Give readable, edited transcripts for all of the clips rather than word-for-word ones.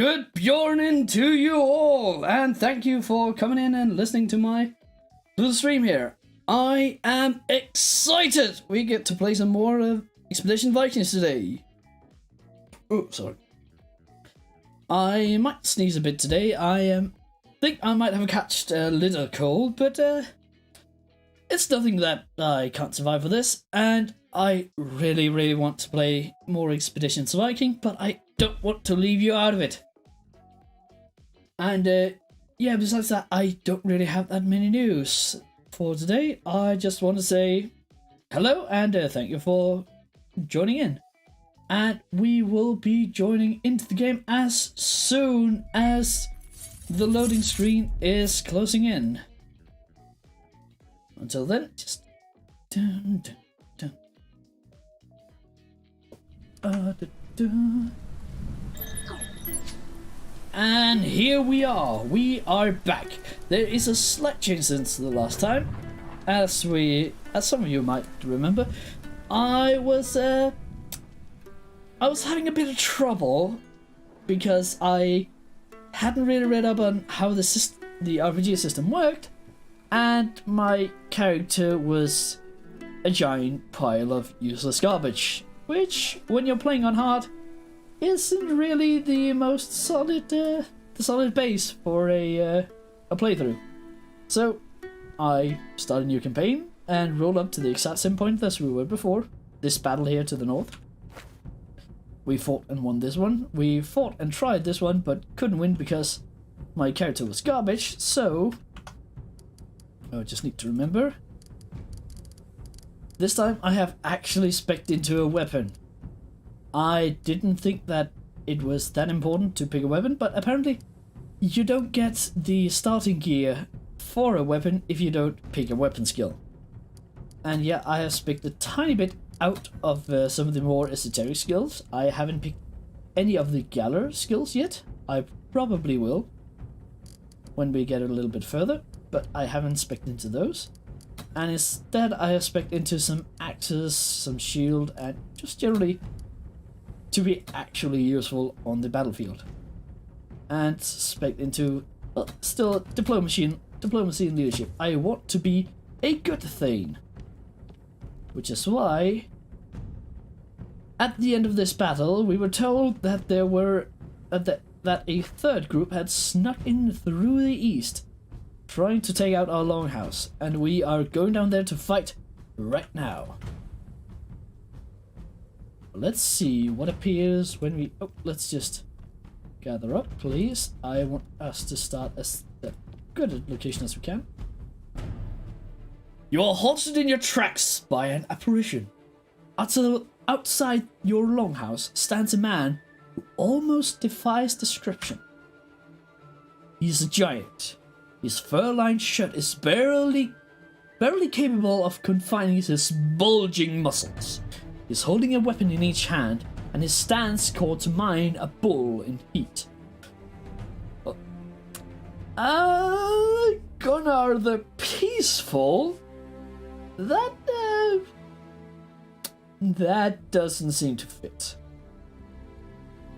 Good Bjorn to you all, and thank you for coming in and listening to the stream here. I am excited! We get to play some more of Expedition Vikings today. Oh, sorry. I might sneeze a bit today. I think I might have catched a little cold, but it's nothing that I can't survive for this, and I really want to play more Expeditions Viking, but I don't want to leave you out of it. And yeah, besides that, I don't really have that many news for today. I just want to say hello and thank you for joining in. And we will be joining into the game as soon as the loading screen is closing in. Until then, just dun, dun, dun. And here we are back. There is a slight change since the last time. As some of you might remember, I was having a bit of trouble because I hadn't really read up on how the RPG system worked, and my character was a giant pile of useless garbage, which, when you're playing on hard, isn't really the most solid base for a playthrough. So I started a new campaign and rolled up to the exact same point as we were before. This battle here to the north. We fought and won this one. We fought and tried this one, but couldn't win because my character was garbage. So I just need to remember. This time I have actually spec'd into a weapon. I didn't think that it was that important to pick a weapon, but apparently you don't get the starting gear for a weapon if you don't pick a weapon skill. And yeah, I have picked a tiny bit out of some of the more esoteric skills. I haven't picked any of the Galler skills yet. I probably will when we get a little bit further, but I haven't spec'd into those. And instead I have spec'd into some axes, some shield, and just generally to be actually useful on the battlefield. And spec'd into still diplomacy and leadership. I want to be a good thing. Which is why at the end of this battle we were told that there were that a third group had snuck in through the east trying to take out our longhouse, and we are going down there to fight right now. Let's see what appears when we... Oh, let's just gather up, please. I want us to start as good a location as we can. You are halted in your tracks by an apparition. Outside your longhouse stands a man who almost defies description. He is a giant. His fur-lined shirt is barely capable of confining his bulging muscles. He's holding a weapon in each hand, and his stance calls to mind a bull in heat. Gunnar the Peaceful? That doesn't seem to fit.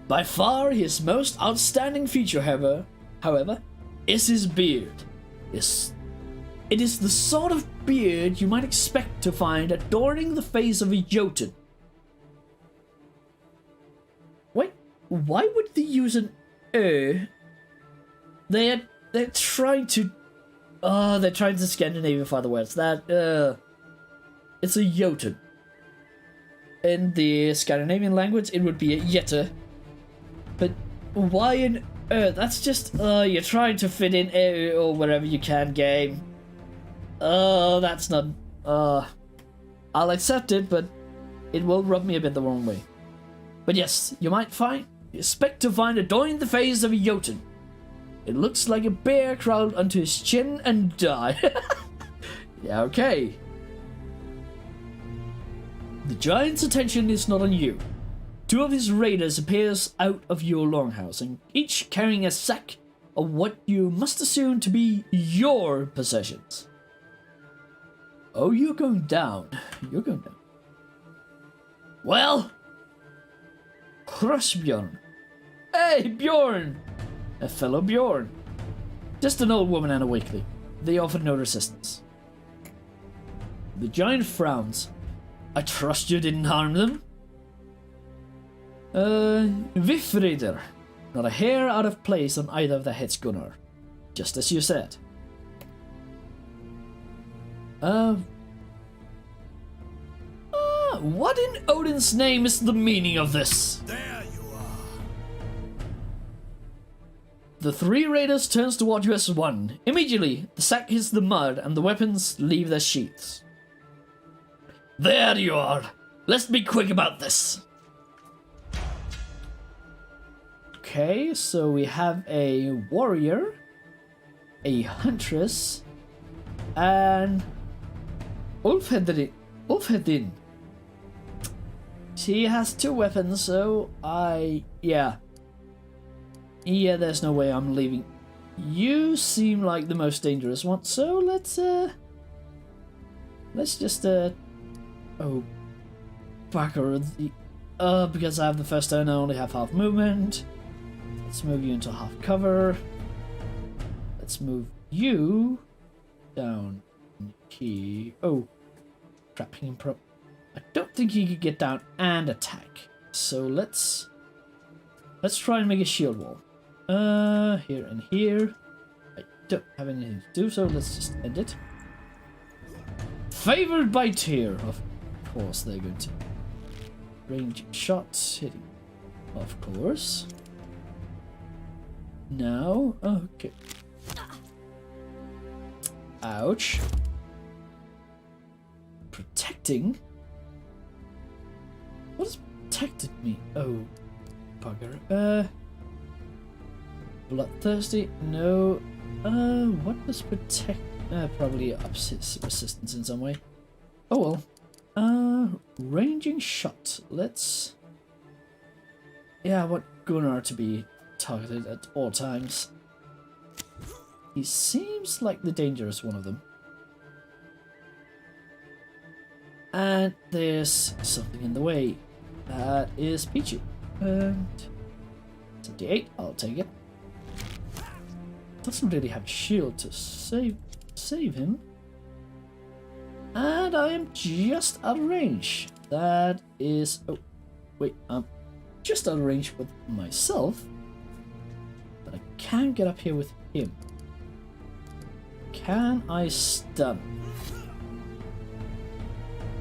By far his most outstanding feature, however, is his beard. It is the sort of beard you might expect to find adorning the face of a Jotun. Wait, why would they use an They're trying to Scandinavian the words. It's a Jotun. In the Scandinavian language, it would be a Jette. But why an That's just, you're trying to fit in or wherever you can, game. That's not, I'll accept it, but it will rub me a bit the wrong way. But yes, you expect to find adorning the face of a Jotun. It looks like a bear crawled onto his chin and died. Yeah, okay. The giant's attention is not on you. Two of his raiders appears out of your longhouse, and each carrying a sack of what you must assume to be your possessions. Oh, you're going down. You're going down. Well, crush Bjorn. Hey, Bjorn! A fellow Bjorn. Just an old woman and a weakly. They offered no resistance. The giant frowns. I trust you didn't harm them? Vifrider. Not a hair out of place on either of the heads, Gunnar. Just as you said. What in Odin's name is the meaning of this? There you are. The three raiders turns toward you as one. Immediately, the sack hits the mud and the weapons leave their sheaths. There you are. Let's be quick about this. Okay, so we have a warrior, a huntress, and Ulfhedin. He has two weapons, so yeah, there's no way I'm leaving. You seem like the most dangerous one, so let's just oh, bugger, because I have the first turn, I only have half movement. Let's move you into half cover. Let's move you down here. Oh, crap, he can I don't think he could get down and attack. So let's try and make a shield wall. Here and here. I don't have anything to do, so let's just end it. Favored by tier, of course they're going to. Range shots hitting, of course. Now, okay. Ouch. Protecting. What has protected me? Oh, bugger. Bloodthirsty? No. What does protect? Probably ups his resistance in some way. Oh well. Ranging shot. Let's. Yeah, I want Gunnar to be targeted at all times. He seems like the dangerous one of them. And there's something in the way. That is Peachy. And 78, I'll take it. Doesn't really have a shield to save him. And I am just out of range. That is... Oh, wait, I'm just out of range with myself. But I can get up here with him. Can I stun?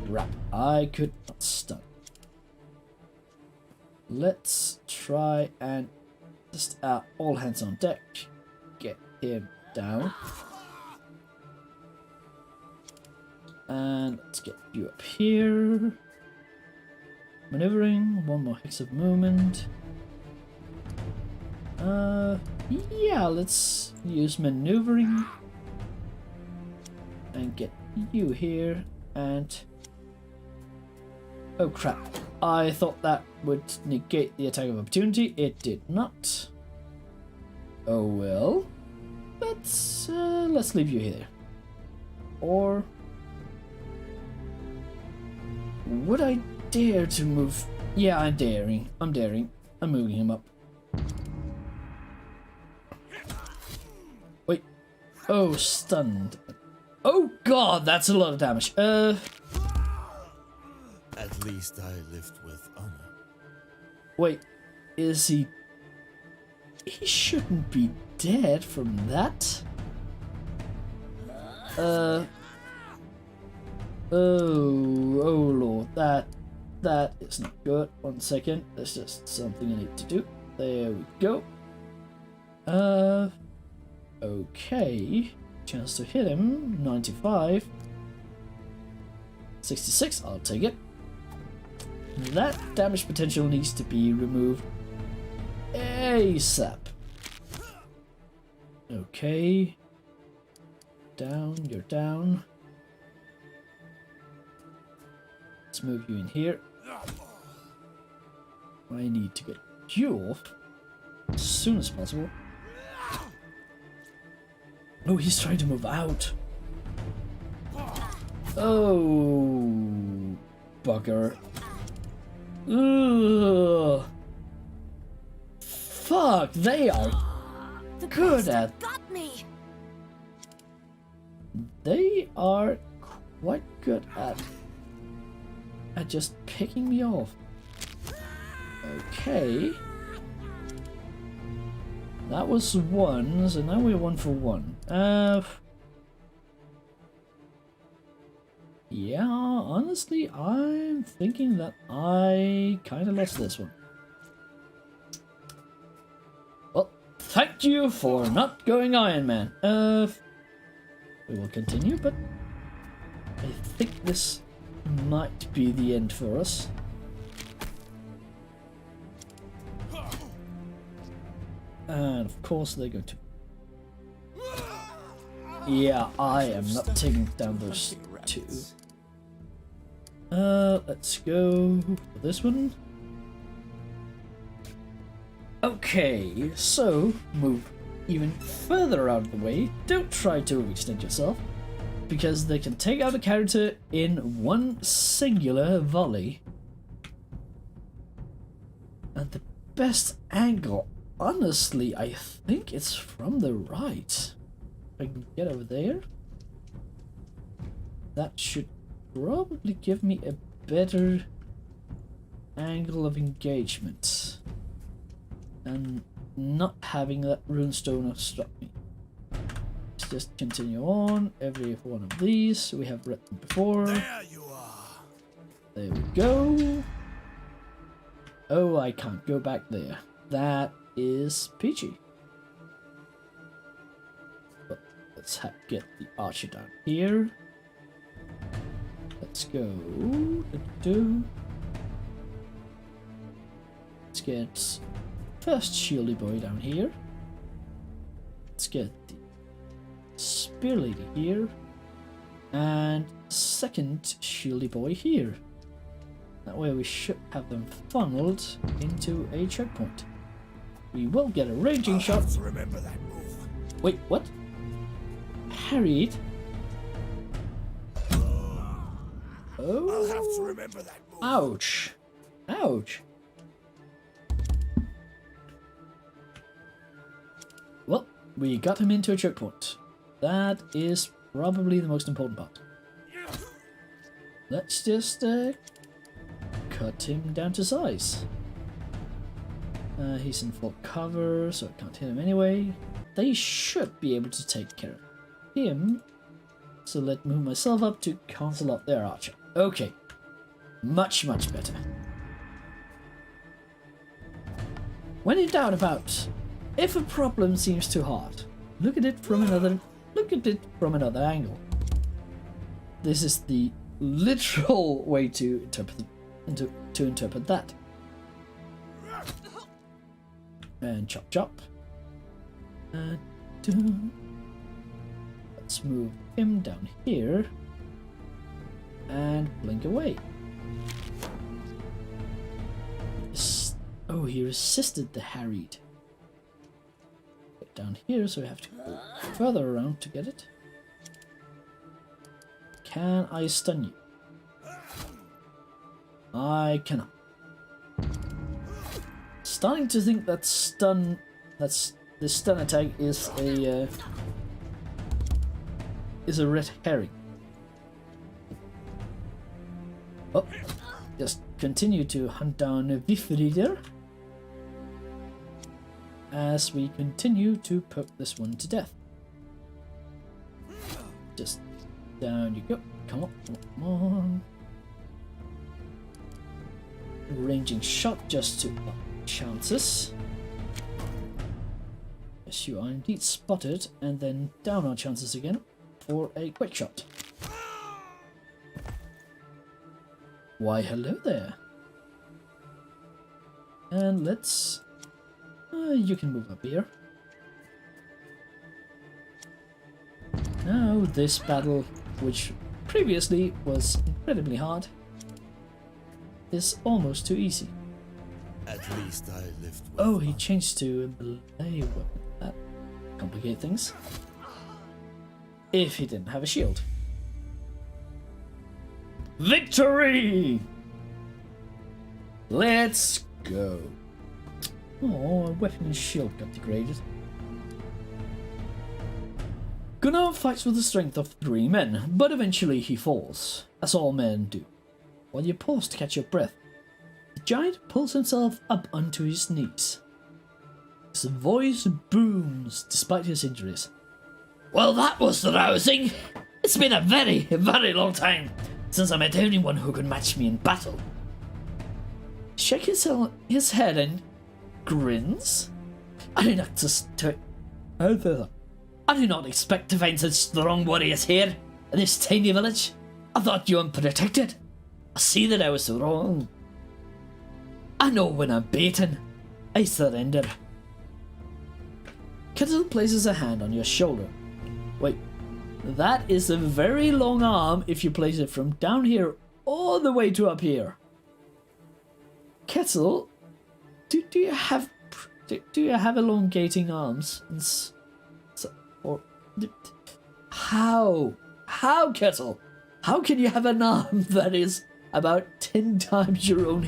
Crap, I could not stun. Let's try and just all hands on deck. Get him down. And let's get you up here. Maneuvering, one more hex of movement. Yeah, let's use maneuvering. And get you here, and... Oh crap, I thought that would negate the attack of opportunity. It did not. Oh well. Let's leave you here. Or... would I dare to move? Yeah, I'm daring. I'm moving him up. Wait. Oh, stunned. Oh god, that's a lot of damage. At least I lived with honor. Wait, is he... He shouldn't be dead from that. Oh lord, that is not good. 1 second, that's just something I need to do. There we go. Okay. Chance to hit him, 95. 66, I'll take it. That damage potential needs to be removed ASAP. Okay. Down, you're down. Let's move you in here. I need to get you off as soon as possible. Oh, he's trying to move out. Oh, bugger. Ugh. fuck, they are The good bastard at. got me. They are quite good at just picking me off. Okay. That was one, so now we're 1 for 1. Yeah, honestly, I'm thinking that I kind of lost this one. Well, thank you for not going Iron Man. We will continue, but I think this might be the end for us. And of course they're going to... Yeah, I am not taking down those two. Let's go for this one. Okay, so move even further out of the way. Don't try to overextend yourself, because they can take out a character in one singular volley. And the best angle, honestly, I think it's from the right. If I can get over there, that should probably give me a better angle of engagement and not having that runestone obstruct me. Let's just continue on every one of these. We have read them before. There you are. There we go. Oh, I can't go back there. That is peachy. But let's get the archer down here. Let's go. Let's get first shieldy boy down here. Let's get the spear lady here. And second shieldy boy here. That way we should have them funneled into a checkpoint. We will get a raging shot. Have to remember that move. Wait, what? Harried? I'll have to Oh, remember that move. ouch. Ouch. Well, we got him into a checkpoint. That is probably the most important part. Let's just cut him down to size. He's in full cover, so I can't hit him anyway. They should be able to take care of him. So let me move myself up to cancel out their archer. Okay. Much, much better. When in doubt about if a problem seems too hard, look at it from another angle. This is the literal way to interpret that. And chop chop. Let's move him down here and blink away. Oh, he resisted the harried. Get down here, so we have to go further around to get it. Can I stun you? I cannot. Starting to think that the stun attack is a red herring. Oh, just continue to hunt down Vifrider as we continue to poke this one to death. Just down you go. Come on, come on. Ranging shot just to up chances. Yes, you are indeed spotted, and then down our chances again for a quick shot. Why, hello there. And let's... you can move up here. Now this battle, which previously was incredibly hard, is almost too easy. At least I lived with Oh, he honor. changed to a melee weapon. That complicates things. If he didn't have a shield. Victory! Let's go. Oh, a weapon and shield got degraded. Gunnar fights with the strength of 3 men, but eventually he falls, as all men do. While you pause to catch your breath, the giant pulls himself up onto his knees. His voice booms despite his injuries. Well, that was rousing. It's been a very, very long time since I met anyone who could match me in battle. Shakes his head and grins. I do not expect to find such strong warriors here in this tiny village. I thought you unprotected. I see that I was wrong. I know when I'm beaten, I surrender. Kettle places a hand on your shoulder. Wait, that is a very long arm if you place it from down here all the way to up here. Kettle, do you have elongating arms? How Kettle? How can you have an arm that is about 10 times your own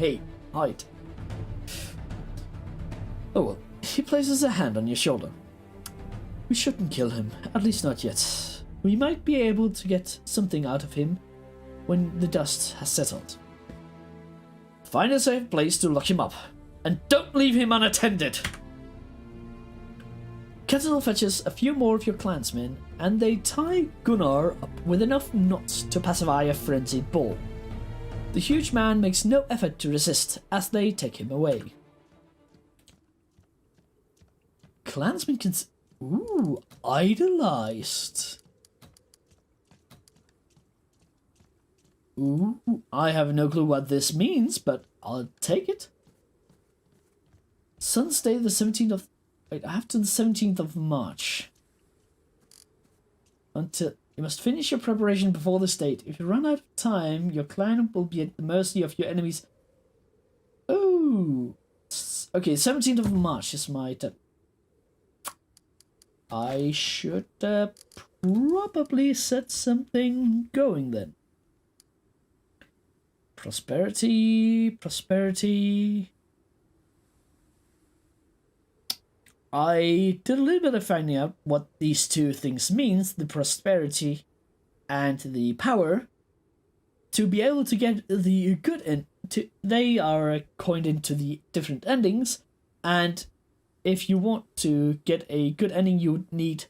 height? Oh well, he places a hand on your shoulder. We shouldn't kill him, at least not yet. We might be able to get something out of him when the dust has settled. Find a safe place to lock him up, and don't leave him unattended. Kettle fetches a few more of your clansmen, and they tie Gunnar up with enough knots to pacify a frenzied bull. The huge man makes no effort to resist as they take him away. Clansmen can... Ooh, idolized. Ooh, I have no clue what this means, but I'll take it. Sunday the 17th of... Wait, after the 17th of March. Until... You must finish your preparation before this date. If you run out of time, your clan will be at the mercy of your enemies. Oh. Okay, 17th of March is my turn. I should probably set something going then. Prosperity. I did a little bit of finding out what these two things means, the prosperity and the power, to be able to get the good end. They are coined into the different endings, and if you want to get a good ending, you would need...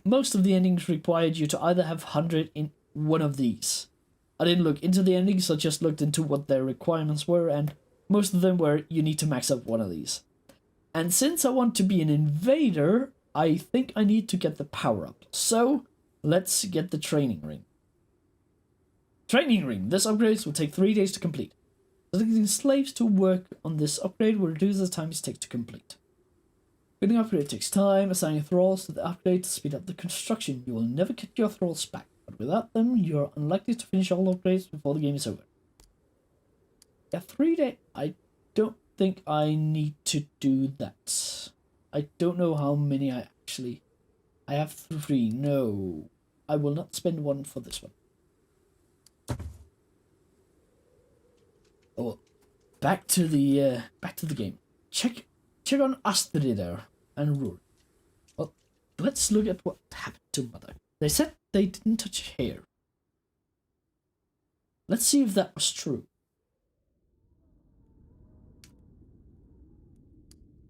Most of the endings required you to either have 100 in one of these. I didn't look into the endings, I just looked into what their requirements were, and most of them were you need to max up one of these. And since I want to be an invader, I think I need to get the power up. So, let's get the training ring. Training ring. This upgrade will take 3 days to complete. Selecting slaves to work on this upgrade will reduce the time it takes to complete. Building upgrade takes time. Assigning thralls to the upgrade to speed up the construction. You will never get your thralls back, but without them, you are unlikely to finish all upgrades before the game is over. Yeah, 3 days. I don't think I need to do that. I don't know how many I have 3. No, I will not spend 1 for this one. Oh, back to the game. Check on Astrid and Rory. Well, let's look at what happened to Mother. They said they didn't touch hair. Let's see if that was true.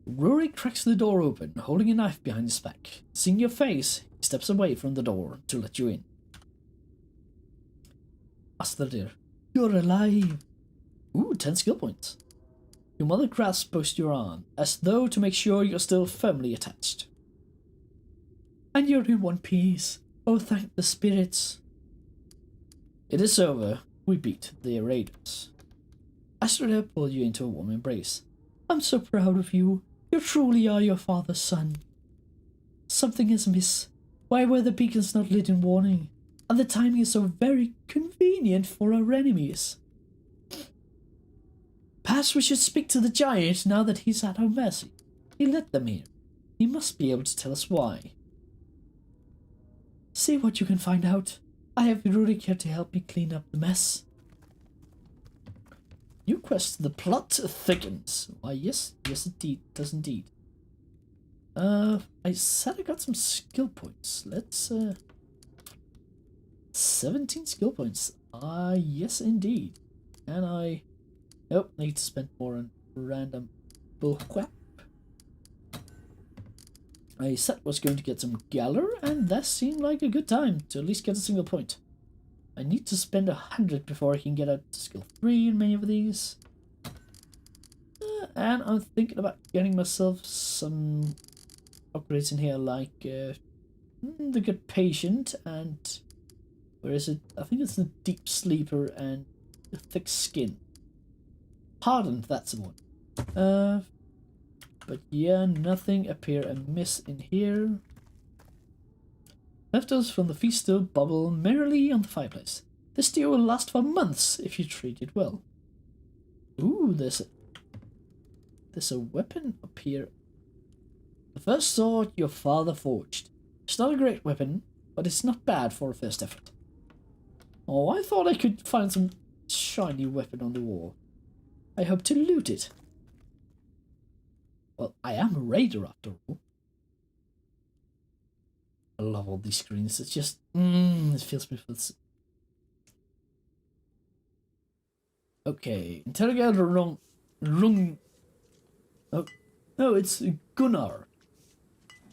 Rory cracks the door open, holding a knife behind his back. Seeing your face, he steps away from the door to let you in. Astrid, you're alive. Ooh, 10 skill points. Your mother grasps both your arm, as though to make sure you're still firmly attached. And you're in one piece. Oh, thank the spirits. It is over. We beat the raiders. Astrid pulled you into a warm embrace. I'm so proud of you. You truly are your father's son. Something is amiss. Why were the beacons not lit in warning? And the timing is so very convenient for our enemies. Perhaps we should speak to the giant now that he's at our mercy. He led them here. He must be able to tell us why. See what you can find out. I have Rurik here to help me clean up the mess. New quest, the plot thickens. Why, yes, it does indeed. I said I got some skill points. Let's, 17 skill points. Yes, indeed. And I... Nope, need to spend more on random bullcrap. I said I was going to get some Galler, and that seemed like a good time to at least get a single point. I need to spend 100 before I can get up to skill 3 in many of these. And I'm thinking about getting myself some upgrades in here, like the Good Patient and... Where is it? I think it's the Deep Sleeper and the Thick Skin. Hardened, that's the one. But yeah, nothing appear amiss in here. Leftovers from the feast still bubble merrily on the fireplace. This stew will last for months if you treat it well. Ooh, there's a weapon up here. The first sword your father forged. It's not a great weapon, but it's not bad for a first effort. Oh, I thought I could find some shiny weapon on the wall. I hope to loot it. Well, I am a raider after all. I love all these screens. It's just, it fills me with... Okay, interrogator wrong. Oh, no, it's Gunnar.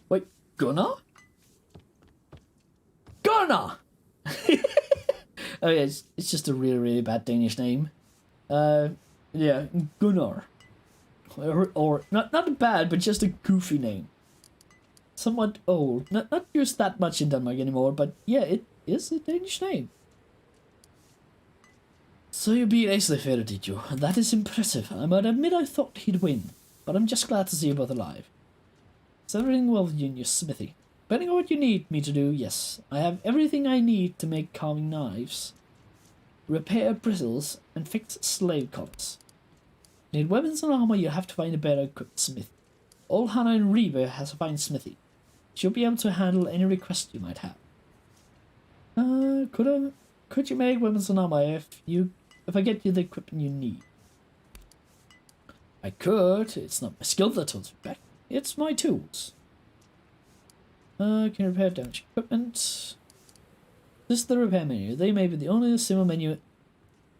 Wait, Gunnar? Gunnar! Oh yeah, it's just a really, really bad Danish name. Yeah, Gunnar. Or not bad, but just a goofy name. Somewhat old. Not used that much in Denmark anymore, but yeah, it is a Danish name. So you beat Aeslefader, did you? That is impressive. I might admit I thought he'd win, but I'm just glad to see you both alive. Is everything well with you in your smithy? Depending on what you need me to do, yes. I have everything I need to make carving knives, repair bristles, and fix slave collars. Need weapons and armor, you have to find a better equipped smith. Old Hannah in Reba has a fine smithy. She'll be able to handle any request you might have. Could you make weapons and armor if I get you the equipment you need? I could. It's not my skill that holds me back. It's my tools. Can you repair damaged equipment? This is the repair menu. They may be the only simple menu.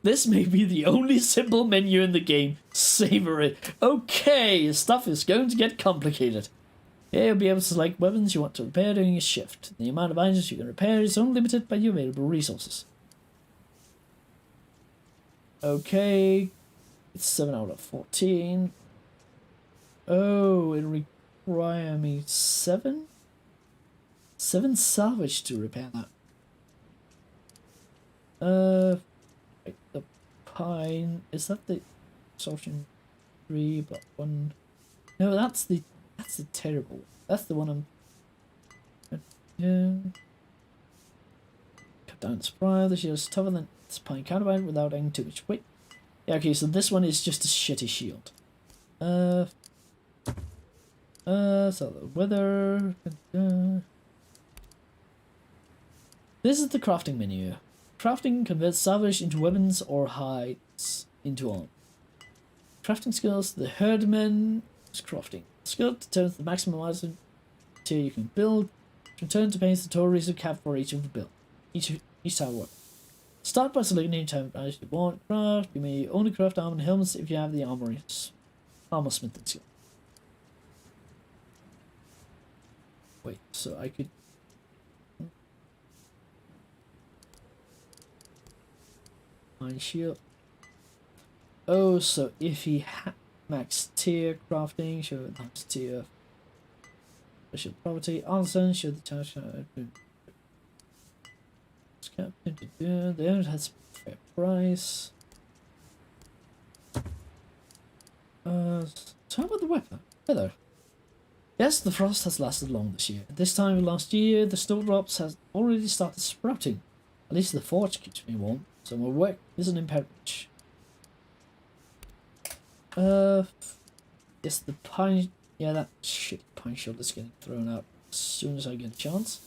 This may be the only simple menu in the game. Savor it. Okay, stuff is going to get complicated. Here you'll be able to select weapons you want to repair during a shift. The amount of items you can repair is only limited by your available resources. Okay, it's 7 out of 14. Oh, it'll require me 7? 7 salvage to repair that. The pine, is that the sorting 3 but 1? No, that's the terrible. That's the one I'm cut down the spire. The shield is tougher than its pine counterpart without adding too much weight. Yeah, okay, so this one is just a shitty shield. So the weather. This is the crafting menu. Crafting converts salvage into weapons or hides into armor. Crafting skills, the herdman is crafting. Skill determines the maximum item tier you can build. Return to paints the total resource cap for each of the build. Each time work. Start by selecting any type of items you want. Craft. You may only craft armor and helmets if you have the armor smithing skill. Wait, so I could. Mine shield. Oh, so if he had max tier crafting, show the max tier special property. Artisan, show the charge. The owner has a fair price. So how about the weapon? Weather. Yes, the frost has lasted long this year. This time last year, the snowdrops has already started sprouting. At least the forge keeps me warm, so my work is an imperative. Yes, the pine. Yeah, that shit pine shield is getting thrown out as soon as I get a chance.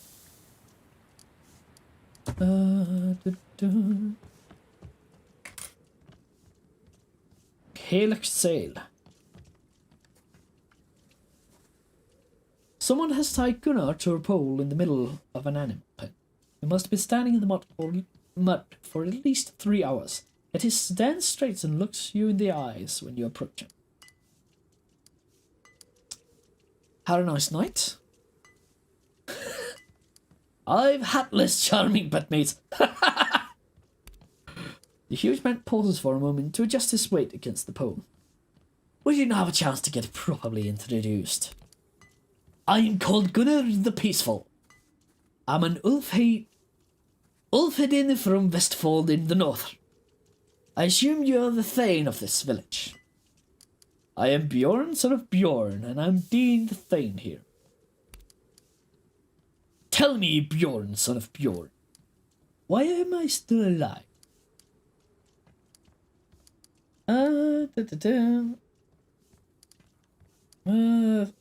Hail sail. Someone has tied Gunnar to a pole in the middle of an animal pen. He must be standing in the mud for at least 3 hours. Yet he stands straight and looks you in the eyes when you approach him. Had a nice night? I've had less charming bedmates. The huge man pauses for a moment to adjust his weight against the pole. We didn't have a chance to get properly introduced. I am called Gunnar the Peaceful. I'm an Ulfhedin from Westfold in the north. I assume you're the Thane of this village. I am Bjorn, son of Bjorn, and I'm Dean the Thane here. Tell me, Bjorn, son of Bjorn, why am I still alive? I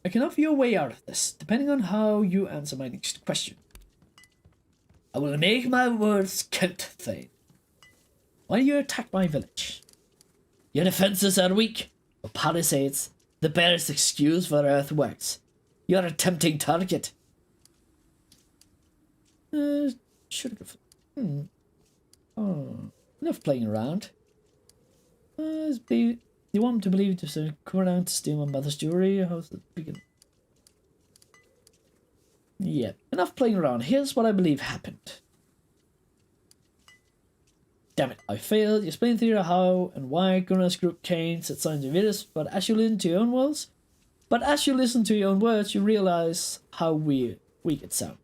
can offer you a way out of this, depending on how you answer my next question. I will make my words count, Thane. Why do you attack my village? Your defenses are weak. Your palisades, the barest excuse for earthworks. You're a tempting target. Should have. Oh, enough playing around. Do you want me to believe just come around to steal my mother's jewelry? How's the begin? Yeah, enough playing around. Here's what I believe happened. Damn it, I failed. You explained to you how and why Gunnar's group came, set signs of virus, but as you listen to your own words, you realize how weak it sounds.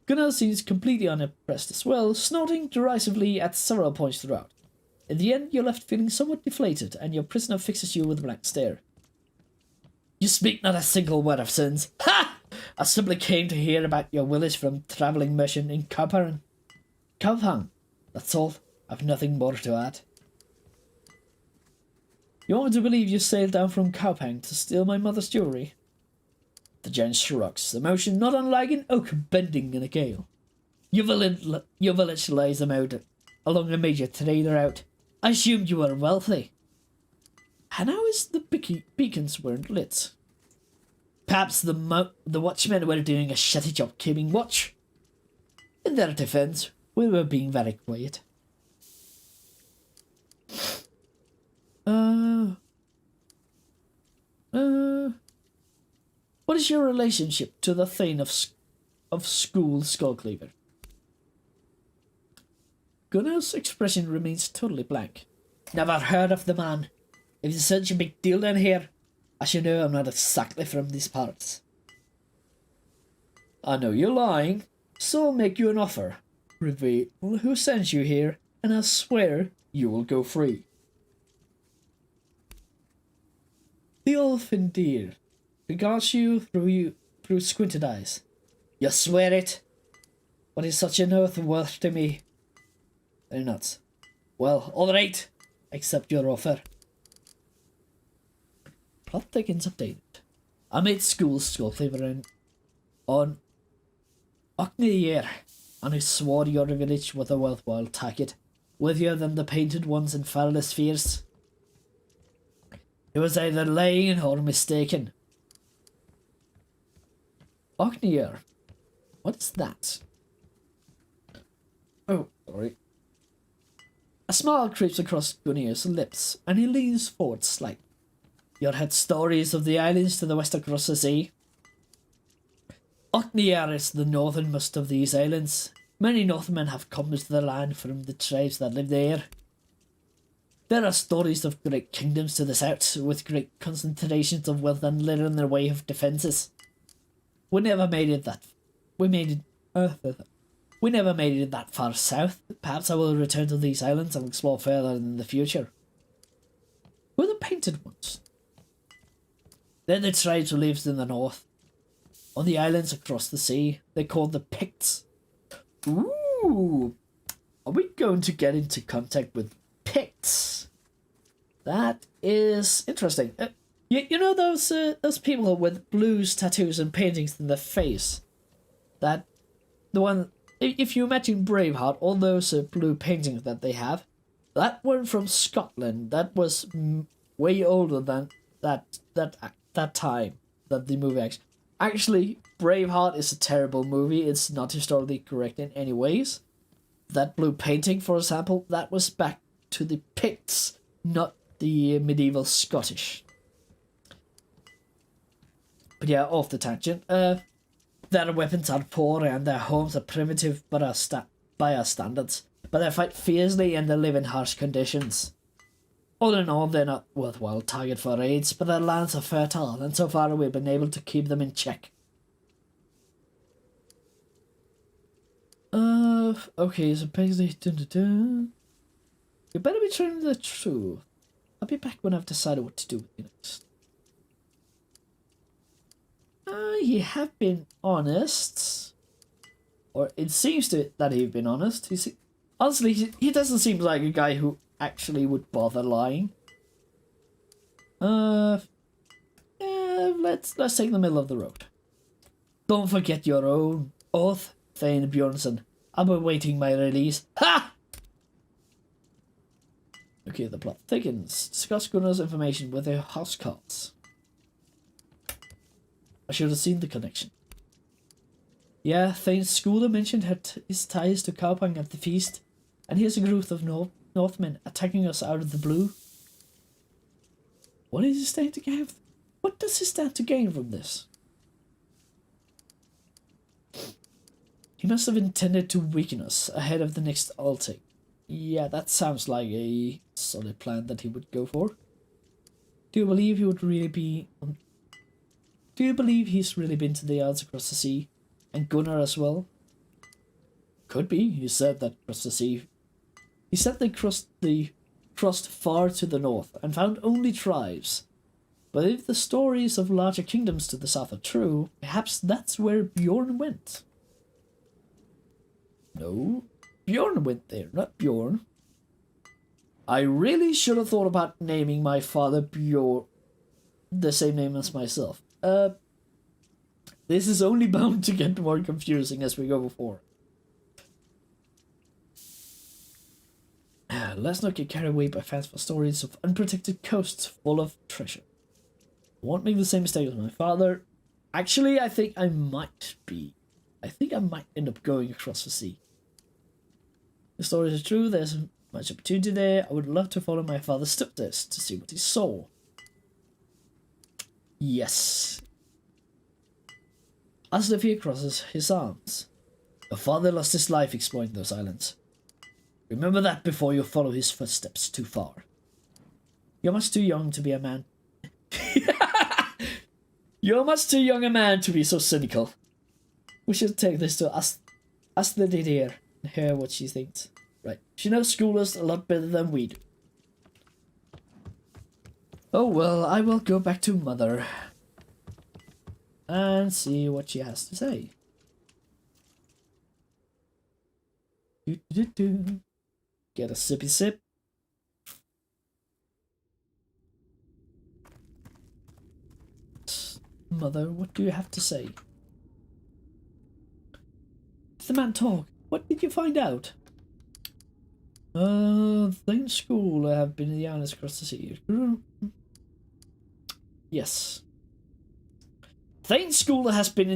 Gunnar seems completely unimpressed as well, snorting derisively at several points throughout. In the end, you're left feeling somewhat deflated, and your prisoner fixes you with a blank stare. You speak not a single word of sense. Ha! I simply came to hear about your village from travelling merchant in Kaupang. That's all. I've nothing more to add. You want me to believe you sailed down from Kaupang to steal my mother's jewelry? The giant shrugs, emotion not unlike an oak bending in a gale. Your village lies along a major trader route. I assumed you were wealthy. And how is the beacons weren't lit? Perhaps the watchmen were doing a shitty job keeping watch. In their defense, we were being very quiet. What is your relationship to the Thane of School Skullcleaver? Gunnar's expression remains totally blank. Never heard of the man. If it's such a big deal down here, as you know, I'm not exactly from these parts. I know you're lying, so I'll make you an offer. Reveal who sent you here, and I swear you will go free. The elfin deer regards you through squinted eyes. You swear it? What is such an oath worth to me? They're nuts. Well, all right. Accept your offer. Plot thickens updated. I made Skullcleaver on Ocnir, and I swore your village was a worthwhile target, worthier than the painted ones in Farless Fears. It was either lying or mistaken. Ocnir. What is that? Oh, sorry. A smile creeps across Gunnar's lips, and he leans forward slightly. You heard stories of the islands to the west across the sea. Ocnir is the northernmost of these islands. Many Northmen have come to the land from the tribes that live there. There are stories of great kingdoms to the south, with great concentrations of wealth and little in their way of defences. We never made it that far south. Perhaps I will return to these islands and explore further in the future. Who are the painted ones? They're the tribes who lives in the north. On the islands across the sea, they're called the Picts. Ooh! Are we going to get into contact with Picts? That is interesting. You know those people with blues, tattoos, and paintings in their face? The one... If you imagine Braveheart, all those blue paintings that they have, That one from Scotland. That was way older than that time that the movie actually. Braveheart is a terrible movie. It's not historically correct in any ways. That blue painting, for example, that was back to the Picts, not the medieval Scottish. But yeah, off the tangent. Their weapons are poor and their homes are primitive by our standards. But they fight fiercely and they live in harsh conditions. All in all, they're not worthwhile target for raids, but their lands are fertile, and so far we've been able to keep them in check. Okay, so basically, you better be telling the truth. I'll be back when I've decided what to do with you next. You have been honest. Or it seems that you've been honest. Honestly, he doesn't seem like a guy who actually would bother lying. Yeah, let's take the middle of the road. Don't forget your own oath, Thane Bjornsson. I'm awaiting my release. Ha! Okay, the plot thickens. Discuss Gunnar's information with their house cards. I should have seen the connection. Yeah, Thane's schooler mentioned his ties to Kaupang at the feast, and here's a group of Northmen attacking us out of the blue. What is he stand to gain? What does he stand to gain from this? He must have intended to weaken us ahead of the next ulti. Yeah, that sounds like a solid plan that he would go for. Do you believe he would really be? Do you believe he's really been to the Isles across the sea, and Gunnar as well? Could be. He said that across the sea. He said they crossed far to the north and found only tribes. But if the stories of larger kingdoms to the south are true, perhaps that's where Bjorn went. No, Bjorn went there, not Bjorn. I really should have thought about naming my father Bjorn, the same name as myself. This is only bound to get more confusing as we go forward. Let's not get carried away by fanciful stories of unprotected coasts full of treasure. I won't make the same mistake as my father. Actually, I think I might end up going across the sea. The stories are true, there's much opportunity there. I would love to follow my father's footsteps to see what he saw. Yes. As the fear crosses his arms. Your father lost his life exploring those islands. Remember that before you follow his footsteps too far. You're much too young to be a man. You're much too young a man to be so cynical. We should take this to ask the Didier and hear what she thinks. Right. She knows schoolers a lot better than we do. Oh well, I will go back to Mother and see what she has to say. Get a sippy sip. Mother, what do you have to say? Did the man talk? What did you find out? In school I have been in the islands across the sea. Yes. Thane's schooler has been to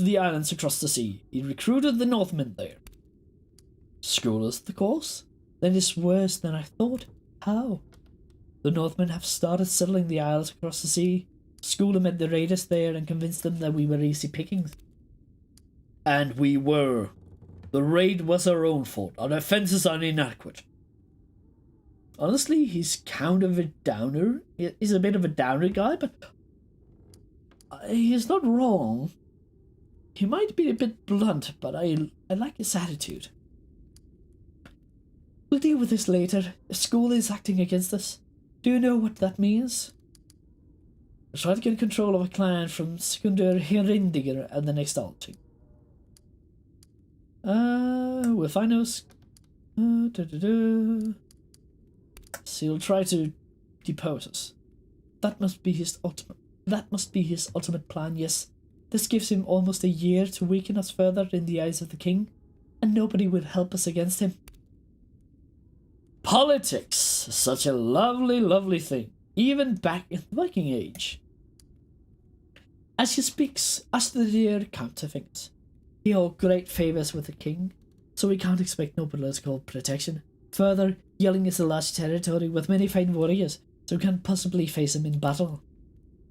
the islands across the sea. He recruited the Northmen there. Schoolers, the course? Then it's worse than I thought. How? The Northmen have started settling the isles across the sea. Schooler met the raiders there and convinced them that we were easy pickings. And we were. The raid was our own fault. Our defenses are inadequate. Honestly, he's kind of a downer. He's a bit of a downer guy, but he's not wrong. He might be a bit blunt, but I like his attitude. We'll deal with this later. The school is acting against us. Do you know what that means? We'll try to get control of a clan from Sekundar Herindiger at the next outing. We'll find those. So he'll try to depose us. That must be his ultimate plan, yes. This gives him almost a year to weaken us further in the eyes of the king, and nobody will help us against him. Politics, such a lovely, lovely thing, even back in the Viking Age. As he speaks, Astridir counts her fingers. He holds great favours with the king, so we can't expect no political protection. Further, Yelling is a large territory with many fine warriors, so we can't possibly face him in battle.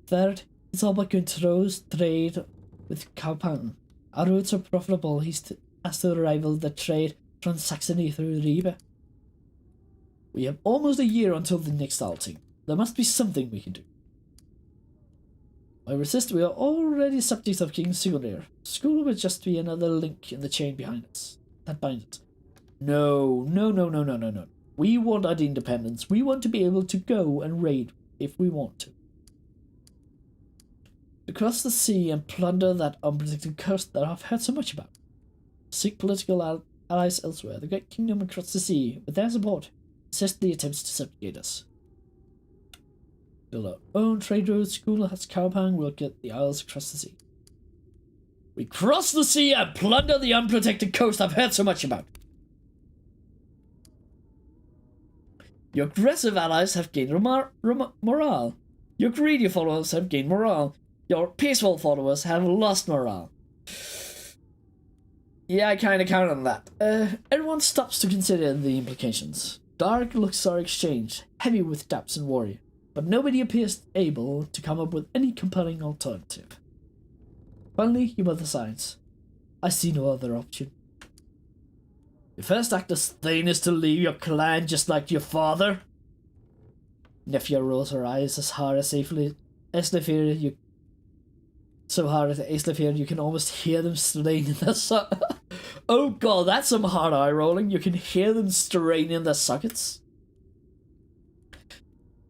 Third, it's all about going to trade with Kaupan. Our routes are profitable. He has to rival the trade from Saxony through Ribe. We have almost a year until the next outing. There must be something we can do. I resist. We are already subjects of King Sigurður. School would just be another link in the chain behind us. That binds us. No. We want our independence. We want to be able to go and raid if we want to. To cross the sea and plunder that unprotected coast that I've heard so much about. Seek political allies elsewhere. The great kingdom across the sea, with their support, resist the attempts to subjugate us. Build our own trade routes. School has Kaupang. We'll get the isles across the sea. We cross the sea and plunder the unprotected coast I've heard so much about. Your aggressive allies have gained morale. Your greedy followers have gained morale. Your peaceful followers have lost morale. Yeah, I kinda count on that. Everyone stops to consider the implications. Dark looks are exchanged, heavy with doubts and worry, but nobody appears able to come up with any compelling alternative. Finally, your mother signs. I see no other option. Your first act as Thane is to leave your clan just like your father? Nephew rolls her eyes as hard as Aslafir you so hard at Aslafir you can almost hear them strain in their Oh god, that's some hard eye rolling. You can hear them strain in their sockets.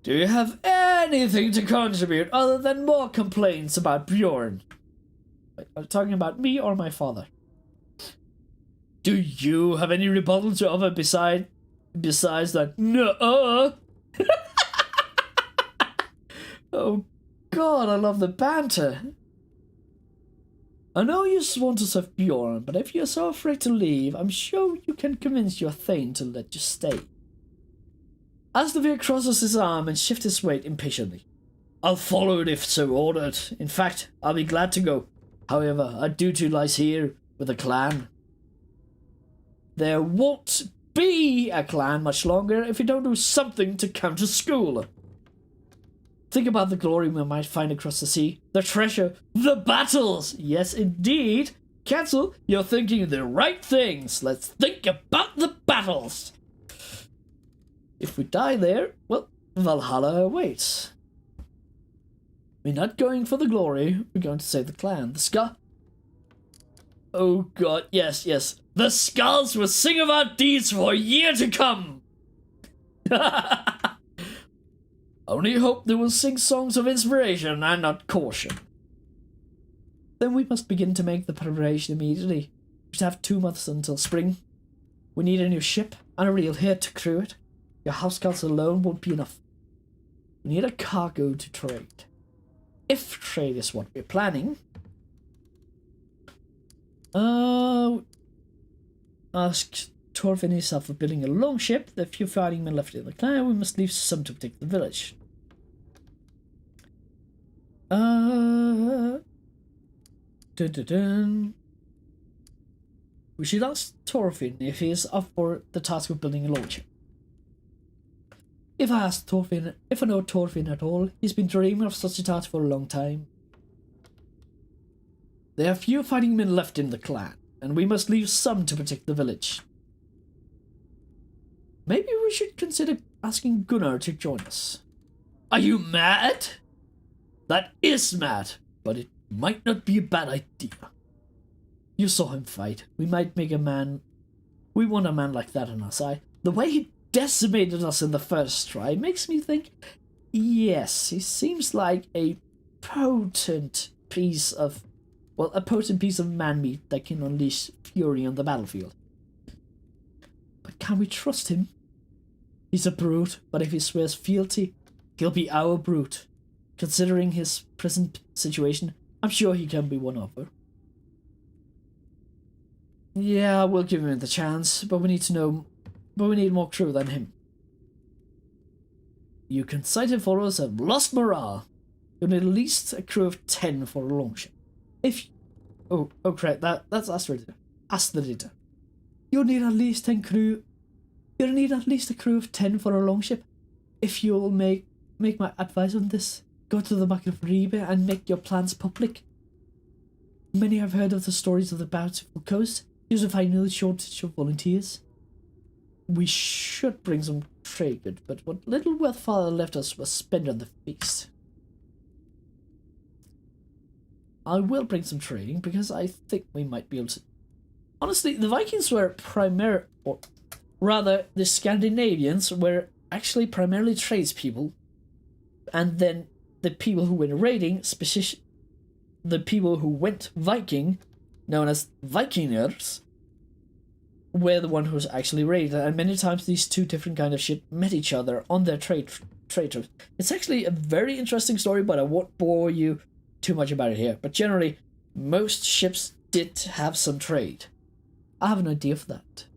Do you have anything to contribute other than more complaints about Bjorn? Wait, are you talking about me or my father? Do you have any rebuttal to offer besides that? No. Oh god, I love the banter. I know you just want to serve Bjorn, but if you're so afraid to leave, I'm sure you can convince your Thane to let you stay. Aslavir crosses his arm and shifts his weight impatiently. I'll follow it if so ordered. In fact, I'll be glad to go. However, our duty lies here with the clan. There won't be a clan much longer if we don't do something to counter school. Think about the glory we might find across the sea, the treasure, the battles. Yes, indeed. Cancel, you're thinking the right things. Let's think about the battles. If we die there, well, Valhalla awaits. We're not going for the glory. We're going to save the clan. Oh god, yes. The skulls will sing of our deeds for a year to come. Only hope they will sing songs of inspiration and not caution. Then we must begin to make the preparation immediately. We should have 2 months until spring. We need a new ship and a real head to crew it. Your housecarls alone won't be enough. We need a cargo to trade. If trade is what we're planning. Ask Thorfinn himself for building a long ship. The few fighting men left in the clan, we must leave some to protect the village. We should ask Thorfinn if he is up for the task of building a long ship. If I know Thorfinn at all, he's been dreaming of such a task for a long time. There are few fighting men left in the clan, and we must leave some to protect the village. Maybe we should consider asking Gunnar to join us. Are you mad? That is mad, but it might not be a bad idea. You saw him fight. We want a man like that on our side. The way he decimated us in the first try makes me think, yes, he seems like a potent piece of man meat that can unleash fury on the battlefield. But can we trust him? He's a brute, but if he swears fealty, he'll be our brute. Considering his present situation, I'm sure he can be won over. Yeah, we'll give him the chance, but we need more crew than him. You consighted followers have lost morale. You'll need at least a crew of 10 for a longship. If... Oh, correct, that's Asteroid. You'll need at least 10 crew... You'll need at least a crew of 10 for a longship. If you'll make my advice on this, go to the market of Ribe and make your plans public. Many have heard of the stories of the bountiful coast. There's a final shortage of volunteers. We should bring some trade goods, but what little wealth father left us was spent on the feast. I will bring some trading because I think we might be able to... Honestly, the Vikings were or rather, the Scandinavians were actually primarily tradespeople, and then the people who went raiding, the people who went Viking, known as Vikingers, were the one who was actually raided, and many times these two different kind of ship met each other on their trade trips. It's actually a very interesting story, but I won't bore you too much about it here. But generally, most ships did have some trade. I have an idea for that.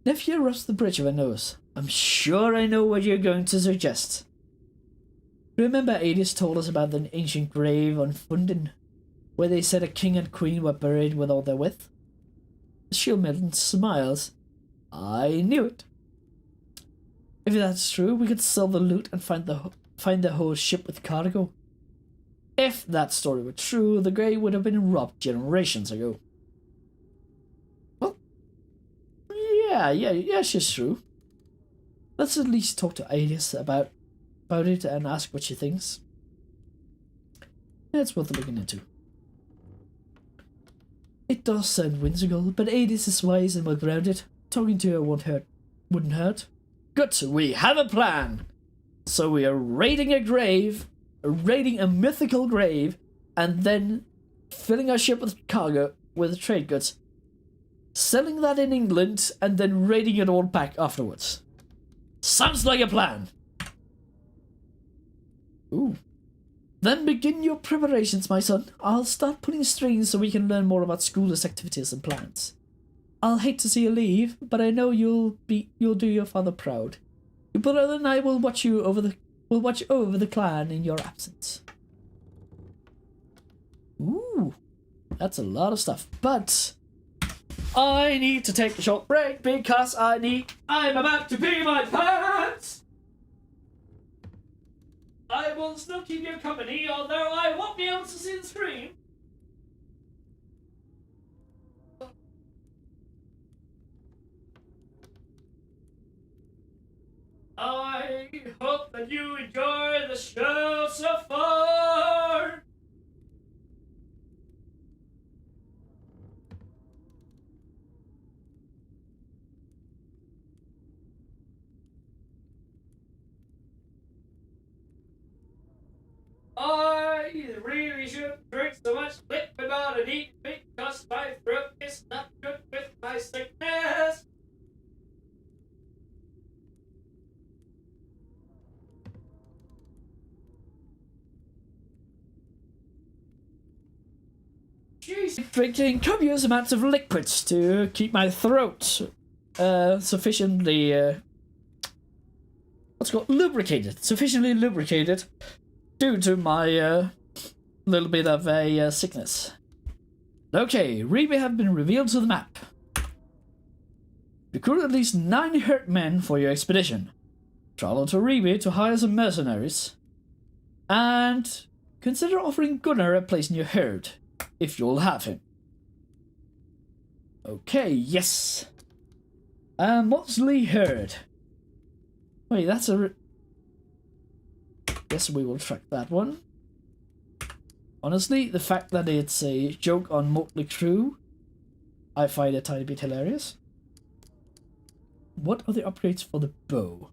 Nephew rubs the bridge of her nose. I'm sure I know what you're going to suggest. Remember Adis told us about the ancient grave on Funden, where they said a king and queen were buried with all their wealth? Shieldmaiden smiles. I knew it. If that's true, we could sell the loot and find the whole ship with cargo. If that story were true, the grave would have been robbed generations ago. Well, yeah, she's true. Let's at least talk to Adis about it and ask what she thinks. That's worth looking into. It does sound whimsical, but Adis is wise and well-grounded. Talking to her wouldn't hurt. Good, we have a plan. So we are raiding a mythical grave, and then filling our ship with cargo, with trade goods, selling that in England, and then raiding it all back afterwards. Sounds like a plan. Ooh. Then begin your preparations, my son. I'll start putting strings so we can learn more about school's activities and plans. I'll hate to see you leave, but I know you'll do your father proud. Your brother and I will watch over the clan in your absence. Ooh, that's a lot of stuff. But I need to take a short break because I'm about to pee my pants. I will still keep you company, although I won't be able to see the screen. I hope that you enjoy the show so far. I really shouldn't drink so much liquid while I eat because my throat is not good with my sickness. Jeez. Drinking copious amounts of liquids to keep my throat sufficiently sufficiently lubricated due to my little bit of a sickness. Okay, Ribe have been revealed to the map. Recruit at least 9 hurt men for your expedition. Travel to Ribe to hire some mercenaries. And consider offering Gunnar a place in your herd, if you'll have him. Okay, yes. Motley herd. Wait, that's a... Yes, we will track that one. Honestly, the fact that it's a joke on Motley Crew, I find a tiny bit hilarious. What are the upgrades for the bow?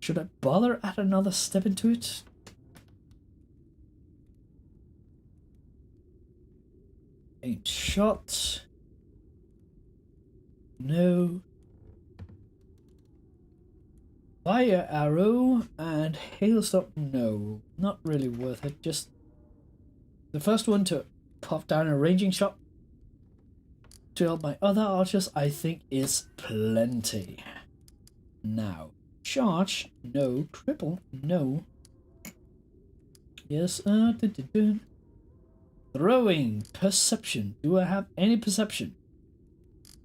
Should I bother add another step into it? Aim shot. No. Fire arrow and hailstorm. No, not really worth it. Just the first one to pop down a ranging shot to help my other archers, I think, is plenty. Now, Charge, no. Cripple, no. Yes, Throwing, perception. Do I have any perception?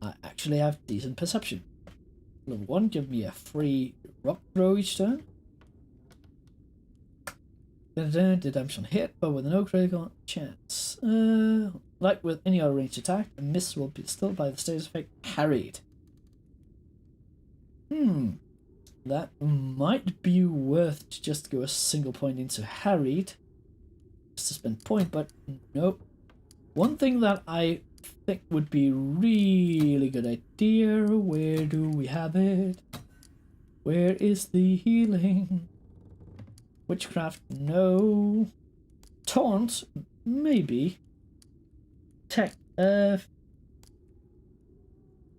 I actually have decent perception. Level 1, give me a free rock throw each turn. Redemption hit, but with no critical chance. Like with any other ranged attack, a miss will be still by the status effect parried. That might be worth to just go a single point into harried. Just to spend point, but nope. One thing that I think would be really good idea. Where do we have it? Where is the healing? Witchcraft, no. Taunt, maybe. Tech,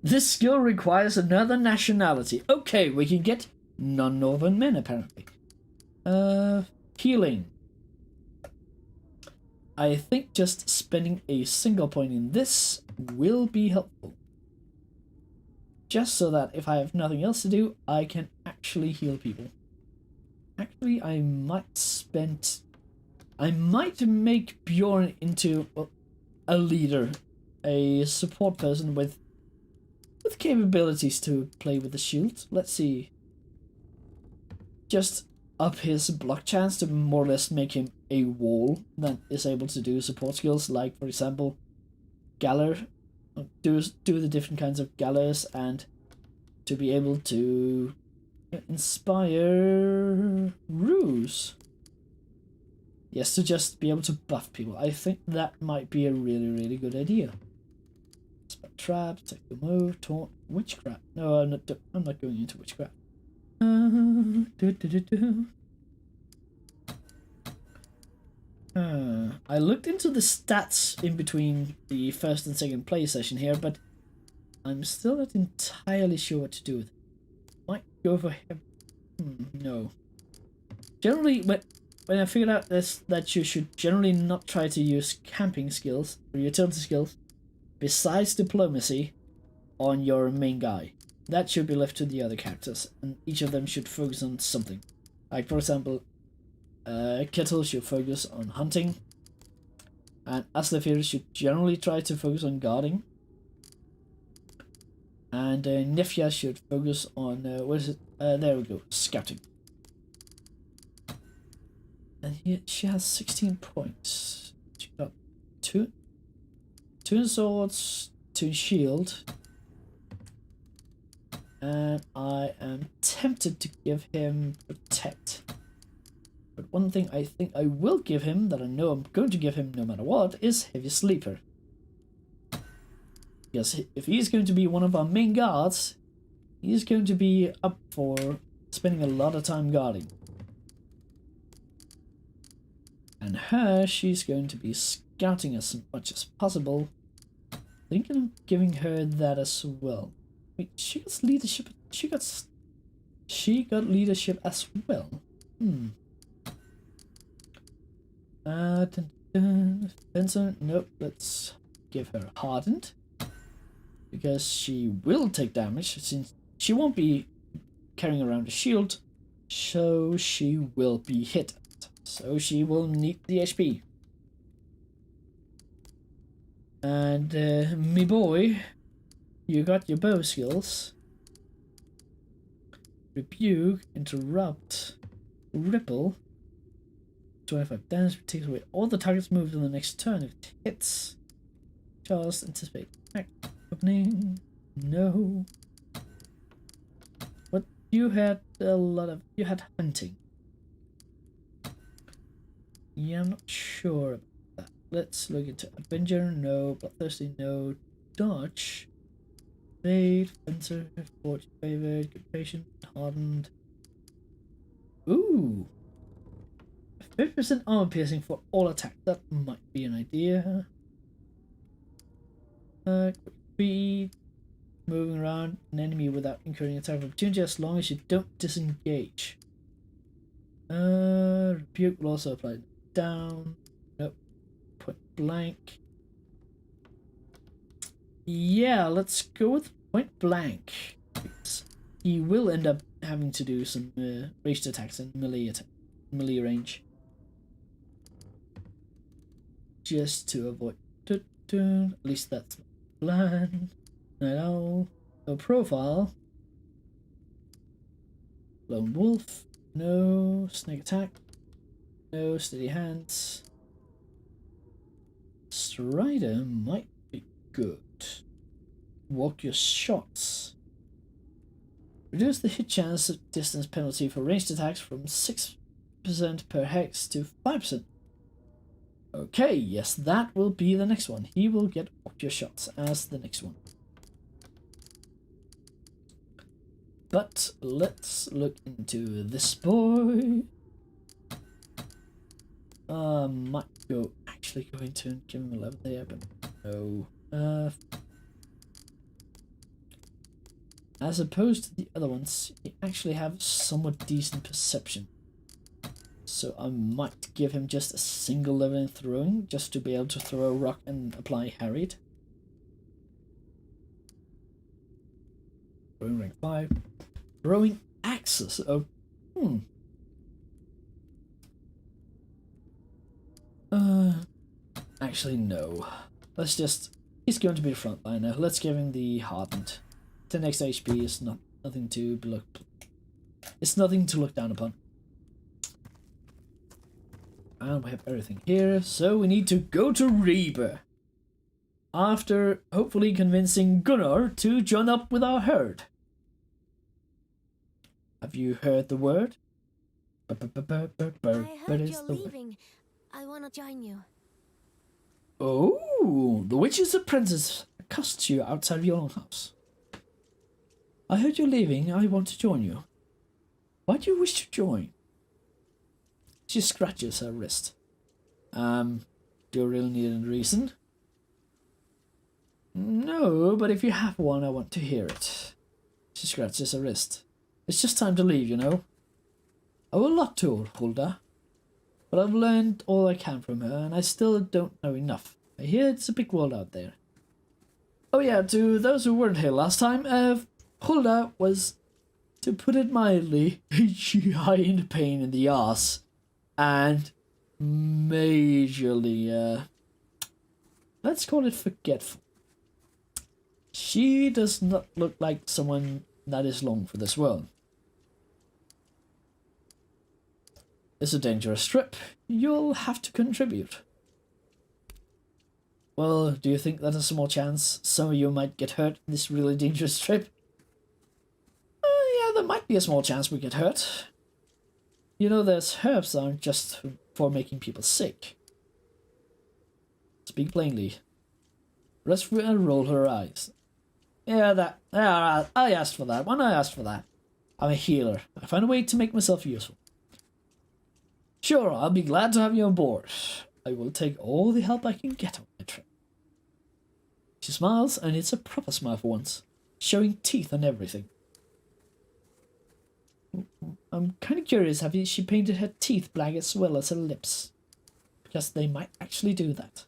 this skill requires another nationality. Okay, we can get non-northern men apparently. Healing. I think just spending a single point in this will be helpful. Just so that if I have nothing else to do, I can actually heal people. Actually, I might make Bjorn into a leader, a support person with capabilities to play with the shield. Let's see. Just up his block chance to more or less make him a wall that is able to do support skills, like for example, Galler, do the different kinds of Gallers, and to be able to inspire Ruse. Yes, to just be able to buff people. I think that might be a really good idea. Spell trap, take the move, taunt, witchcraft. No, I'm not going into witchcraft. I looked into the stats in between the first and second play session here, but I'm still not entirely sure what to do with it. Might go for him. No. Generally, when I figured out this, that you should generally not try to use camping skills or utility skills besides diplomacy on your main guy. That should be left to the other characters, and each of them should focus on something. Like for example, Kettle should focus on hunting, and Aslafir should generally try to focus on guarding, and Nefia should focus on what is it? There we go, scouting. And here she has 16 points. She got two swords, 2 shield, and I am tempted to give him protect. But one thing I think I will give him, that I know I'm going to give him no matter what, is Heavy Sleeper. Because if he's going to be one of our main guards, he's going to be up for spending a lot of time guarding. And her, she's going to be scouting as much as possible. Thinking of giving her that as well. Wait, she got leadership. She got leadership as well. Fencer, nope, let's give her hardened. Because she will take damage, since she won't be carrying around a shield, so she will be hit. So she will need the HP. And me boy, you got your bow skills. Rebuke, interrupt, ripple. 25 damage, takes away all the targets moved on the next turn if it hits. Just anticipate attack. Opening. No. But you had you had hunting. Yeah, I'm not sure about that. Let's look into Avenger, no. Bloodthirsty, no. Dodge. Fade, Fencer, Fortune Favored, Good Patient, Hardened. Ooh! 50% armor piercing for all attack. That might be an idea. Speed. Moving around an enemy without incurring attack of opportunity as long as you don't disengage. Rebuke will also apply down. Nope. Point blank. Yeah, let's go with point blank. He will end up having to do some ranged attacks and melee range. Just to avoid... At least that's the plan. No profile. Lone wolf. No snake attack. No steady hands. Strider might be good. Walk your shots. Reduce the hit chance of distance penalty for ranged attacks from 6% per hex to 5%. Okay, yes, that will be the next one. He will get walk your shots as the next one. But let's look into this boy. Might go actually going to give him 11 there, but no. As opposed to the other ones, he actually have somewhat decent perception. So I might give him just a single level in throwing, just to be able to throw a rock and apply harried. Throwing rank 5. Throwing axes. Oh, actually no. Let's just... He's going to be a frontliner. Let's give him the hardened. 10 extra HP is nothing to look. It's nothing to look down upon. And we have everything here, so we need to go to Reaper. After hopefully convincing Gunnar to join up with our herd. Have you heard the word? I heard you're leaving. I want to join you. Oh, the witch's apprentice accosts you outside of your own house. I heard you're leaving. I want to join you. Why do you wish to join? She scratches her wrist. Do you really need a reason? No, but if you have one, I want to hear it. She scratches her wrist. It's just time to leave, you know. I owe a lot to old Hulda, but I've learned all I can from her, and I still don't know enough. I hear it's a big world out there. Oh yeah, to those who weren't here last time, Hulda was, to put it mildly, high in pain in the arse. And majorly, let's call it forgetful. She does not look like someone that is long for this world. It's a dangerous trip. You'll have to contribute. Well, do you think there's a small chance some of you might get hurt in this really dangerous trip? Yeah, there might be a small chance we get hurt. You know, there's herbs that aren't just for making people sick. Speak plainly. Restvia rolled her eyes. Yeah, I asked for that. When I asked for that. I'm a healer. I find a way to make myself useful. Sure, I'll be glad to have you on board. I will take all the help I can get on my trip. She smiles, and it's a proper smile for once, showing teeth and everything. I'm kind of curious, she painted her teeth black as well as her lips? Because they might actually do that.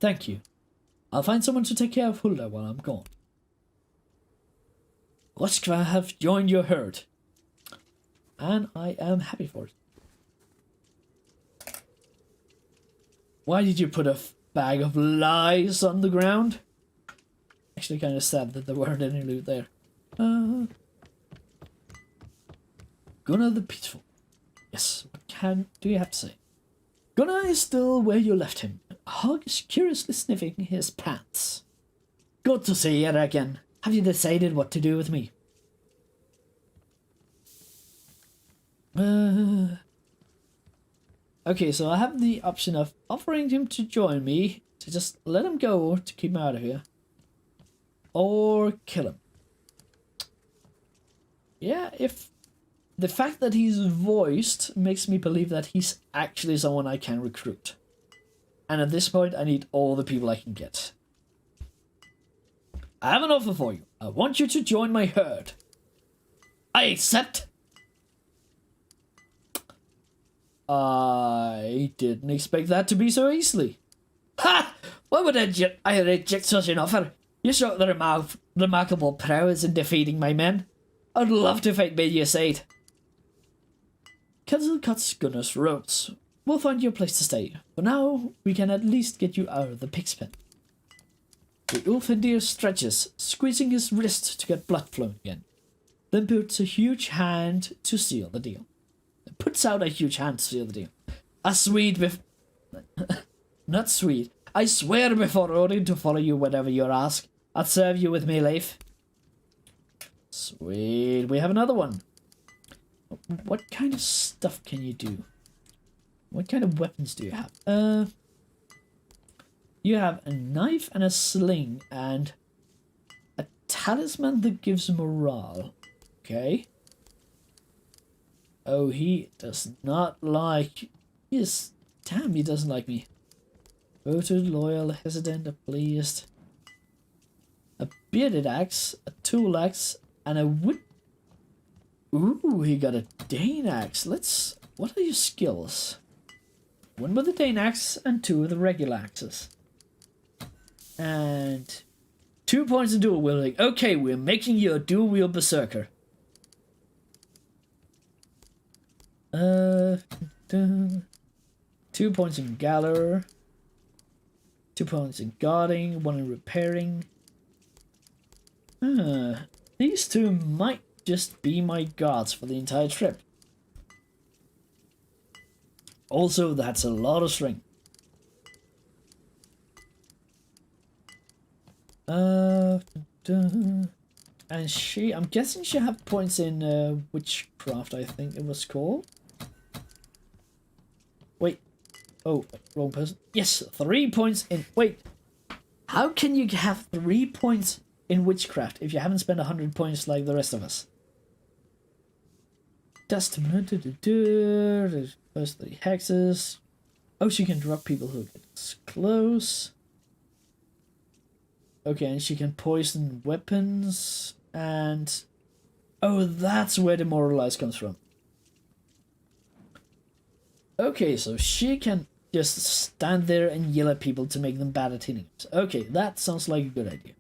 Thank you. I'll find someone to take care of Hulda while I'm gone. Roskva have joined your herd. And I am happy for it. Why did you put a bag of lies on the ground? Actually kind of sad that there weren't any loot there. Gunnar the Peaceful. Yes, what do you have to say? Gunnar is still where you left him. Hog is curiously sniffing his pants. Good to see you again. Have you decided what to do with me? Okay, so I have the option of offering him to join me, to just let him go to keep him out of here, or kill him. Yeah, if the fact that he's voiced makes me believe that he's actually someone I can recruit. And at this point, I need all the people I can get. I have an offer for you. I want you to join my herd. I accept. I didn't expect that to be so easily. Ha! Why would I reject such an offer? You showed the remarkable prowess in defeating my men. I'd love to fake Medius aid. Kessel cuts Gunnar's ropes. We'll find you a place to stay. For now, we can at least get you out of the pig's pen. The Ulfendir stretches, squeezing his wrist to get blood flowing again. Then puts a huge hand to seal the deal. Puts out a huge hand to seal the deal. A Swede Not sweet. I swear before Odin to follow you whenever you're asked. I'll serve you with me, Leif. Sweet. We have another one. What kind of stuff can you do? What kind of weapons do you have? You have a knife and a sling and a talisman that gives morale. Okay. Oh, he does not like... Yes, damn, he doesn't like me. Voted, loyal, hesitant, pleased. A bearded axe, a tool axe, and a wood... Ooh, he got a Dane axe. Let's... What are your skills? 1 with the Dane axe and 2 with the regular axes. And 2 points in dual wielding. Okay, we're making you a dual wield berserker. 2 points in Galler. 2 points in guarding, 1 in repairing. These 2 might just be my guards for the entire trip. Also, that's a lot of strength. And I'm guessing she have points in witchcraft, I think it was called. Wait. Oh, wrong person. Yes, 3 points in... Wait. How can you have 3 points in witchcraft if you haven't spent 100 points like the rest of us? Testament. First 3 hexes. Oh, she can drop people who get close. Okay, and she can poison weapons. And... Oh, that's where Demoralize comes from. Okay, so she can just stand there and yell at people to make them bad at hitting us. Okay, that sounds like a good idea.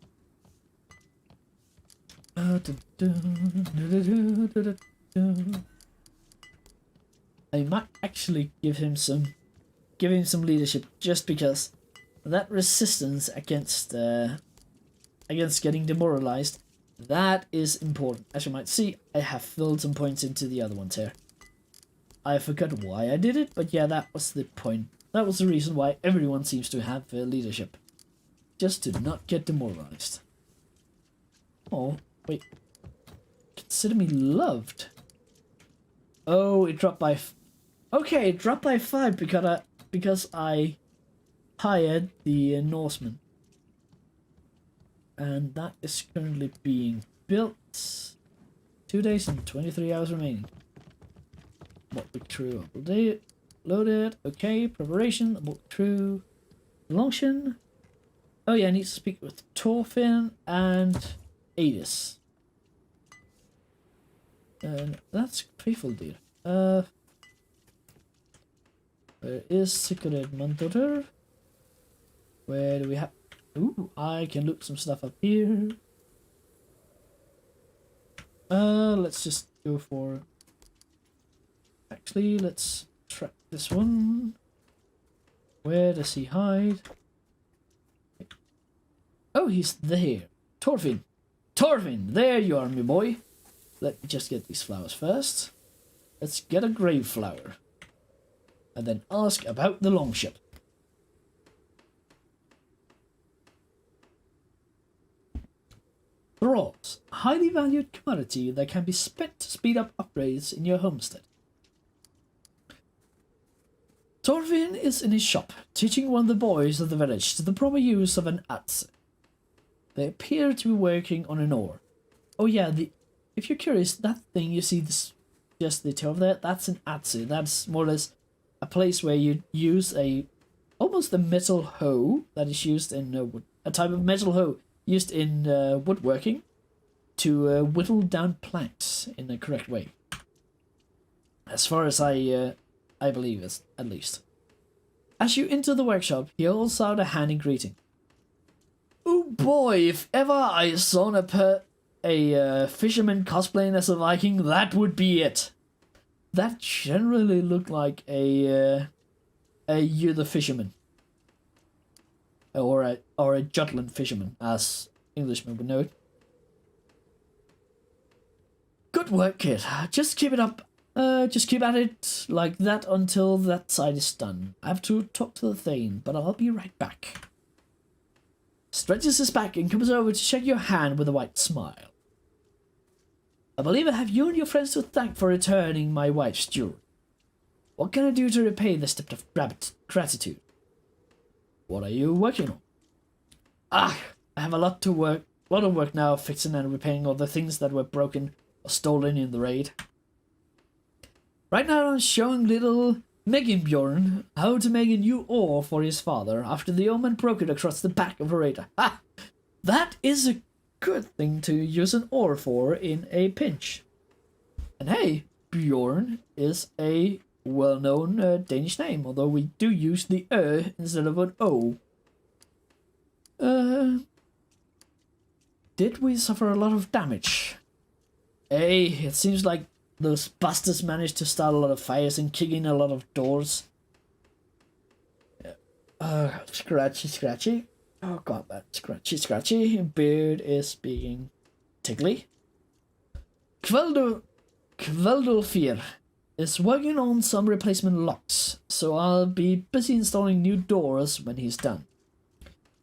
I might actually give him some leadership just because that resistance against getting demoralized, that is important. As you might see, I have filled some points into the other ones here. I forgot why I did it, but yeah, that was the point. That was the reason why everyone seems to have leadership. Just to not get demoralized. Oh, wait. Consider me loved. Oh, it dropped by... Okay, it dropped by 5 because I hired the Norseman. And that is currently being built. 2 days and 23 hours remaining. What we true? Loaded. Okay, preparation. What true? Longshin. Oh yeah, I need to speak with Thorfinn and Adis. And that's faithful, dude. There is Secret Mandotter. Where do we have? Ooh, I can look some stuff up here. Let's just go for... Actually, let's track this one. Where does he hide? Oh, he's there. Thorfinn! Thorfinn! There you are, my boy. Let me just get these flowers first. Let's get a grave flower. And then ask about the longship. Thralls, a highly valued commodity that can be spent to speed up upgrades in your homestead. Thorfinn is in his shop, teaching one of the boys of the village the proper use of an adze. They appear to be working on an oar. Oh yeah, if you're curious, that thing you see just the tail of there, that's an adze. That's more or less a place where you use almost a metal hoe that is used in wood. A type of metal hoe used in woodworking to whittle down planks in the correct way. As far as I believe, at least. As you enter the workshop, he holds out a hand in greeting. Oh boy, if ever I saw a fisherman cosplaying as a Viking, that would be it. That generally looked like a you're the fisherman, or a Jutland fisherman, as Englishmen would know it. Good work, kid. Just keep it up. Just keep at it like that until that side is done. I have to talk to the Thane, but I'll be right back. Stretches his back and comes over to shake your hand with a white smile. I believe I have you and your friends to thank for returning my wife's jewelry. What can I do to repay this debt of gratitude? What are you working on? I have a lot of work now fixing and repairing all the things that were broken or stolen in the raid. Right now I'm showing little Bjorn how to make a new oar for his father after the old man broke it across the back of a raider. That is a good thing to use an oar for in a pinch. And hey, Bjorn is a well-known Danish name, although we do use the instead of an O. Did we suffer a lot of damage? Hey, it seems like those bastards managed to start a lot of fires and kick in a lot of doors. Scratchy. Oh god, that scratchy. Beard is being tickly. Kveldulfir is working on some replacement locks, so I'll be busy installing new doors when he's done.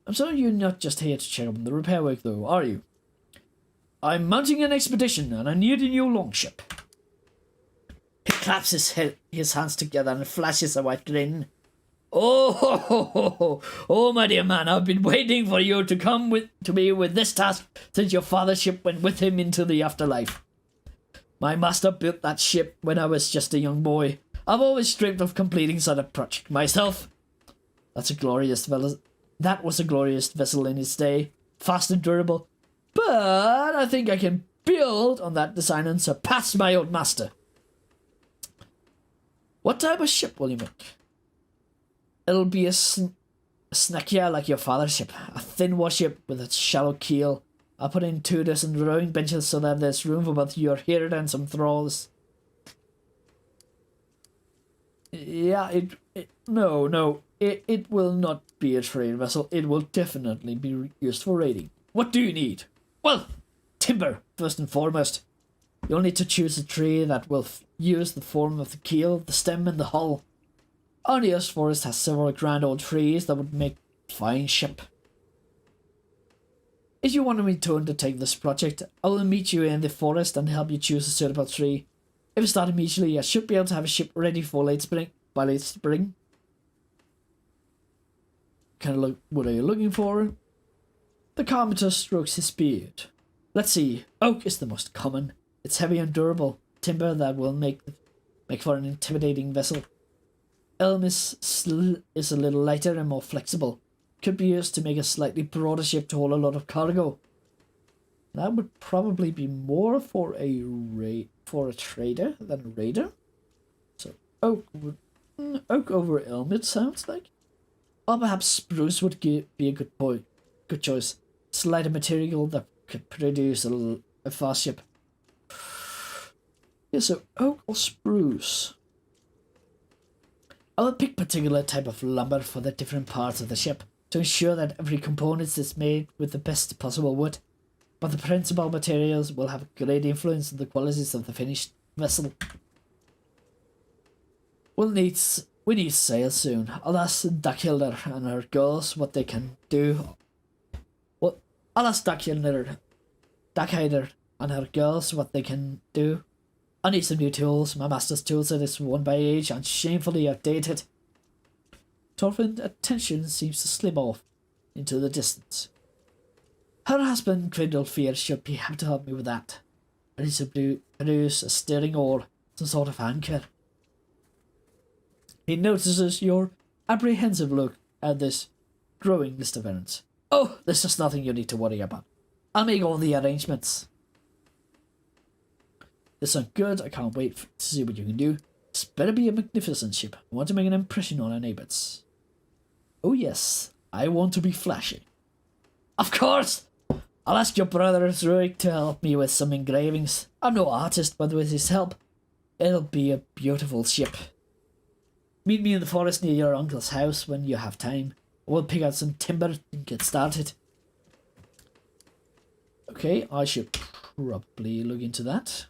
I'm sorry you're not just here to check on the repair work though, are you? I'm mounting an expedition and I need a new longship. He claps his hands together and flashes a white grin. Oh, my dear man, I've been waiting for you to come to me with this task since your father's ship went with him into the afterlife. My master built that ship when I was just a young boy. I've always dreamt of completing such a project myself. That was a glorious vessel in its day, fast and durable. But I think I can build on that design and surpass my old master. What type of ship will you make? It'll be a snackier like your father's ship, a thin warship with a shallow keel. I'll put in 2 dozen rowing benches so that there's room for both your herd and some thralls. Yeah, it will not be a trade vessel. It will definitely be used for raiding. What do you need? Well, timber, first and foremost. You'll need to choose a tree that will use the form of the keel, the stem, and the hull. Arnia's forest has several grand old trees that would make a fine ship. If you wanted me to undertake this project, I will meet you in the forest and help you choose a suitable tree. If you start immediately, I should be able to have a ship ready for by late spring. What are you looking for? The carpenter strokes his beard. Let's see, oak is the most common. It's heavy and durable, timber that will make for an intimidating vessel. Elm is a little lighter and more flexible. Could be used to make a slightly broader ship to hold a lot of cargo. That would probably be more for a trader than a raider. So oak over elm, it sounds like. Or perhaps spruce would be a good choice. It's lighter material that could produce a fast ship. Yeah, so oak or spruce. I will pick particular type of lumber for the different parts of the ship to ensure that every component is made with the best possible wood, but the principal materials will have a great influence on the qualities of the finished vessel. We need sail soon. I'll ask Daghilder and her girls what they can do. I'll ask Daghilder and her girls what they can do. I need some new tools. My master's toolset is worn by age and shamefully outdated. Torfin's attention seems to slip off into the distance. Her husband, Kveldulfir, should be able to help me with that. I need to produce a steering oar, some sort of anchor. He notices your apprehensive look at this growing list of errands. Oh, this is nothing you need to worry about. I'll make all the arrangements. This sounds good. I can't wait to see what you can do. This better be a magnificent ship. I want to make an impression on our neighbours. Oh yes, I want to be flashy. Of course! I'll ask your brother Rurik to help me with some engravings. I'm no artist, but with his help, it'll be a beautiful ship. Meet me in the forest near your uncle's house when you have time. We'll pick out some timber and get started. Okay, I should probably look into that.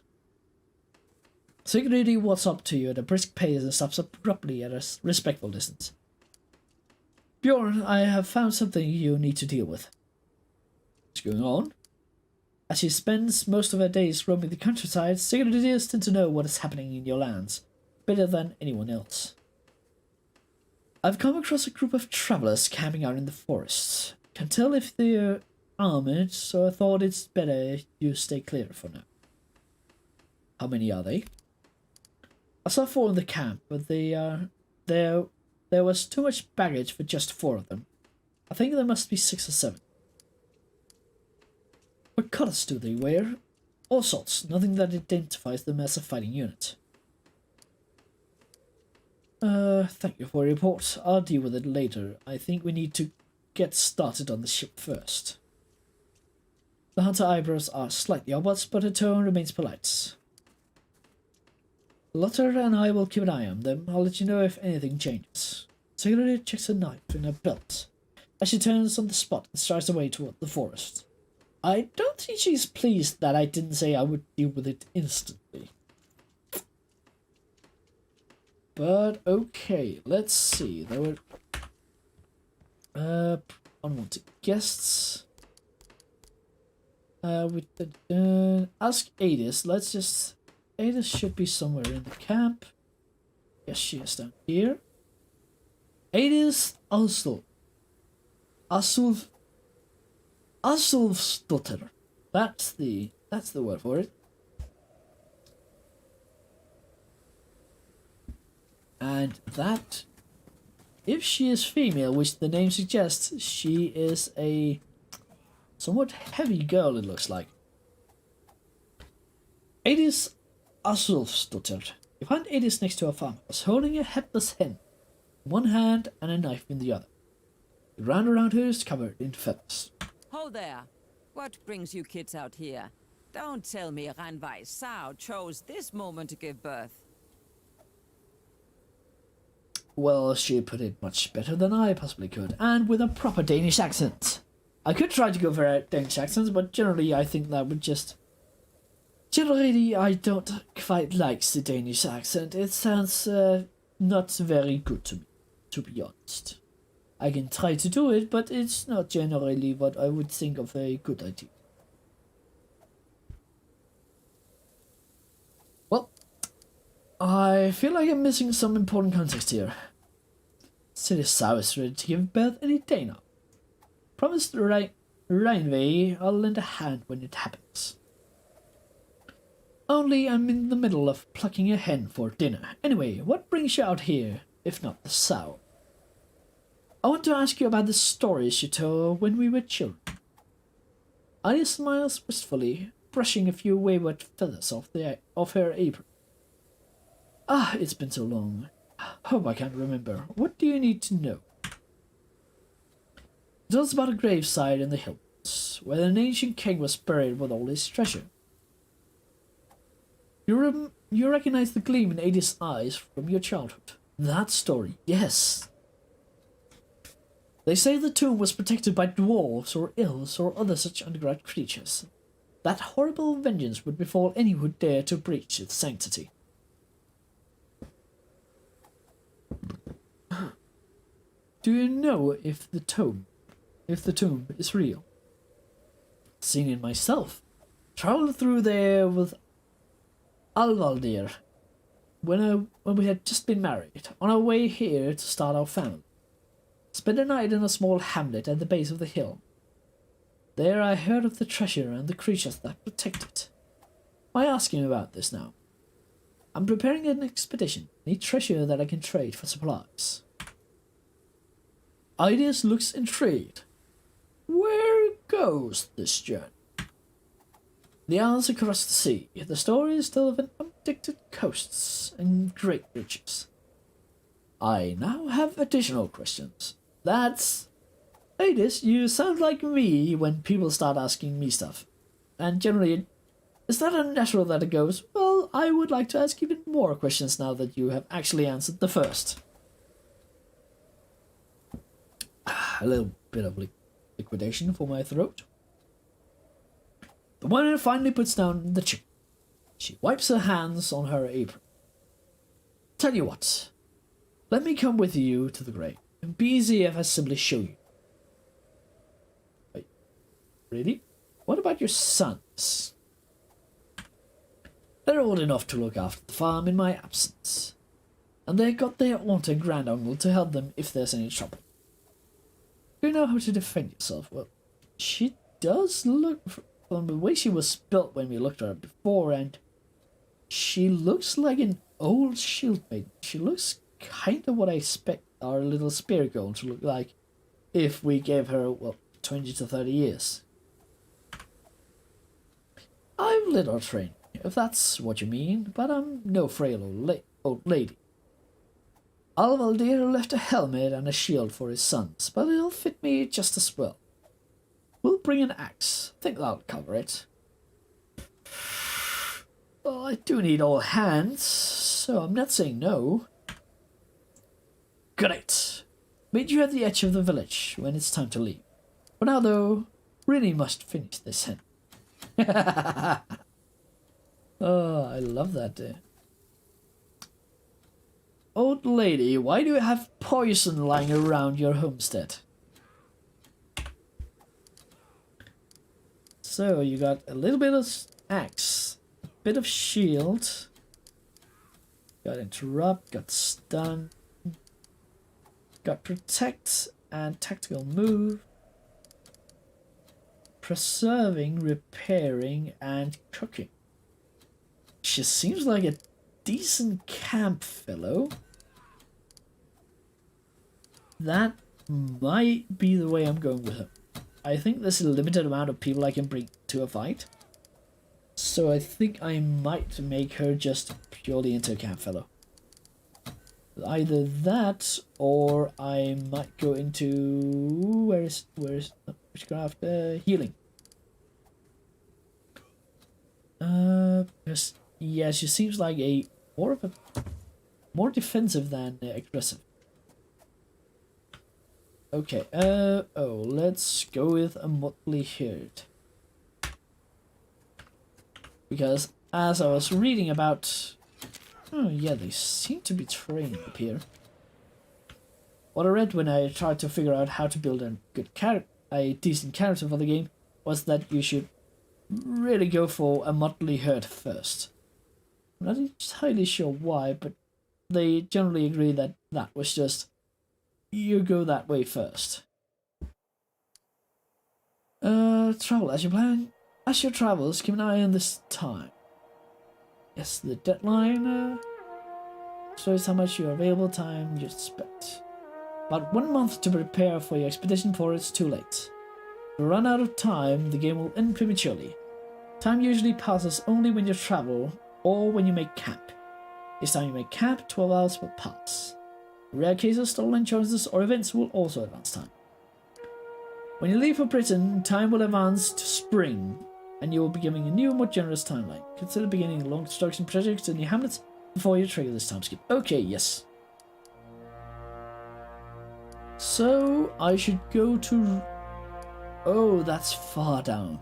Security walks up to you at a brisk pace and stops abruptly at a respectful distance. Bjorn, I have found something you need to deal with. What's going on? As she spends most of her days roaming the countryside, secretaries tend to know what is happening in your lands better than anyone else. I've come across a group of travelers camping out in the forests. Can't tell if they're armored, so I thought it's better you stay clear for now. How many are they? I saw 4 in the camp, but there was too much baggage for just 4 of them. I think there must be 6 or 7. What colors do they wear? All sorts, nothing that identifies them as a fighting unit. Thank you for your report. I'll deal with it later. I think we need to get started on the ship first. The hunter eyebrows are slightly upwards, but her tone remains polite. Lotter and I will keep an eye on them. I'll let you know if anything changes. Secretary checks her knife in her belt as she turns on the spot and strides away toward the forest. I don't think she's pleased that I didn't say I would deal with it instantly. But okay, let's see. There were unwanted guests. With the ask Adis. Let's just. Adis should be somewhere in the camp. Yes, she is down here. Adis Asulfsdotter. That's the word for it. And that, if she is female, which the name suggests, she is a somewhat heavy girl, it looks like. Adis Asulfsdotter. You find Adis next to a farmhouse, holding a headless hen in one hand and a knife in the other. The ground around her is covered in feathers. Ho there! What brings you kids out here? Don't tell me Ranvai Sao chose this moment to give birth. Well, she put it much better than I possibly could, and with a proper Danish accent. I could try to go for a Danish accent, but generally I think that would just... Generally, I don't quite like the Danish accent. It sounds not very good to me, to be honest. I can try to do it, but it's not generally what I would think of a good idea. Well, I feel like I'm missing some important context here. City Sou is ready to give birth any day now. Promised Reinvei I'll lend a hand when it happens. Only I'm in the middle of plucking a hen for dinner. Anyway, what brings you out here, if not the sow? I want to ask you about the stories you told when we were children. Aya smiles wistfully, brushing a few wayward feathers off her apron. Ah, it's been so long. Hope I can't remember. What do you need to know? It was about a graveside in the hills, where an ancient king was buried with all his treasure. You recognize the gleam in Adis' eyes from your childhood. That story, yes. They say the tomb was protected by dwarves or elves or other such underground creatures. That horrible vengeance would befall any who dare to breach its sanctity. Do you know if the tomb is real? Seen it myself. Traveled through there with Alvaldir when we had just been married, on our way here to start our family. Spent a night in a small hamlet at the base of the hill. There I heard of the treasure and the creatures that protect it. Why asking about this now? I'm preparing an expedition. Need treasure that I can trade for supplies. Ideas looks intrigued. Where goes this journey? The isles across the sea. The story is still of an unpredicted coasts and great riches. I now have additional questions. That's Ladies, you sound like me when people start asking me stuff. And generally, is that unnatural that it goes, well, I would like to ask even more questions now that you have actually answered the first. A little bit of liquidation for my throat. The woman finally puts down the chicken. She wipes her hands on her apron. Tell you what, let me come with you to the grave. It'd be easy if I simply show you. Wait, really? What about your sons? They're old enough to look after the farm in my absence. And they got their aunt and granduncle to help them if there's any trouble. Do you know how to defend yourself? Well, she does look, from the way she was built when we looked at her before, and she looks like an old shield maiden. She looks kind of what I expect our little spirit girl to look like if we gave her, well, 20 to 30 years. I've little training, if that's what you mean, but I'm no frail old lady. Alvaldir left a helmet and a shield for his sons, but it'll fit me just as well. We'll bring an axe. Think that'll cover it. Well, I do need all hands, so I'm not saying no. Great. Meet you at the edge of the village when it's time to leave. For now, though, really must finish this hen. Oh, I love that. Old lady, why do you have poison lying around your homestead? So, you got a little bit of axe, a bit of shield, got interrupt, got stun, got protect and tactical move, preserving, repairing, and cooking. She seems like a decent camp fellow. That might be the way I'm going with her. I think there's a limited amount of people I can bring to a fight. So I think I might make her just purely into a camp fellow. Either that, or I might go into witchcraft, healing. Because yeah, she seems like a more defensive than aggressive. Okay, let's go with a motley herd. Because as I was reading about, oh yeah, they seem to be trained up here. What I read when I tried to figure out how to build a decent character for the game was that you should really go for a motley herd first. I'm not entirely sure why, but they generally agree that that was just, you go that way first. Travel as you plan. As your travels, keep an eye on this time. Yes, the deadline shows how much your available time you spent. About 1 month to prepare for your expedition before it's too late. If you run out of time, the game will end prematurely. Time usually passes only when you travel or when you make camp. Each time you make camp, 12 hours will pass. In rare cases, stolen chances or events will also advance time. When you leave for Britain, time will advance to spring, and you will be given a new, more generous timeline. Consider beginning long construction projects in your hamlets before you trigger this time skip. Okay, yes. So, I should go to... Oh, that's far down.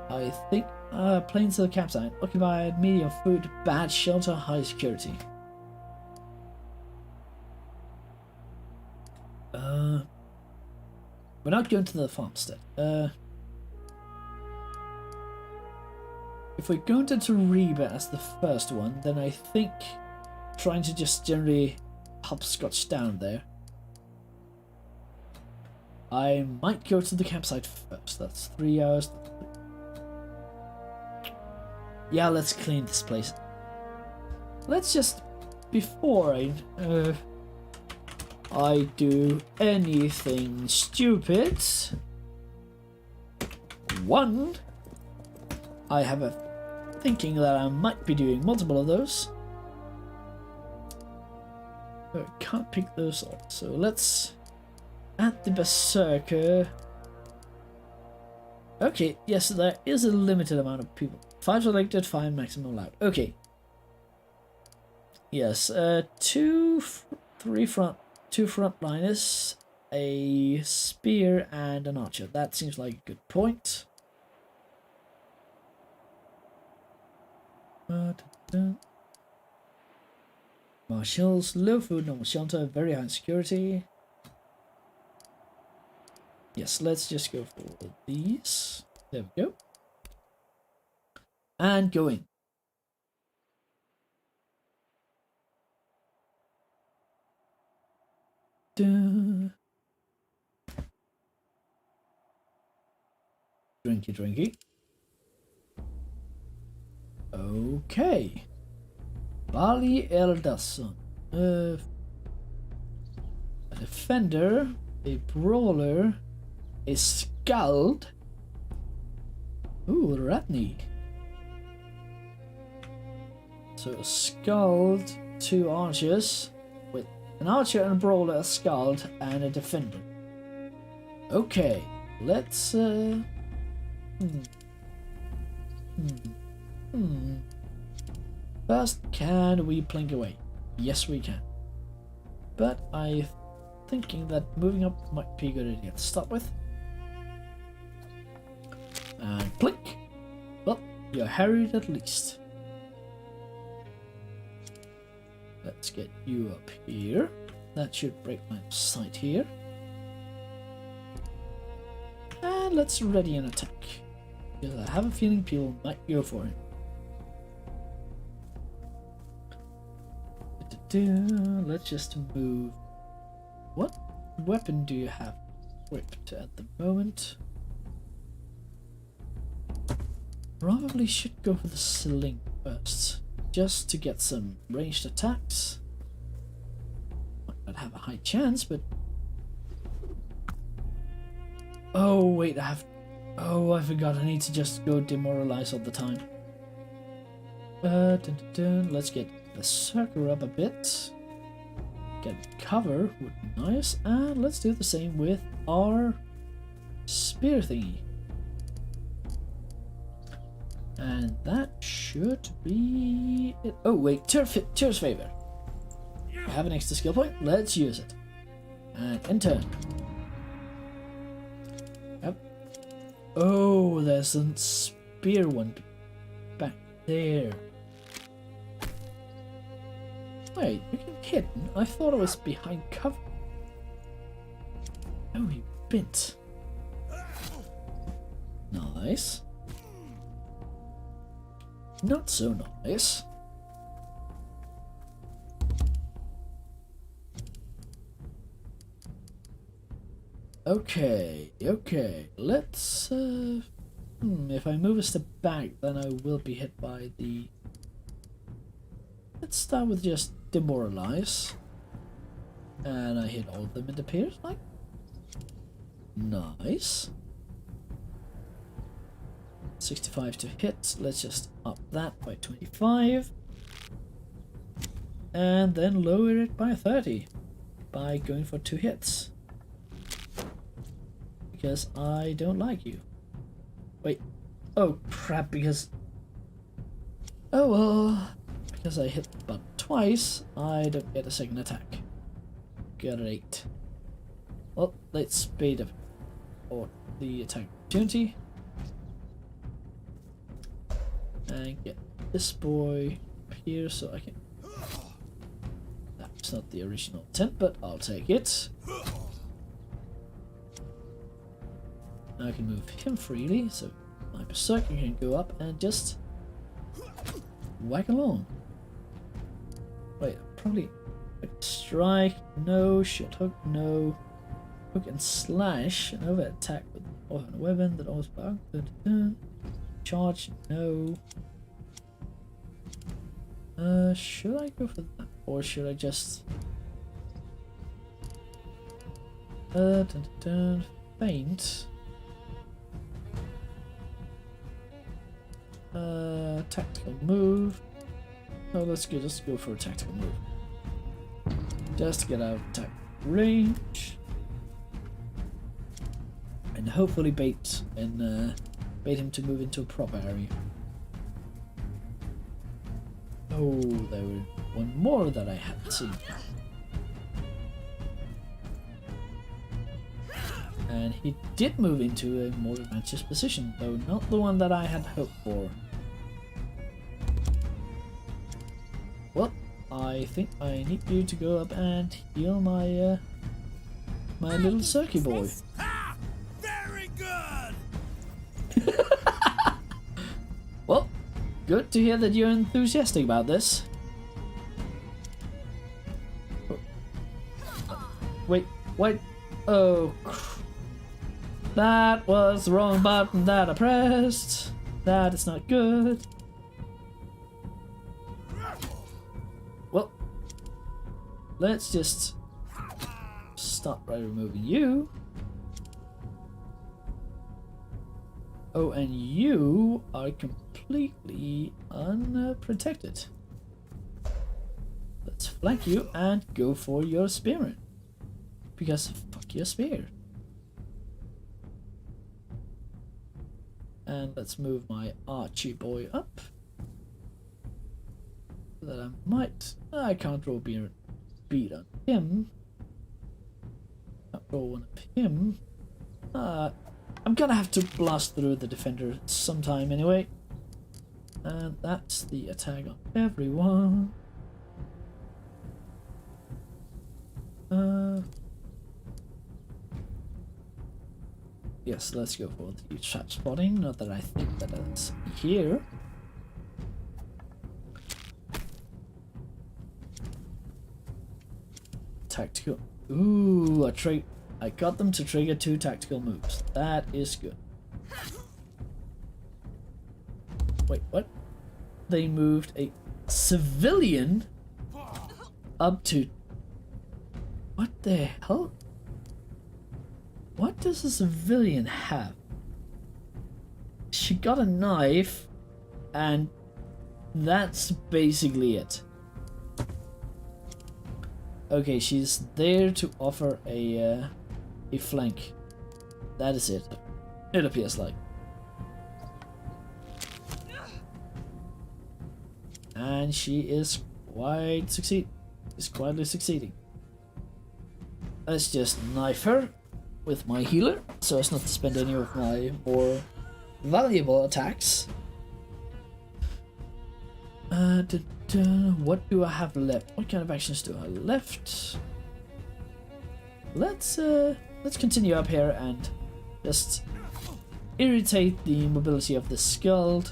I think planes to the campsite. Occupied, medium food, bad shelter, high security. We're not going to the farmstead. If we're going to Reba as the first one, then I think trying to just generally hopscotch down there. I might go to the campsite first. That's 3 hours. Yeah, let's clean this place. Let's just, before I do anything stupid. One, I have a thinking that I might be doing multiple of those. I can't pick those up, so let's at the Berserker. Okay, yes, there is a limited amount of people. 5 selected, 5 maximum allowed. Okay. Yes, two frontliners, a spear, and an archer. That seems like a good point. Marshals, low food, normal shelter, very high security. Yes, let's just go for these. There we go. And going. Drinky, drinky. Okay. Bali Eldason. A defender, a brawler, a skald. Ooh, Ratney. So a skald, 2 archers, with an archer and a brawler, a skald, and a defender. Okay, let's First, can we plink away? Yes, we can. But I'm thinking that moving up might be a good idea to start with. And plink. Well, you're harried at least. Let's get you up here. That should break my sight here. And let's ready an attack. Because I have a feeling people might go for him. Let's just move. What weapon do you have equipped at the moment? Probably should go for the sling first, just to get some ranged attacks. Might not have a high chance, but... Oh wait, I forgot I need to just go demoralize all the time. Let's get the Berserker up a bit. Get cover would be nice, and let's do the same with our spear thingy. And that should be it. Oh wait, Tyr's favor. I have an extra skill point. Let's use it. And end turn. Yep. Oh, there's a spear one back there. Wait, you can hit? I thought it was behind cover. Oh, he bent. Nice. Not so nice. Okay, let's if I move a step back, then I will be hit by the... Let's start with just demoralize. And I hit all of them, it appears like. Nice. 65 to hit. Let's just up that by 25. And then lower it by 30 by going for 2 hits. Because I don't like you. Wait. Oh crap, because... Oh well. Because I hit the button twice, I don't get a second attack. Got an 8. Well, let's speed up or the attack opportunity. And get this boy here so I can... That's not the original intent, but I'll take it. Now I can move him freely, so my Berserker can go up and just whack along. Wait, probably strike, no, shit hook, no, hook and slash, an over attack with a weapon that always back, charge, no. Should I go for that, or should I just feint? Tactical move. No, let's go for a tactical move. Just to get out of attack range. and hopefully bait him to move into a proper area. Oh, there was one more that I hadn't seen. And he did move into a more advantageous position, though not the one that I had hoped for. Well, I think I need you to go up and heal my my little circuit boy. Ha! Very good. Well, good to hear that you're enthusiastic about this. Wait, wait. Oh, that was the wrong button that I pressed. That is not good. Well, let's just start by removing you. Oh, and you are completely unprotected. Let's flank you and go for your spearman. Because fuck your spear. And let's move my Archie boy up. So that I can't roll beat on him. Can't roll one of him. I'm gonna have to blast through the defender sometime anyway. And that's the attack on everyone. Yes, let's go for the trap spotting. Not that I think that that's here. Tactical. Ooh, I got them to trigger 2 tactical moves. That is good. Wait, what? They moved a civilian up to... What the hell? What does a civilian have? She got a knife, and that's basically it. Okay, she's there to offer a flank. That is it. It appears like. And she is quietly succeeding. Let's just knife her with my healer, so as not to spend any of my more valuable attacks. What do I have left? What kind of actions do I have left? Let's continue up here and just irritate the mobility of the skull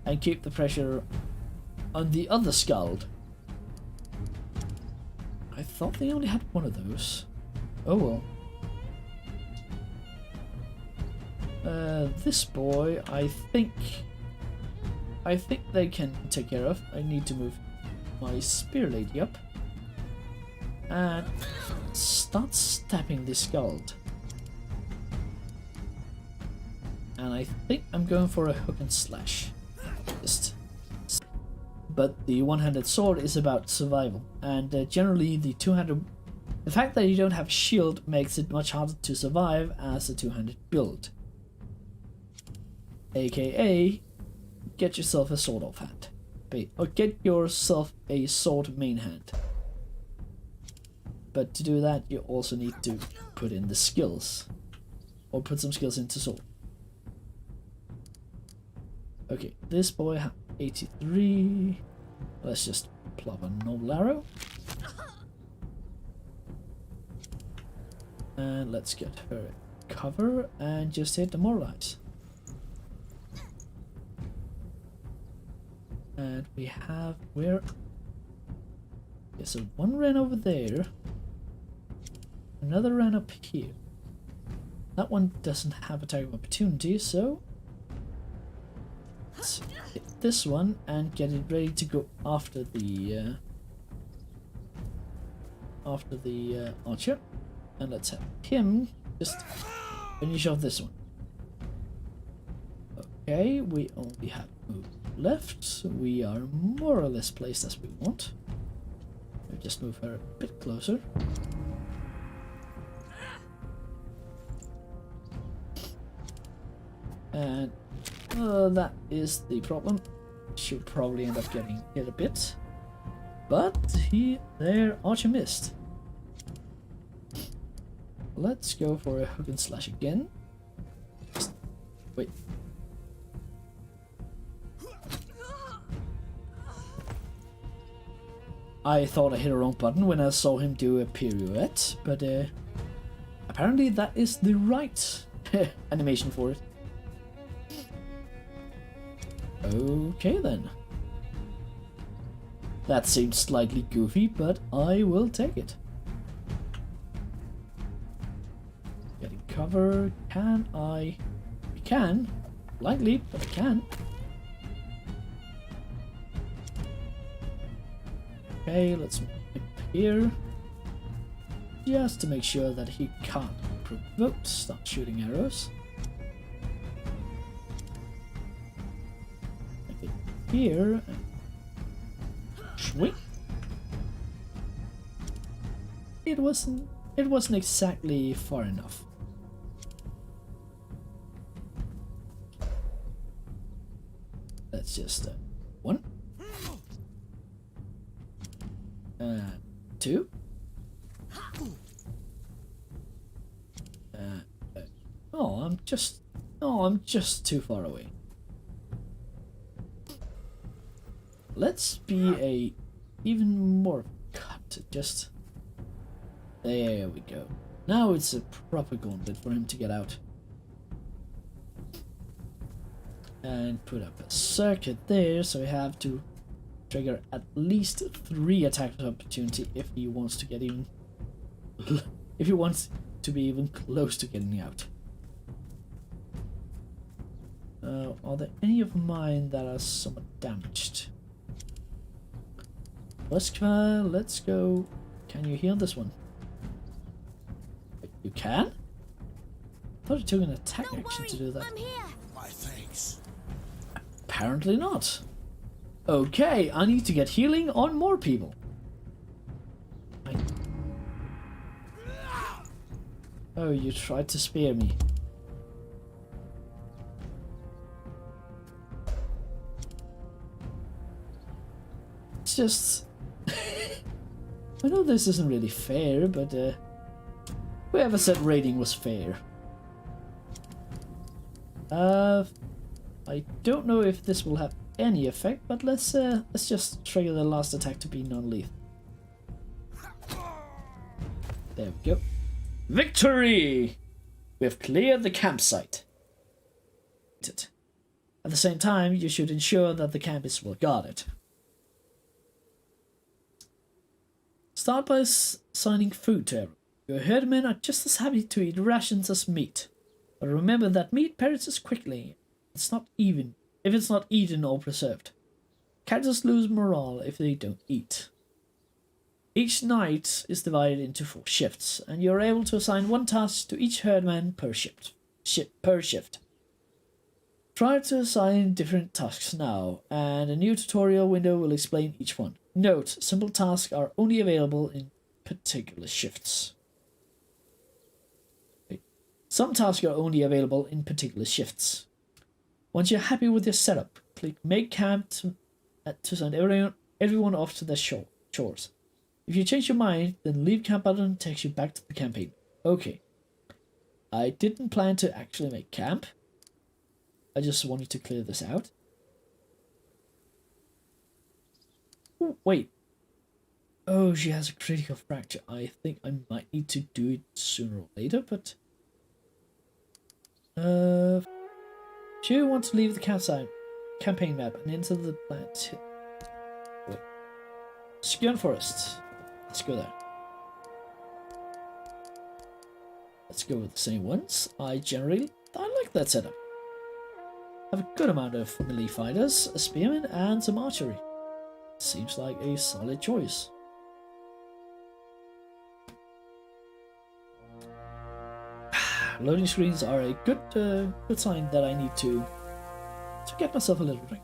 and keep the pressure on the other skull. I thought they only had one of those. Oh well. This boy, I think they can take care of. I need to move my spear lady up and start stabbing this skull. And I think I'm going for a hook and slash. But the one-handed sword is about survival, and generally the two-handed. The fact that you don't have a shield makes it much harder to survive as a two-handed build. AKA, get yourself a sword offhand. Or get yourself a sword main hand. But to do that, you also need to put in the skills. Or put some skills into sword. Okay, this boy has 83. Let's just plop a normal arrow. And let's get her cover and just hit demoralize. And we have where? Yeah, so one ran over there. Another ran up here. That one doesn't have attack of opportunity, so let's hit this one and get it ready to go after the archer. And let's have him just finish off this one. Okay, we only have move left. We are more or less placed as we want. We'll just move her a bit closer. And that is the problem. Should probably end up getting hit a bit. But their archer missed. Let's go for a hook and slash again. Wait. I thought I hit a wrong button when I saw him do a pirouette, but apparently that is the right animation for it. Okay then. That seems slightly goofy, but I will take it. Getting cover. Can I? I can. Likely, but I can. Okay, let's move him here. Just to make sure that he can't start shooting arrows. Make it here. Sweet. It wasn't exactly far enough. Let's just one. 2. I'm just too far away. Let's be even more cut. Just there we go. Now it's a proper gauntlet for him to get out. And put up a circuit there, so we have to trigger at least 3 attacks of opportunity if he wants to get even if he wants to be even close to getting out. Are there any of mine that are somewhat damaged? Let's go. Can you heal this one? You can? I thought it took an attack action to do that. I'm here. My thanks. Apparently not. Okay, I need to get healing on more people. Oh, you tried to spare me. It's just... I know this isn't really fair, but whoever said raiding was fair. I don't know if this will have any effect, but let's just trigger the last attack to be non-lethal. There we go. Victory! We have cleared the campsite. At the same time, you should ensure that the camp is well guarded. Start by assigning food to everyone. Your herdmen are just as happy to eat rations as meat. But remember that meat perishes quickly. It's not even if it's not eaten or preserved. Characters lose morale if they don't eat. Each night is divided into 4 shifts, and you're able to assign 1 task to each herdman per shift. Try to assign different tasks now, and a new tutorial window will explain each one. Note, simple tasks are only available in particular shifts. Some tasks are only available in particular shifts. Once you're happy with your setup, click Make Camp to send everyone off to their chores. If you change your mind, then Leave Camp button takes you back to the campaign. Okay. I didn't plan to actually make camp. I just wanted to clear this out. Ooh, wait. Oh, she has a critical fracture. I think I might need to do it sooner or later, but... She wants to leave the campaign map and enter the plant. Wait. SKJERNS Forest. Let's go there. Let's go with the same ones. I like that setup. Have a good amount of melee fighters, a spearman, and some archery. Seems like a solid choice. Loading screens are a good sign that I need to get myself a little drink.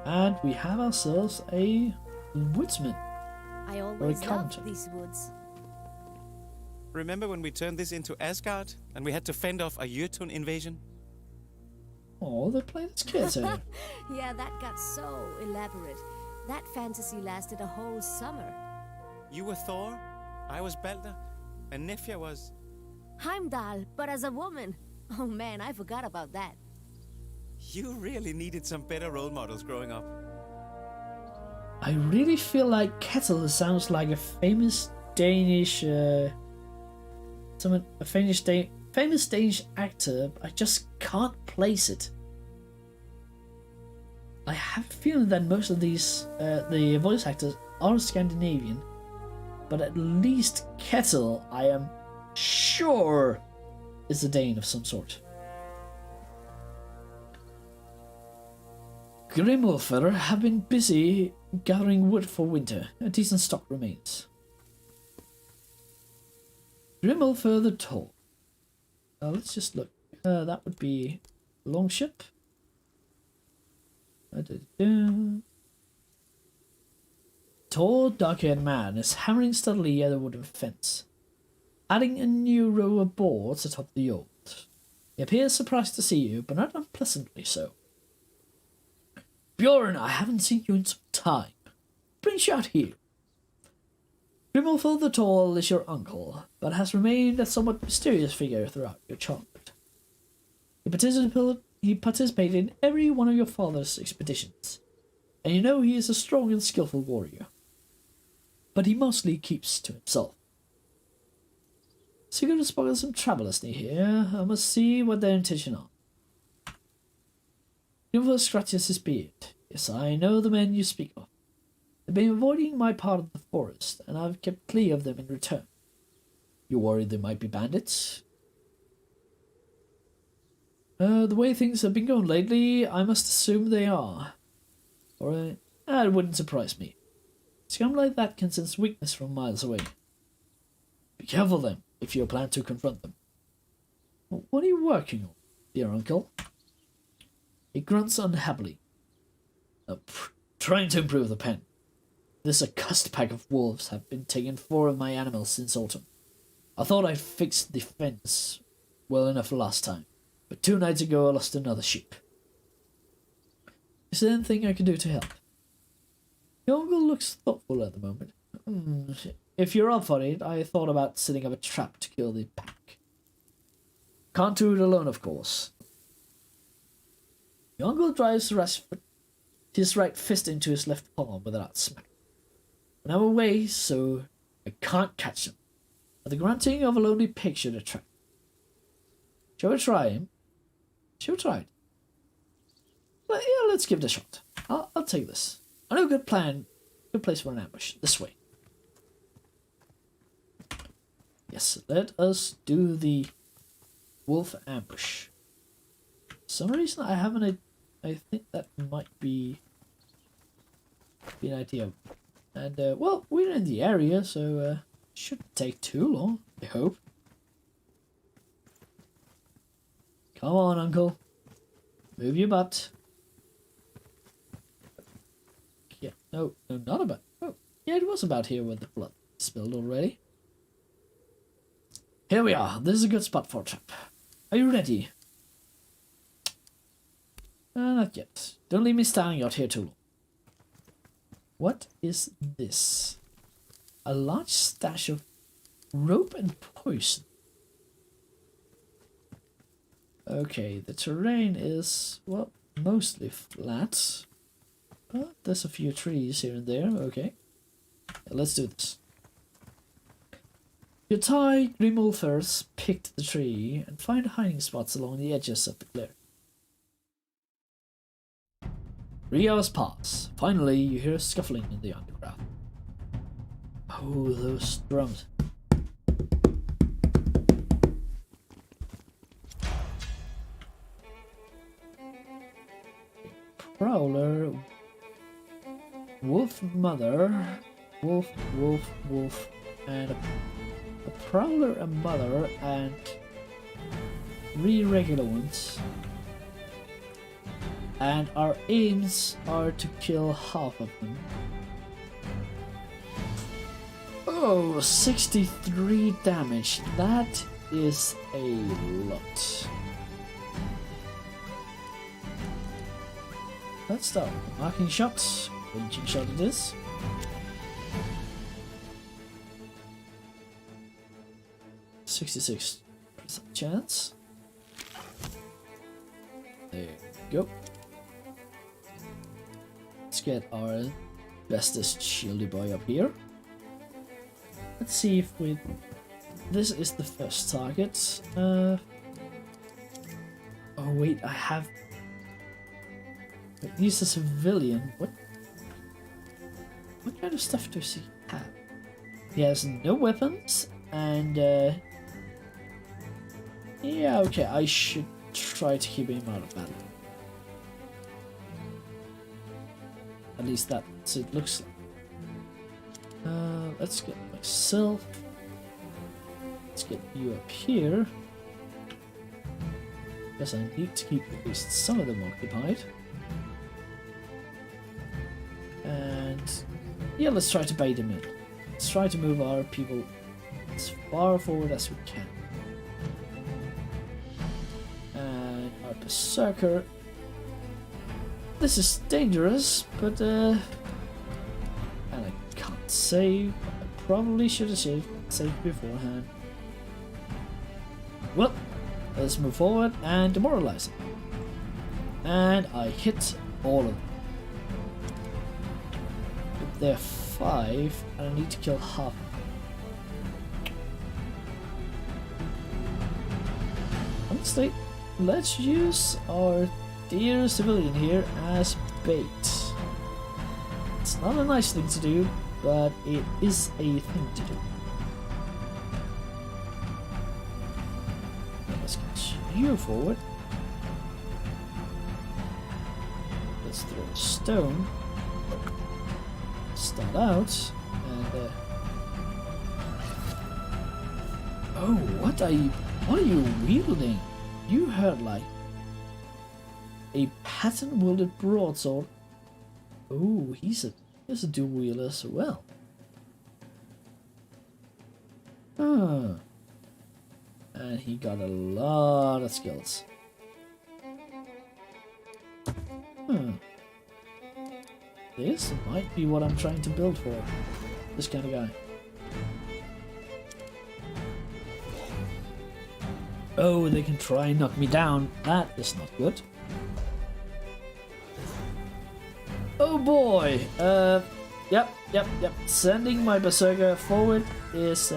And we have ourselves a woodsman. I always counter. loved these woods. Remember when we turned this into Asgard and we had to fend off a Jotun invasion? Oh, they're playing as kids here. Yeah, that got so elaborate. That fantasy lasted a whole summer. You were Thor, I was Balder, and Nifia was... Heimdall, but as a woman. Oh man, I forgot about that. You really needed some better role models growing up. I really feel like Kettle sounds like a famous Danish, famous Danish actor. I just can't place it. I have a feeling that most of these, the voice actors are Scandinavian, but at least Kettle, I am sure, is a Dane of some sort. Grimulfer have been busy gathering wood for winter. A decent stock remains. Grimulfer the Tall. Let's just look. That would be Longship. Tall, dark-haired man is hammering steadily at a wooden fence, adding a new row of boards atop the old. He appears surprised to see you, but not unpleasantly so. Bjorn, I haven't seen you in some time. Brings you out here. Grimulfer the Tall is your uncle, but has remained a somewhat mysterious figure throughout your childhood. He participated in every one of your father's expeditions, and you know he is a strong and skillful warrior. But he mostly keeps to himself. Sigurd has spotted some travellers near here. I must see what their intention are. Grimulfer scratches his beard. Yes, I know the men you speak of. They've been avoiding my part of the forest, and I've kept clear of them in return. You worried they might be bandits? The way things have been going lately, I must assume they are. Or it wouldn't surprise me. Scum like that can sense weakness from miles away. Be careful then, if you plan to confront them. What are you working on, dear uncle? He grunts unhappily. Trying to improve the pen. This accursed pack of wolves have been taking 4 of my animals since autumn. I thought I'd fixed the fence well enough last time, but 2 nights ago I lost another sheep. Is there anything I can do to help? Your uncle looks thoughtful at the moment. If you're up for it, I thought about setting up a trap to kill the pack. Can't do it alone, of course. Your uncle drives his right fist into his left palm without smack. And I'm away, so I can't catch him. But the grunting of a lonely pig should attract. Shall we try him? Shall we try it? Well, yeah, let's give it a shot. I'll take this. I know a good plan. Good place for an ambush. This way. Yes, let us do the wolf ambush. For some reason I haven't. I think that might be an idea. And well, we're in the area, so shouldn't take too long. I hope. Come on, uncle. Move your butt. Yeah, no, not about. Oh, yeah, it was about here where the blood spilled already. Here we are. This is a good spot for a trap. Are you ready? Not yet. Don't leave me standing out here too long. What is this? A large stash of rope and poison. Okay, the terrain is, well, mostly flat. But there's a few trees here and there. Okay. Let's do this. You tie Grimulfer's pick to the tree and find hiding spots along the edges of the clearing. 3 hours pass. Finally, you hear scuffling in the underground. Oh, those drums. Prowler, wolf mother, wolf, and a prowler, a mother, and 3 regular ones. And our aims are to kill half of them. Oh, 63 damage. That is a lot. Let's start. Marking shot. Ranging shot it is. .66% chance. There you go. Let's get our bestest shieldy boy up here. Let's see if we... This is the first target. Oh wait, I have... Wait, he's a civilian. What kind of stuff does he have? He has no weapons and yeah, okay, I should try to keep him out of battle. At least that's it looks like. Let's get myself. Let's get you up here. Because I need to keep at least some of them occupied. And yeah, let's try to bait him in. Let's try to move our people as far forward as we can. And our berserker. This is dangerous, but and I can't save. I probably should have saved beforehand. Well, let's move forward and demoralize him. And I hit all of them. But they're 5, and I need to kill half. Honestly, let's use our dear civilian here as bait. It's not a nice thing to do, but it is a thing to do. Let's get you forward. Let's throw a stone. Start out and oh, what are you wielding? You heard like a pattern wielded broadsword. Oh, he's a dual wielder as well. Huh. And he got a lot of skills. Huh. This might be what I'm trying to build for. This kind of guy. Oh, they can try and knock me down. That is not good. Oh boy. Yep. Sending my berserker forward is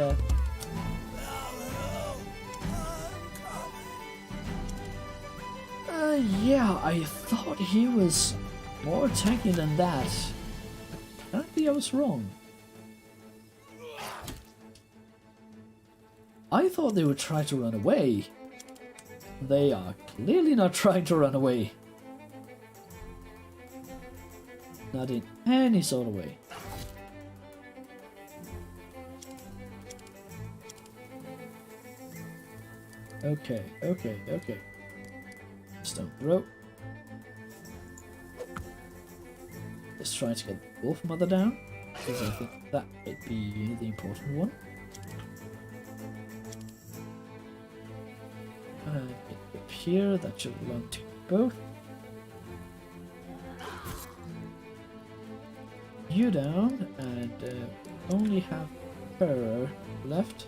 yeah, I thought he was more tanky than that. Apparently I was wrong. I thought they would try to run away. They are clearly not trying to run away. Not in any sort of way. Okay. Stone rope. Let's try to get the wolf mother down, because I think that might be the important one. And get up here, that should belong to both. You down, and only have her left.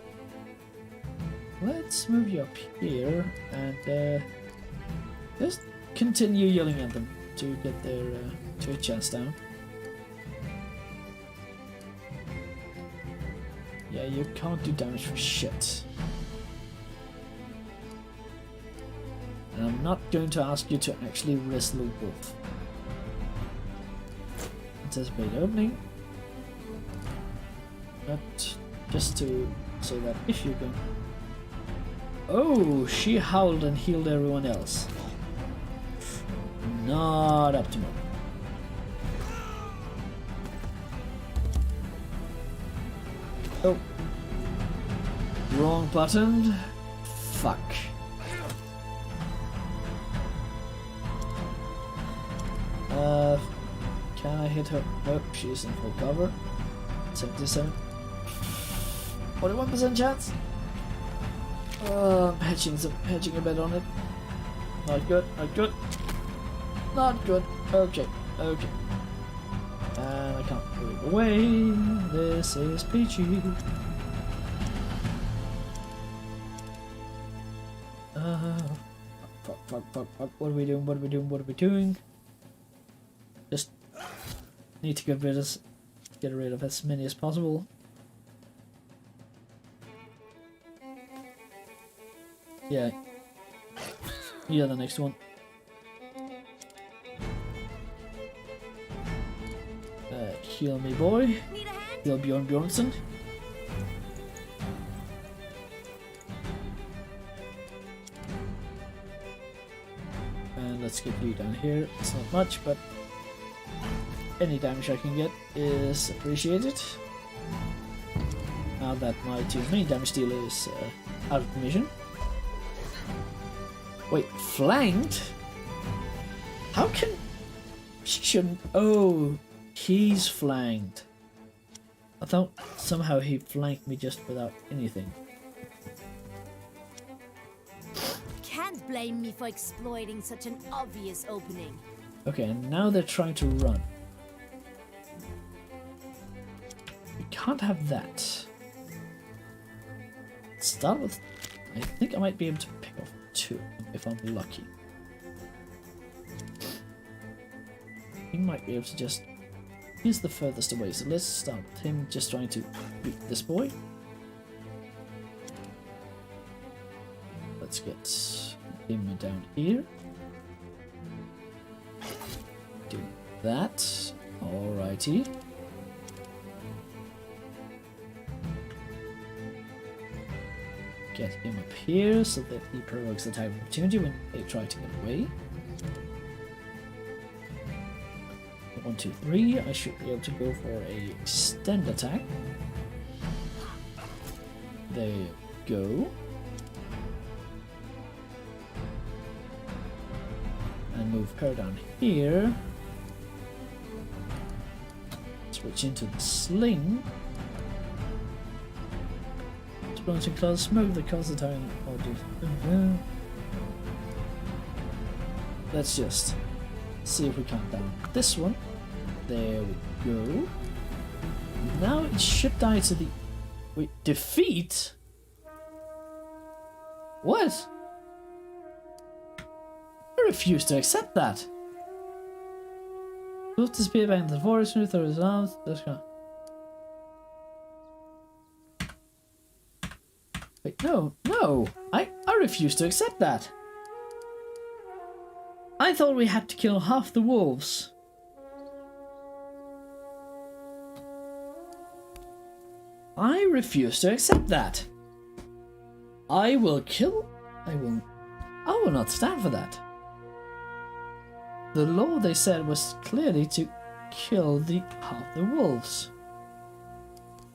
Let's move you up here and just continue yelling at them to get their to a chance down. Yeah, you can't do damage for shit. And I'm not going to ask you to actually wrestle a wolf. Anticipate opening. But just to say that if you can. Oh, she howled and healed everyone else. Not optimal. Oh. Wrong button. Fuck. Can I hit her? Nope, she's in full cover. 77. 41% chance. I'm hedging a bit on it. Not good. not good. Okay, okay. And I can't move away. This is peachy. Fuck. What are we doing? What are we doing? What are we doing? Just need to get rid of as many as possible. Yeah. Yeah, the next one. Heal me, boy. Need a hand? Heal Bjorn Bjornsson. And let's get you down here. It's not much, but any damage I can get is appreciated. Now that my team's main damage dealer is out of commission. Wait, flanked? How can... She shouldn't... Oh, he's flanked. I thought somehow he flanked me just without anything. Can't blame me for exploiting such an obvious opening. Okay, and now they're trying to run. We can't have that. Start with... I think I might be able to pick off 2 if I'm lucky. He might be able to just... He's the furthest away, so let's start with him just trying to beat this boy. Let's get him down here. Do that. Alrighty. Get him up here so that he provokes the type of opportunity when they try to get away. 1, 2, 3. I should be able to go for a extend attack. There you go. And move her down here. Switch into the sling. Explosive clouds smoke that cause the time. Let's just see if we count down this one. There we go. Now it should die to the... Wait, defeat? What? I refuse to accept that. Move to spear back into the forest, through his arms. Let's go. Wait, no. I refuse to accept that. I thought we had to kill half the wolves. I refuse to accept that. I will not stand for that. The law, they said, was clearly to kill the half the wolves.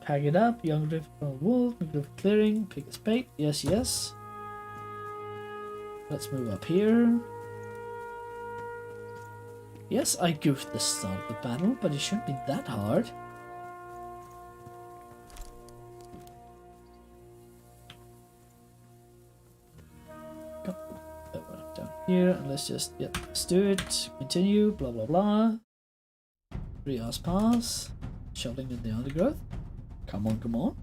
Pack it up, young difficult wolf, clearing, pick a spade, yes. Let's move up here. Yes, I goofed the start of the battle, but it shouldn't be that hard. Down here, and let's just, let's do it. Continue, blah blah blah. 3 hours pass. Shoveling in the undergrowth. Come on.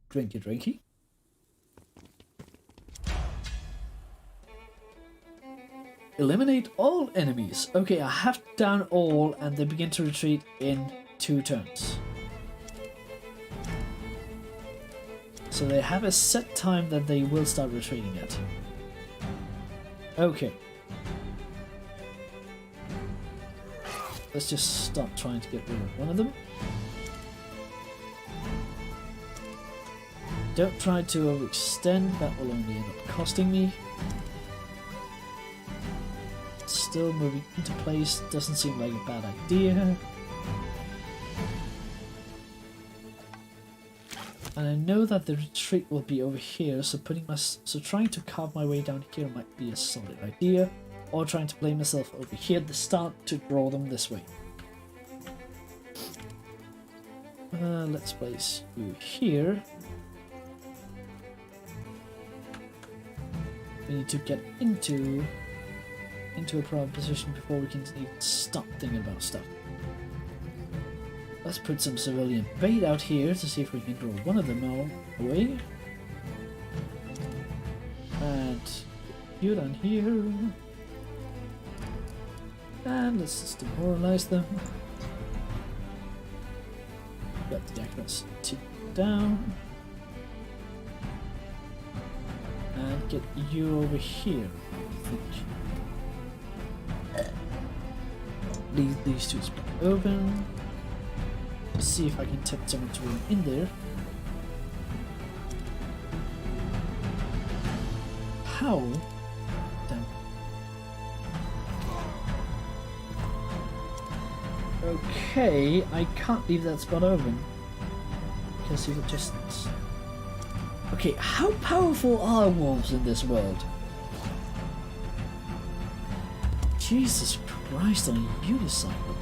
Drinky. Eliminate all enemies. Okay, I have down all, and they begin to retreat in 2 turns. So they have a set time that they will start retreating at. Okay. Let's just stop trying to get rid of one of them. Don't try to overextend, that will only end up costing me. Still moving into place, doesn't seem like a bad idea. And I know that the retreat will be over here, so trying to carve my way down here might be a solid idea. Or trying to play myself over here at the start to draw them this way. Let's place you here. We need to get into a proper position before we can even stop thinking about stuff. Let's put some civilian bait out here to see if we can draw one of them all away. And you down here. And let's just demoralize them. Got the accuracy down. And get you over here, I think. Leave these two spots open. See if I can tempt someone to run in there. How? Damn. Okay, I can't leave that spot open because of the distance. Okay, how powerful are wolves in this world? Jesus Christ, on a unicycle.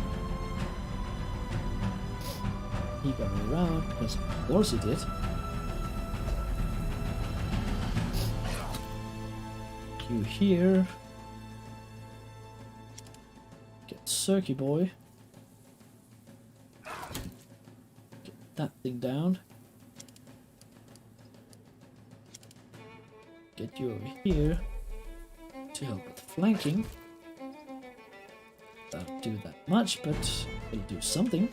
He got around because of course he did. You here. Get Cirky Boy. Get that thing down. Get you over here to help with flanking. Don't do that much, but it'll do something.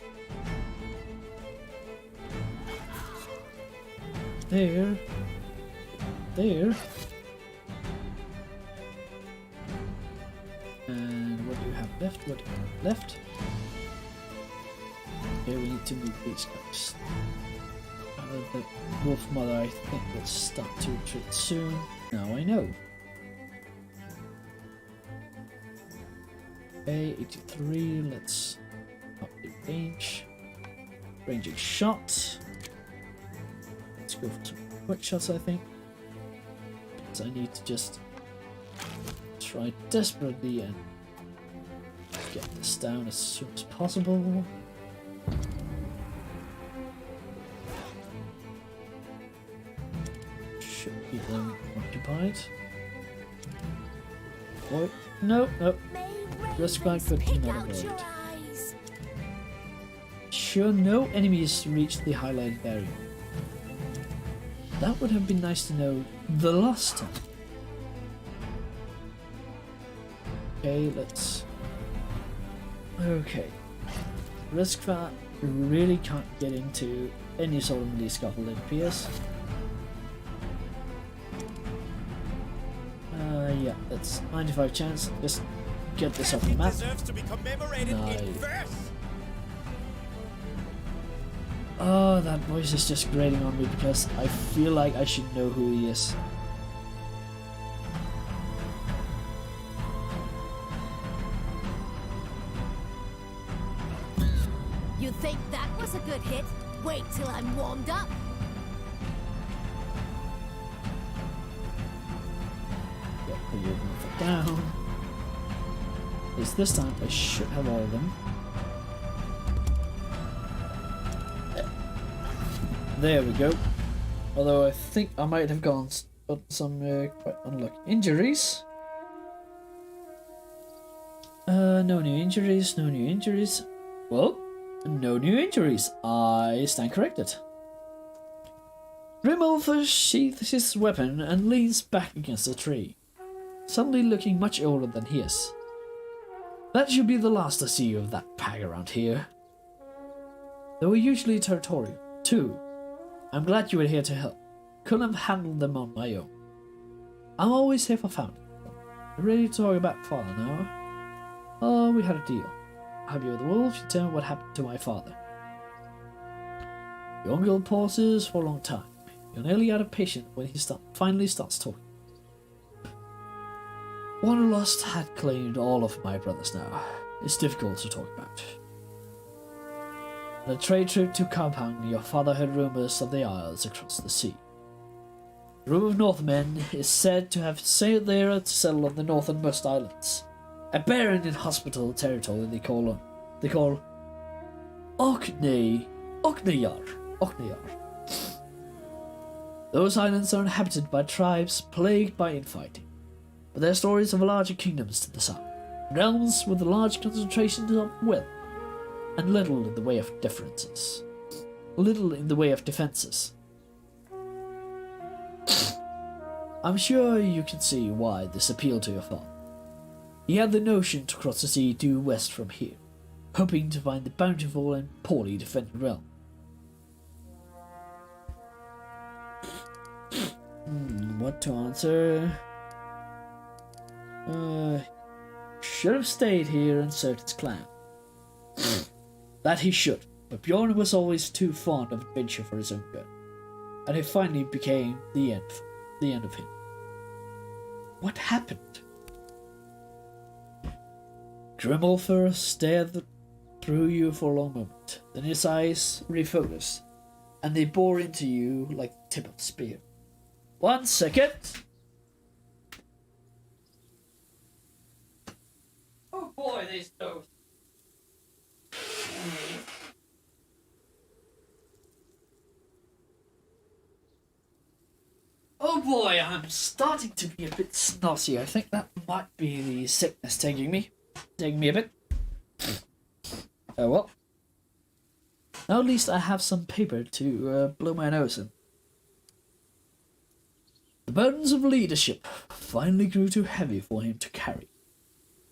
There. There. And what do you have left? What do you have left? Okay, we need to move these guys. The wolf mother, I think, will start to retreat soon. Now I know. Okay, 83, let's up the range. Ranging shot. Let's go for some quick shots, I think. Because I need to just try desperately and get this down as soon as possible. Should be them occupied. Oh, no, no. Rescue could not avoid. Sure, no enemies reached the highlighted area. That would have been nice to know the last time. Okay, let's... Okay. Riskva really can't get into any sort of melee scuffle, it appears. Yeah, that's 95 chance. Just get this off the map. Nice. Oh, that voice is just grating on me because I feel like I should know who he is. You think that was a good hit? Wait till I'm warmed up. Yeah, put your foot down. At least this time I should have all of them. There we go. Although I think I might have gone some quite unlucky injuries. No new injuries, no new injuries. Well, no new injuries. I stand corrected. Grimulfer sheathes his weapon and leans back against a tree, suddenly looking much older than he is. That should be the last I see of that pack around here. They were usually territorial, too. I'm glad you were here to help. Couldn't have handled them on my own. I'm always here for family. Ready to talk about father now? Oh, we had a deal. I'll have you with the wolves, you tell me what happened to my father. The uncle pauses for a long time. You're nearly out of patience when he finally starts talking. Wanderlust had claimed all of my brothers now. It's difficult to talk about. On a trade trip to Kampang, your father heard rumors of the isles across the sea. A group of Northmen is said to have sailed there to settle on the northernmost islands. A barren and hospitable territory they call Okneyar. Those islands are inhabited by tribes plagued by infighting. but they are stories of larger kingdoms to the south, realms with large concentrations of wealth, and little in the way of defenses. I'm sure you can see why this appealed to your father. He had the notion to cross the sea due west from here, hoping to find the bountiful and poorly defended realm. What to answer? Should have stayed here and served his clan. That he should, but Bjorn was always too fond of adventure for his own good, and it finally became the end of him. What happened? Grimulfer stared through you for a long moment, then his eyes refocused, and they bore into you like the tip of a spear. 1 second. Oh boy, these dogs. Oh boy, I'm starting to be a bit snotty. I think that might be the sickness taking me a bit. Oh well. Now at least I have some paper to blow my nose in. The burdens of leadership finally grew too heavy for him to carry.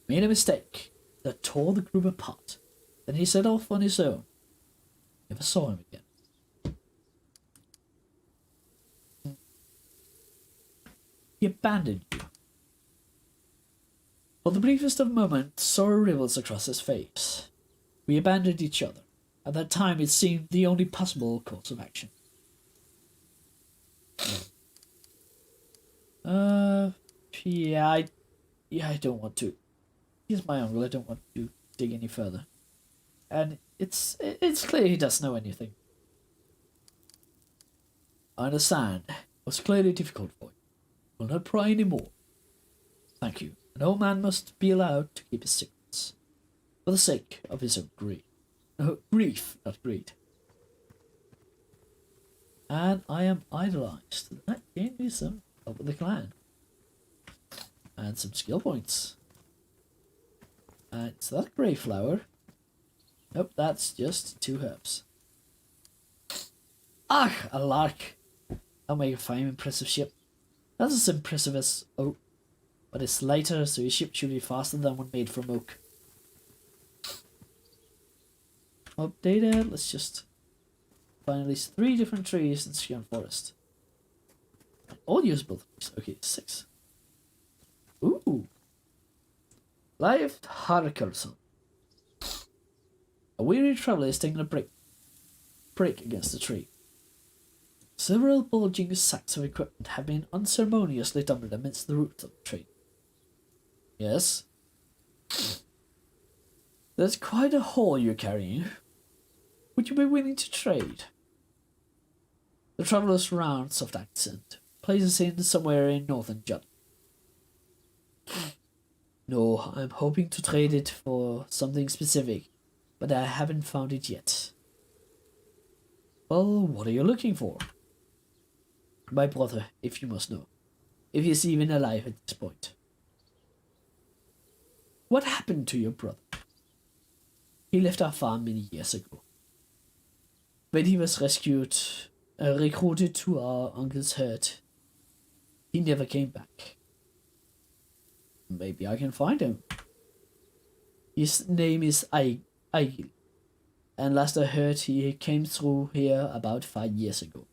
He made a mistake that tore the group apart. Then he set off on his own. Never saw him again. He abandoned you. For the briefest of moments, sorrow rivels across his face. We abandoned each other. At that time, it seemed the only possible course of action. I don't want to. He's my uncle. I don't want to dig any further. And it's clear he doesn't know anything. I understand. It was clearly difficult for you. Will not pry any more. Thank you. An old man must be allowed to keep his secrets, for the sake of his own grief. No, grief, not greed. And I am idolized. That gave me some help with the clan. And some skill points. And is that grey flower? Nope, that's just 2 herbs. Ah, a lark. That'll make a fine impressive ship. That's as impressive as oak, but it's lighter, so your ship should be faster than one made from oak. Updated, let's just find at least 3 different trees in Skjern Forest. All usable trees. Okay, 6. Ooh. Live Harkarson. A weary traveller is taking a break against a tree. Several bulging sacks of equipment have been unceremoniously dumped amidst the roots of the tree. Yes? There's quite a haul you're carrying. Would you be willing to trade? The traveller's round, soft accent places in somewhere in northern Jutland. No, I'm hoping to trade it for something specific, but I haven't found it yet. Well, what are you looking for? My brother, if you must know. If he's even alive at this point. What happened to your brother? He left our farm many years ago. When he was recruited to our uncle's herd, he never came back. Maybe I can find him. His name is Eigil, and last I heard he came through here about 5 years ago.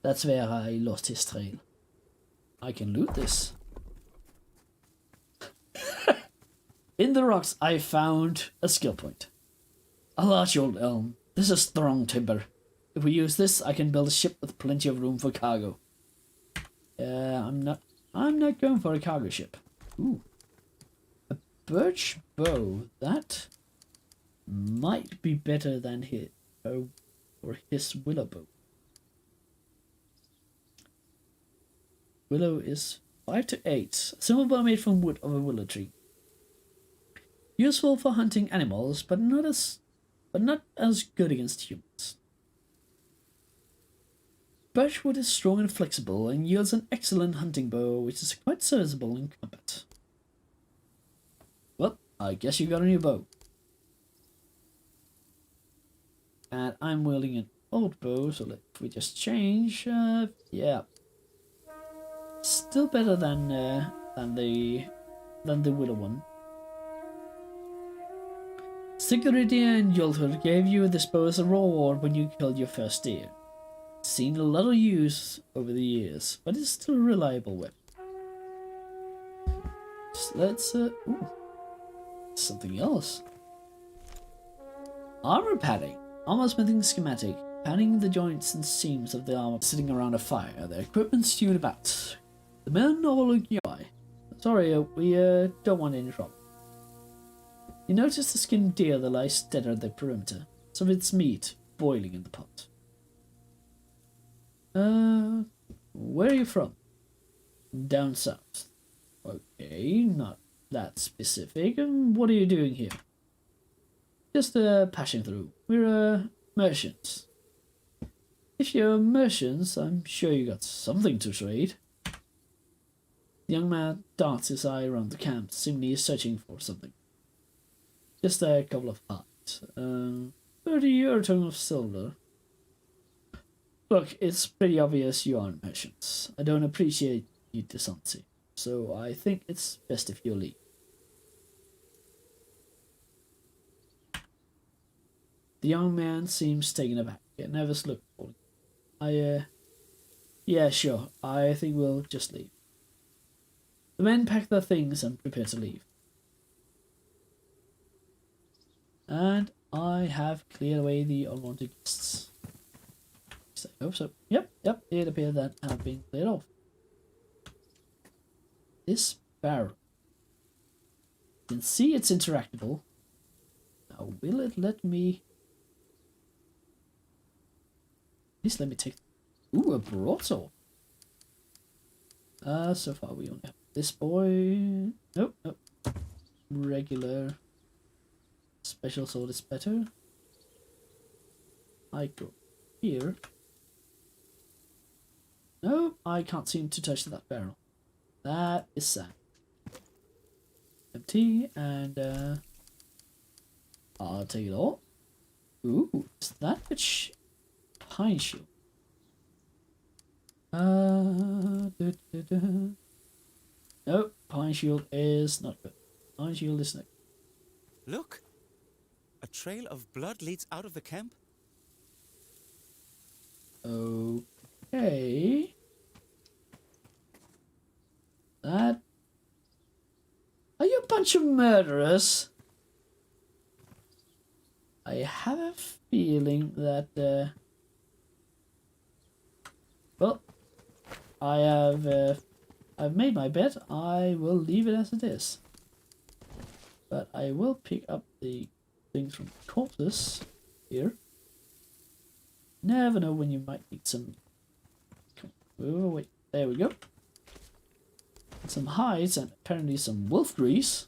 That's where I lost his trail. I can loot this. In the rocks I found a skill point. A large old elm. This is strong timber. If we use this, I can build a ship with plenty of room for cargo. I'm not going for a cargo ship. Ooh. A birch bow. That might be better than his willow bow. Willow is 5 to 8. A simple bow made from wood of a willow tree. Useful for hunting animals, but not as good against humans. Birchwood is strong and flexible and yields an excellent hunting bow, which is quite serviceable in combat. I guess you got a new bow. And I'm wielding an old bow, so if we just change, yeah. Still better than the willow one. Security and Yulthur gave you this bow as a reward when you killed your first deer. Seen a lot of use over the years, but it's still a reliable weapon. So let's ooh, something else. Armor padding. Armor smithing schematic. Padding the joints and seams of the armor sitting around a fire. Their equipment strewn about. The men all look you eye. Sorry, we don't want any trouble. You notice the skinned deer that lies dead at the perimeter. Some of its meat boiling in the pot. Where are you from? Down south. Okay, not that specific. And what are you doing here? Just passing through. We're merchants. If you're merchants, I'm sure you got something to trade. The young man darts his eye around the camp, seemingly searching for something. Just a couple of hides. 30 or a ton of silver. Look, it's pretty obvious you aren't merchants. I don't appreciate your dishonesty, so I think it's best if you leave. The young man seems taken aback. It never looked for him. Yeah, sure. I think we'll just leave. The men pack their things and prepare to leave. And I have cleared away the unwanted guests. I hope so. Yep, it appears that have been cleared off. This barrel. You can see it's interactable. Now, will it let me... Please let me take... Ooh, a broadsword. So far we only have this boy... Nope. Regular. Special sword is better. I go here. No, I can't seem to touch that barrel. That is sad. Empty, and I'll take it all. Ooh, is that which pine shield? Nope, pine shield is not good. Pine shield is not good. Look! A trail of blood leads out of the camp. Okay. That... Are you a bunch of murderers? I have a feeling that, well, I've made my bet. I will leave it as it is. But I will pick up the things from corpses here. Never know when you might need some... Oh, wait, there we go. Some hides and apparently some wolf grease.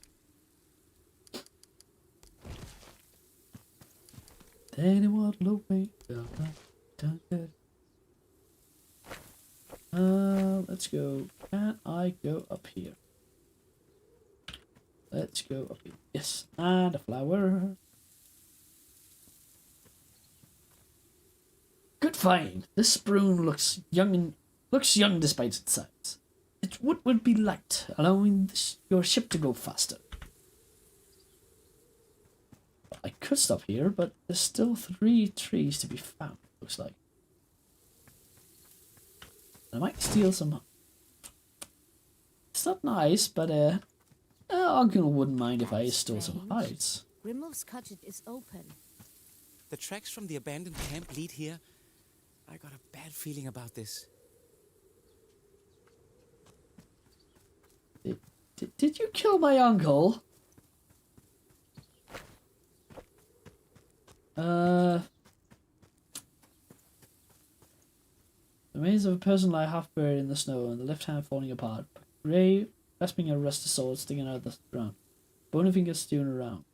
Then what low way. Let's go. Can I go up here? Let's go up here. Yes, and a flower. Good find. This spoon looks young despite its size. Its wood would be light, allowing your ship to go faster. I could stop here, but there's still 3 trees to be found, looks like. I might steal some. It's not nice, but Uncle wouldn't mind if I stole some hides. Grimmel's cottage is open. The tracks from the abandoned camp lead here. I got a bad feeling about this. Did you kill my uncle? The remains of a person lie half buried in the snow and the left hand falling apart. Ray grasping a rusty sword sticking out of the ground. Bony fingers strewn around.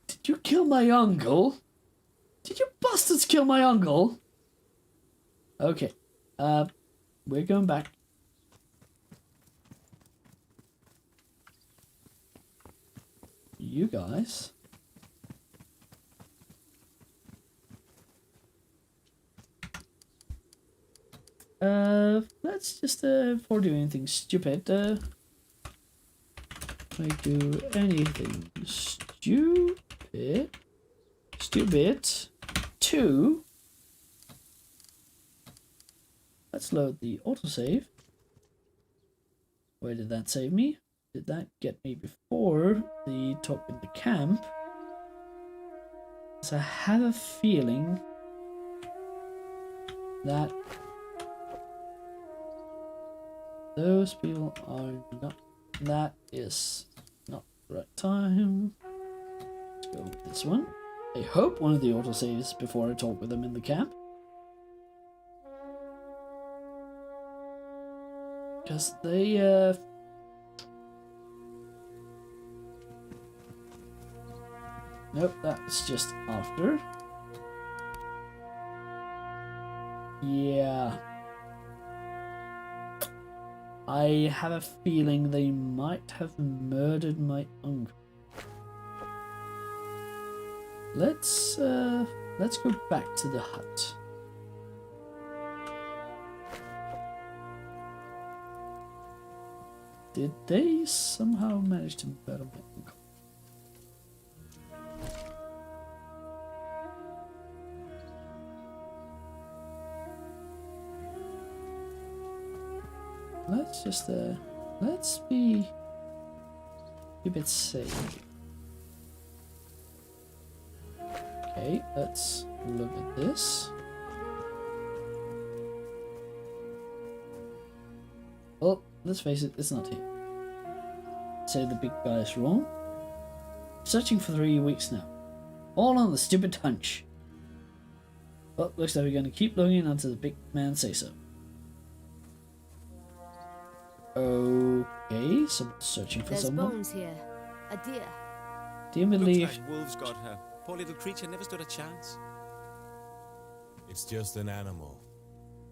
Did you kill my uncle? Did you bastards kill my uncle? Okay. We're going back. you guys. Let's just, before doing anything stupid, I do anything stupid, two. Let's load the autosave. Where did that save me? Did that get me before the talk in the camp? So I have a feeling that those people are not. That is not the right time. Let's go with this one. I hope one of the autosaves before I talk with them in the camp. Because they, nope, that's just after. Yeah. I have a feeling they might have murdered my uncle. Let's go back to the hut. Did they somehow manage to murder my uncle? Let's just let's be a bit safe. Okay, let's look at this. Well, let's face it, it's not here. Say the big guy is wrong. Searching for 3 weeks now. All on the stupid hunch. Well, looks like we're going to keep looking until the big man says so. Okay, so searching for There's someone. bones here. A deer. Do you Looks believe? like wolves got her. Poor little creature never stood a chance. It's just an animal.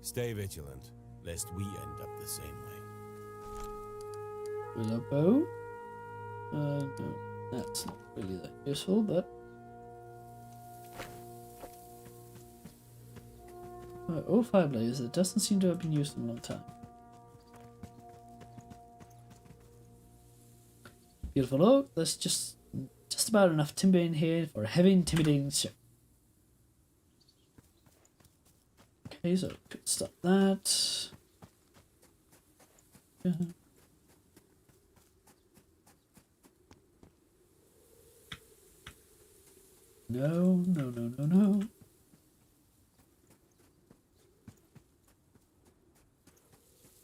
Stay vigilant, lest we end up the same way. Willow bow? No, that's not really that useful, but... old fire blaze that doesn't seem to have been used in a long time. Beautiful oak, there's just about enough timber in here for a heavy intimidating ship. Okay, so could stop that. No.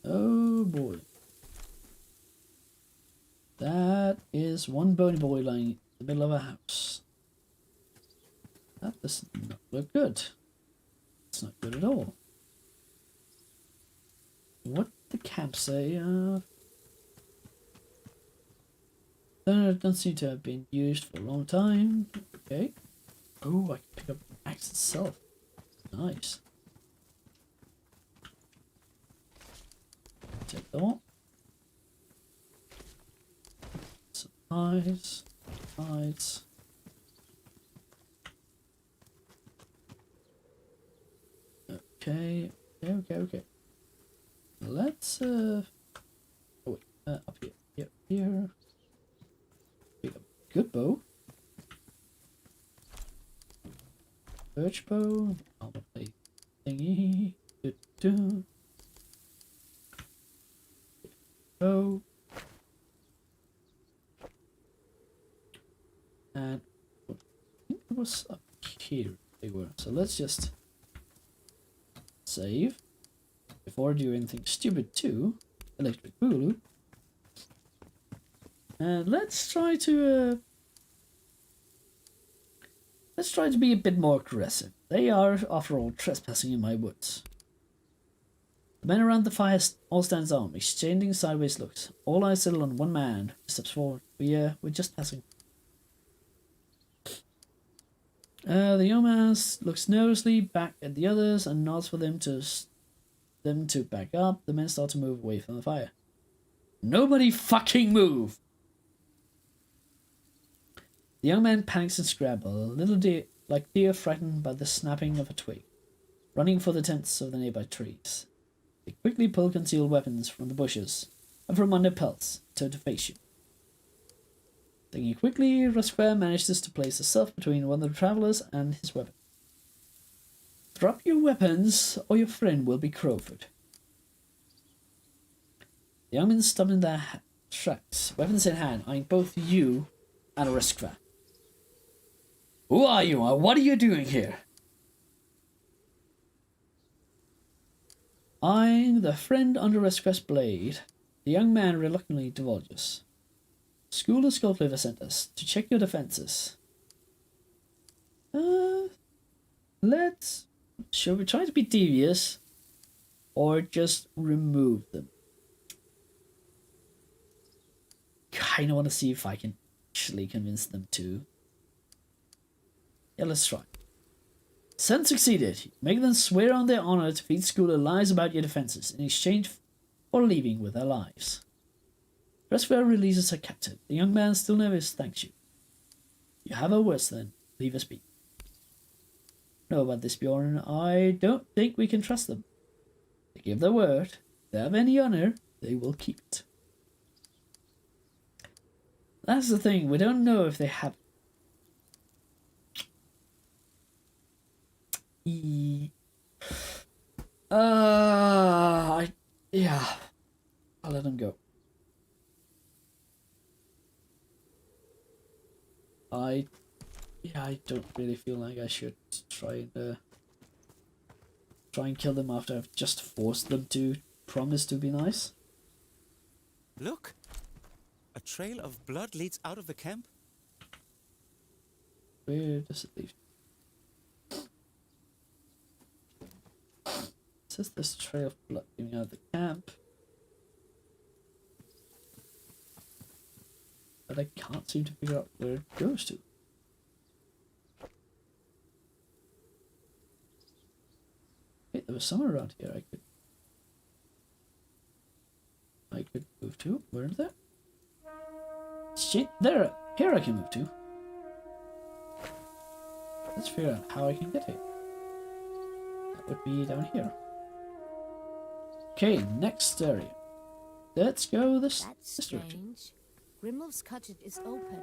Oh boy. That is one bony boy lying in the middle of a house. That does not look good. It's not good at all. What did the camp say? Don't seem to have been used for a long time. Okay. Oh, I can pick up the axe itself. Nice. Take that. Supplies. Okay. Let's oh wait, up here. Yep, here. Pick up a good bow. Birch bow. Armor plate thingy. Bow. And I think it was up here they were. So let's just save before I do anything stupid too. Electric boogaloo. And let's try to be a bit more aggressive. They are, after all, trespassing in my woods. The men around the fire all stands armed, exchanging sideways looks. All eyes settle on one man who steps forward. We're just passing. The young man looks nervously back at the others and nods for them to back up. The men start to move away from the fire. Nobody fucking move! The young man panics and scrambles, a little deer, like deer frightened by the snapping of a twig, running for the tents of the nearby trees. They quickly pull concealed weapons from the bushes and from under pelts, turn to face you. Thinking quickly, Rasquer manages to place herself between one of the travelers and his weapon. Drop your weapons, or your friend will be Crowford. The young men stop in their tracks, weapons in hand, eyeing both you and Rasquer. Who are you, and what are you doing here? Eyeing the friend under Rasquer's blade, the young man reluctantly divulges. School of Skullcliver sent us to check your defenses. Shall we try to be devious, or just remove them? Kinda want to see if I can actually convince them to. Yeah, let's try. Send succeeded. Make them swear on their honor to feed Schooler lies about your defenses in exchange for leaving with their lives. Rasquer releases her captive. The young man still never thanks you. You have her worse then. Leave us be. Know about this, Bjorn. I don't think we can trust them. They give their word. If they have any honor, they will keep it. That's the thing. We don't know if they have. Yeah. I'll let them go. I don't really feel like I should try and kill them after I've just forced them to promise to be nice. Look! A trail of blood leads out of the camp. Where does it lead? It says there's a trail of blood coming out of the camp. But I can't seem to figure out where it goes to. Wait, there was somewhere around here I could move to. Where is that? Shit, there! Here I can move to. Let's figure out how I can get here. That would be down here. Okay, next area. Let's go this direction. Strange. Grimlo's cottage is open.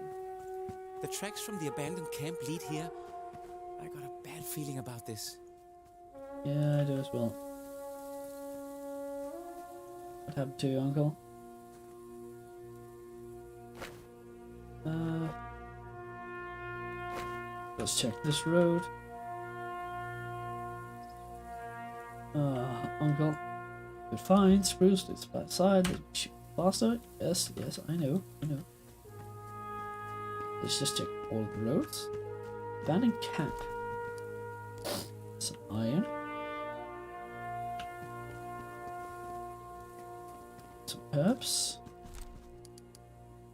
The tracks from the abandoned camp lead here. I got a bad feeling about this. Yeah, I do as well. What happened to you, Uncle? Let's check this road. Uncle. Good find. Spruce, it's flat side. Faster? Yes, I know. Let's just check all the roads. Abandoned camp. Some iron. Some herbs.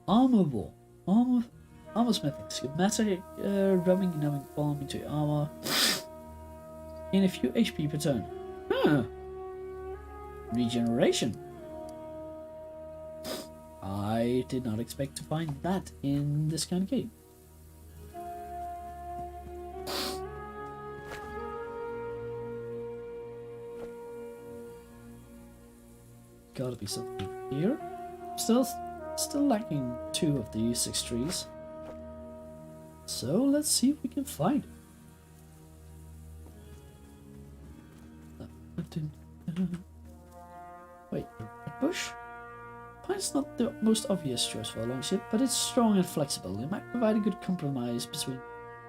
Armor wall. Armor smithing. Schematic rubbing and numbing balm into your armor. In a few HP per turn. Huh. Regeneration. I did not expect to find that in this kind of game. Gotta be something here. Still lacking 2 of the 6 trees. So let's see if we can find it. Wait, a red bush? Pine's not the most obvious choice for a longship, but it's strong and flexible. It might provide a good compromise between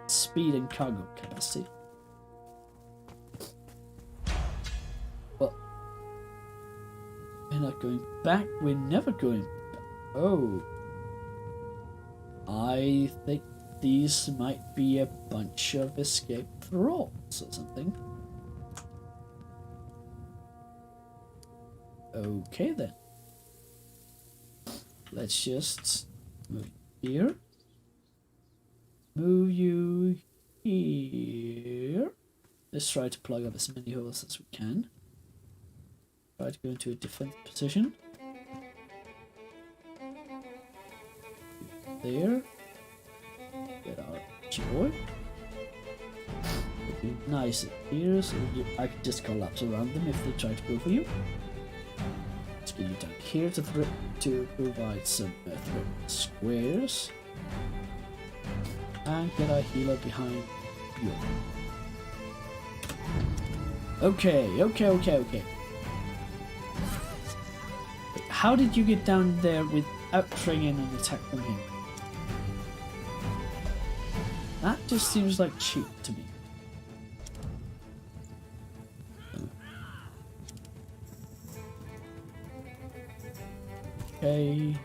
speed and cargo capacity. Well, we're not going back. We're never going back. Oh. I think these might be a bunch of escaped thralls or something. Okay then. Let's just move here. Move you here. Let's try to plug up as many holes as we can. Try to go into a defense position. There. Get Gotcha, boy. Be nice here, so I can just collapse around them if they try to go for you. Let's get you down here to provide some threat squares. And get our healer behind you. Okay. How did you get down there without triggering an attack from him? That just seems like cheat to me. Okay,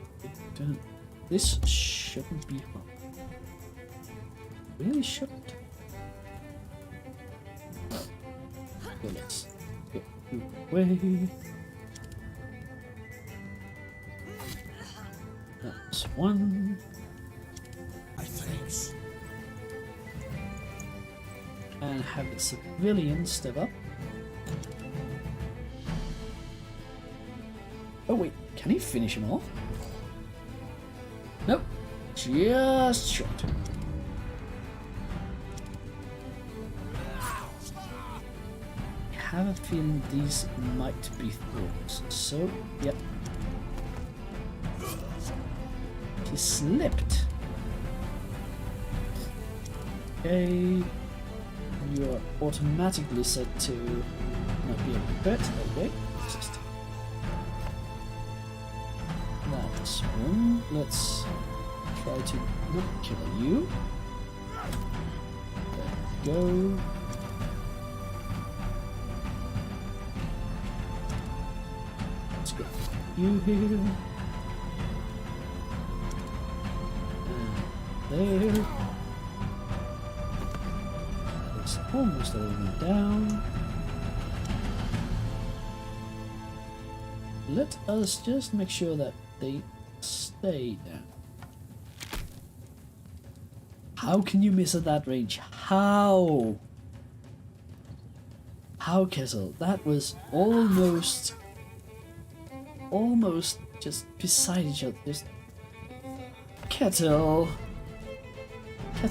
this shouldn't be hard. Really shouldn't. Okay, let's get you away. That's one. Thanks. And have the civilian step up. Oh wait, can he finish him off? Nope, just short. I have a feeling these might be thorns, so yep. He slipped. Okay, you are automatically set to not be able to hurt. Okay, just that's one. Let's try to not kill you. There we go. Let's go you here. And there. It's almost all the way down. Let us just make sure that they stay down. How can you miss at that range? How? How, Kettle? That was almost just beside each other. Just Kettle,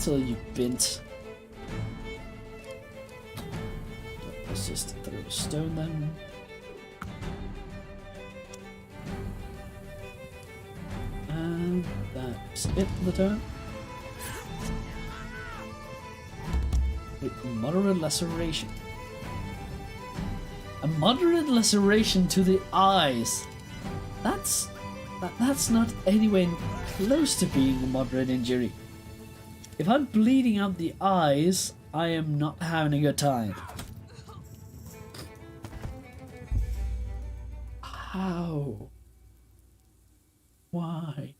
you bint. Let's just throw a stone then. And that's it for the turn. With moderate laceration. A moderate laceration to the eyes. That's not anywhere close to being a moderate injury. If I'm bleeding out the eyes, I am not having a good time. How? Why?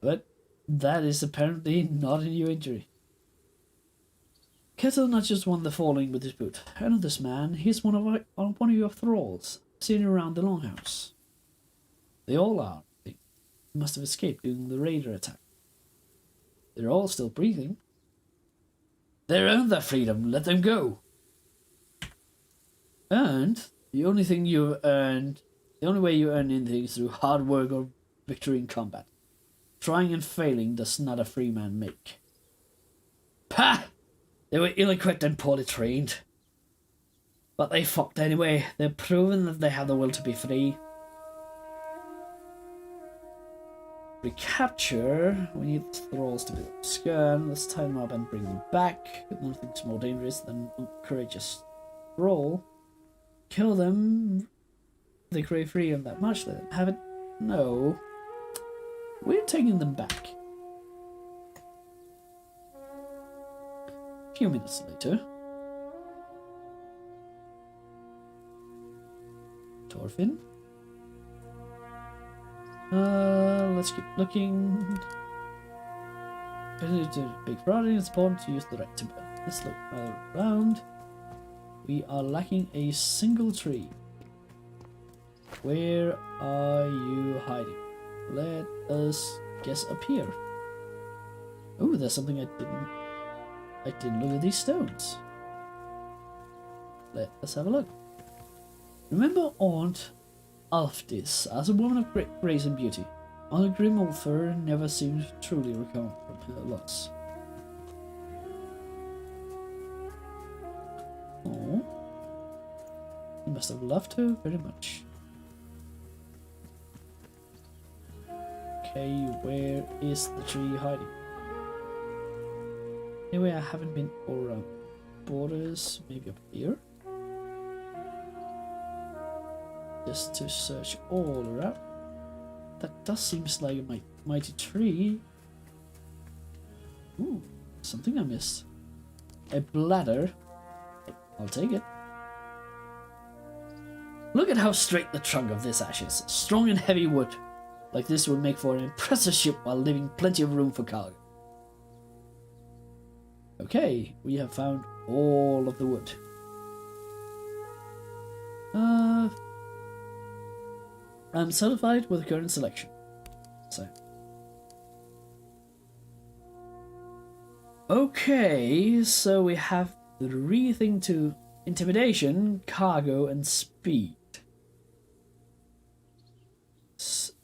But that is apparently not a new injury. Kettle not just won the falling with his boot. I know this man. He's one of your thralls, seen around the longhouse. They all are. They must have escaped during the raider attack. They're all still breathing. They earned their freedom. Let them go. Earned? The only way you earn anything is through hard work or victory in combat. Trying and failing does not a free man make. Pah! They were ill-equipped and poorly trained. But they fought anyway. They've proven that they have the will to be free. Recapture. We need the thralls to be obscure. Let's tie them up and bring them back. Nothing's more dangerous than a courageous thrall. Kill them. They crave freedom that much. They have it. No. We're taking them back. A few minutes later. Torfin. Let's keep looking. Big project. It's important to use the right timber. Let's look around. We are lacking a single tree. Where are you hiding? Let us guess up here. Oh, there's something I didn't look at these stones. Let us have a look. Remember Aunt Alfdis as a woman of great grace and beauty. While grim old fur never seemed to truly recover from her loss. Oh, he must have loved her very much. Okay, where is the tree hiding? Anyway, I haven't been all around borders. Maybe up here. Just to search all around. That does seem like a mighty tree. Ooh, something I missed. A bladder. I'll take it. Look at how straight the trunk of this ash is. Strong and heavy wood. Like this would make for an impressive ship while leaving plenty of room for cargo. Okay, we have found all of the wood. I'm satisfied with the current selection. So. Okay, so we have 3 things to intimidation, cargo, and speed.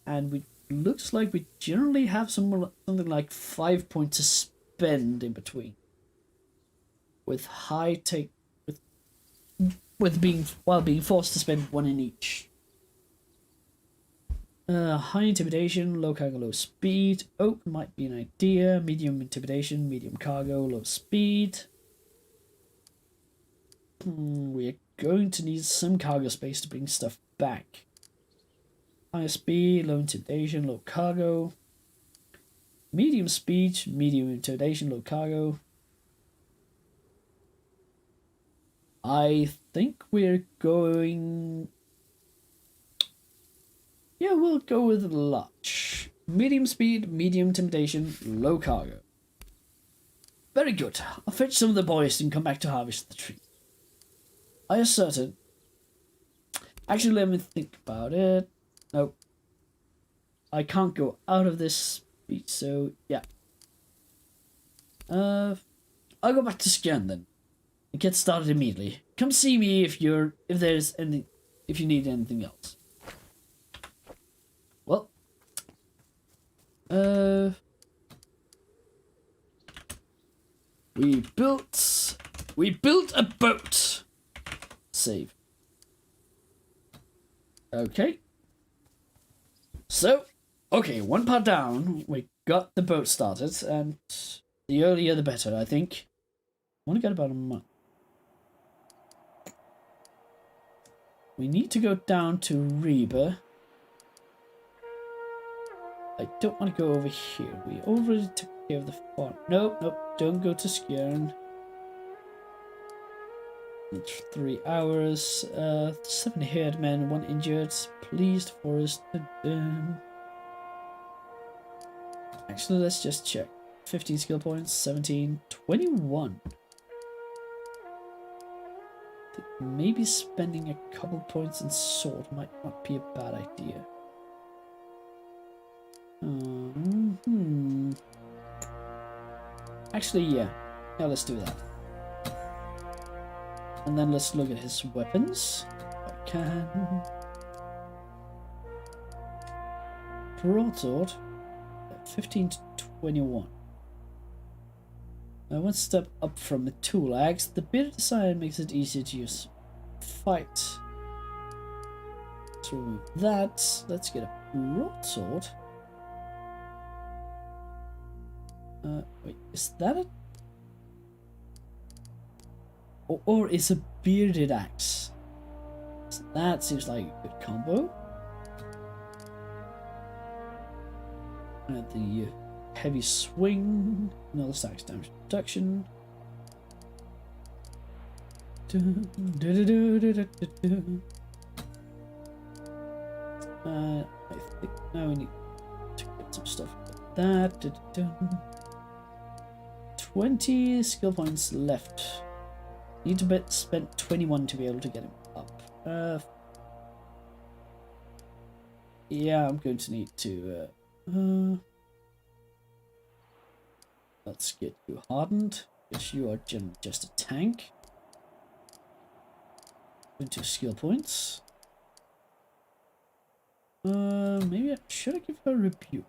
And we looks like we generally have something like 5 points to spend in between. With high take, with being forced to spend 1 in each. High intimidation, low cargo, low speed. Oak might be an idea. Medium intimidation, medium cargo, low speed. We are going to need some cargo space to bring stuff back. High speed, low intimidation, low cargo. Medium speed, medium intimidation, low cargo. I think we're going... Yeah, we'll go with large. Medium speed, medium intimidation, low cargo. Very good. I'll fetch some of the boys and come back to harvest the tree. I asserted. Actually, let me think about it. No. I can't go out of this speed, so yeah. I'll go back to SKJERNS then. And get started immediately. Come see me if you need anything else. Well, we built a boat. Save. Okay. So, okay, 1 part down. We got the boat started, and the earlier the better, I think. I want to get about a month. We need to go down to Reba. I don't want to go over here. We already took care of the farm. Nope, nope. Don't go to SKJERNS. It's 3 hours. 7 haired men, 1 injured. Pleased forest. Actually, let's just check. 15 skill points, 17, 21. Maybe spending a couple points in sword might not be a bad idea. Actually, yeah. Yeah, let's do that. And then let's look at his weapons. If I can. Broadsword. 15 to 21. Now, 1 step up from the tool axe. The bearded design makes it easier to use. Fight. Let's remove that. Let's get a broadsword. Wait, is that a... Or is a bearded axe? So that seems like a good combo. And the heavy swing, another stacks damage reduction. I think now we need to get some stuff like that. 20 skill points left. Need to spend 21 to be able to get him up. Yeah, I'm going to need to let's get you hardened, because you are just a tank. 22 skill points. Maybe should I give her a rebuke?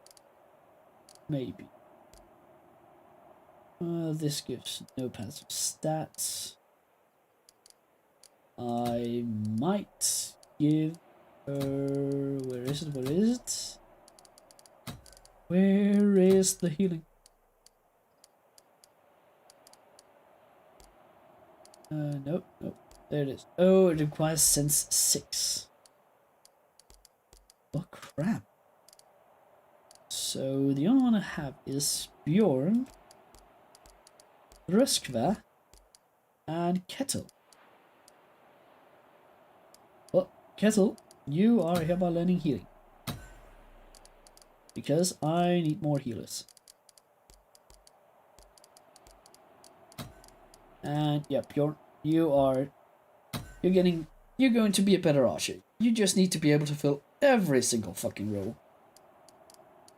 Maybe. This gives no passive stats. I might give her... Where is it? Where is it? Where is the healing? Nope, nope. There it is. Oh, it requires sense 6. Oh, crap. So, the only one I have is Bjorn, Röskva, and Kettle. Well, Kettle, you are hereby learning healing. Because I need more healers. And yeah, Bjorn, you're going to be a better archer. You just need to be able to fill every single fucking role.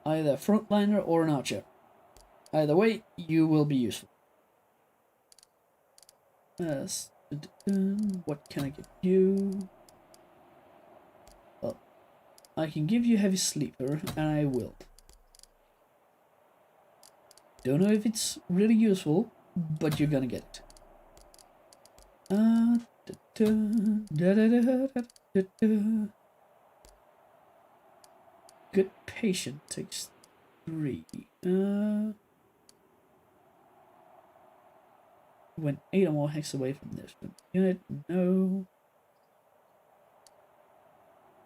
Either a frontliner or an archer. Either way, you will be useful. Yes. What can I give you? Well, I can give you heavy sleeper, and I will. Don't know if it's really useful, but you're gonna get it. Good patient takes 3. Went 8 or more hex away from this unit. No.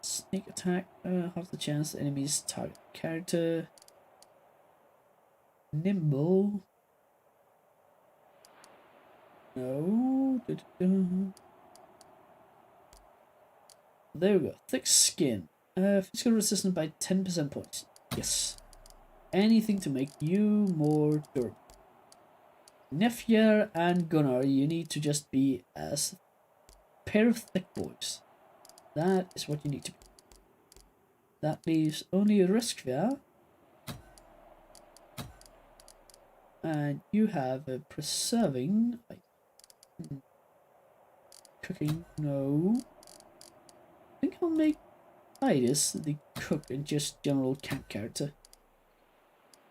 Sneak attack. Half the chance the enemy's target character. Nimble. No. There we go. Thick skin. Physical resistance by 10% points. Yes. Anything to make you more durable. Nefjer and Gunnar, you need to just be as a pair of thick boys. That is what you need to be. That leaves only Röskva. And you have a preserving. Cooking, no. I think I'll make Iris the cook and just general camp character.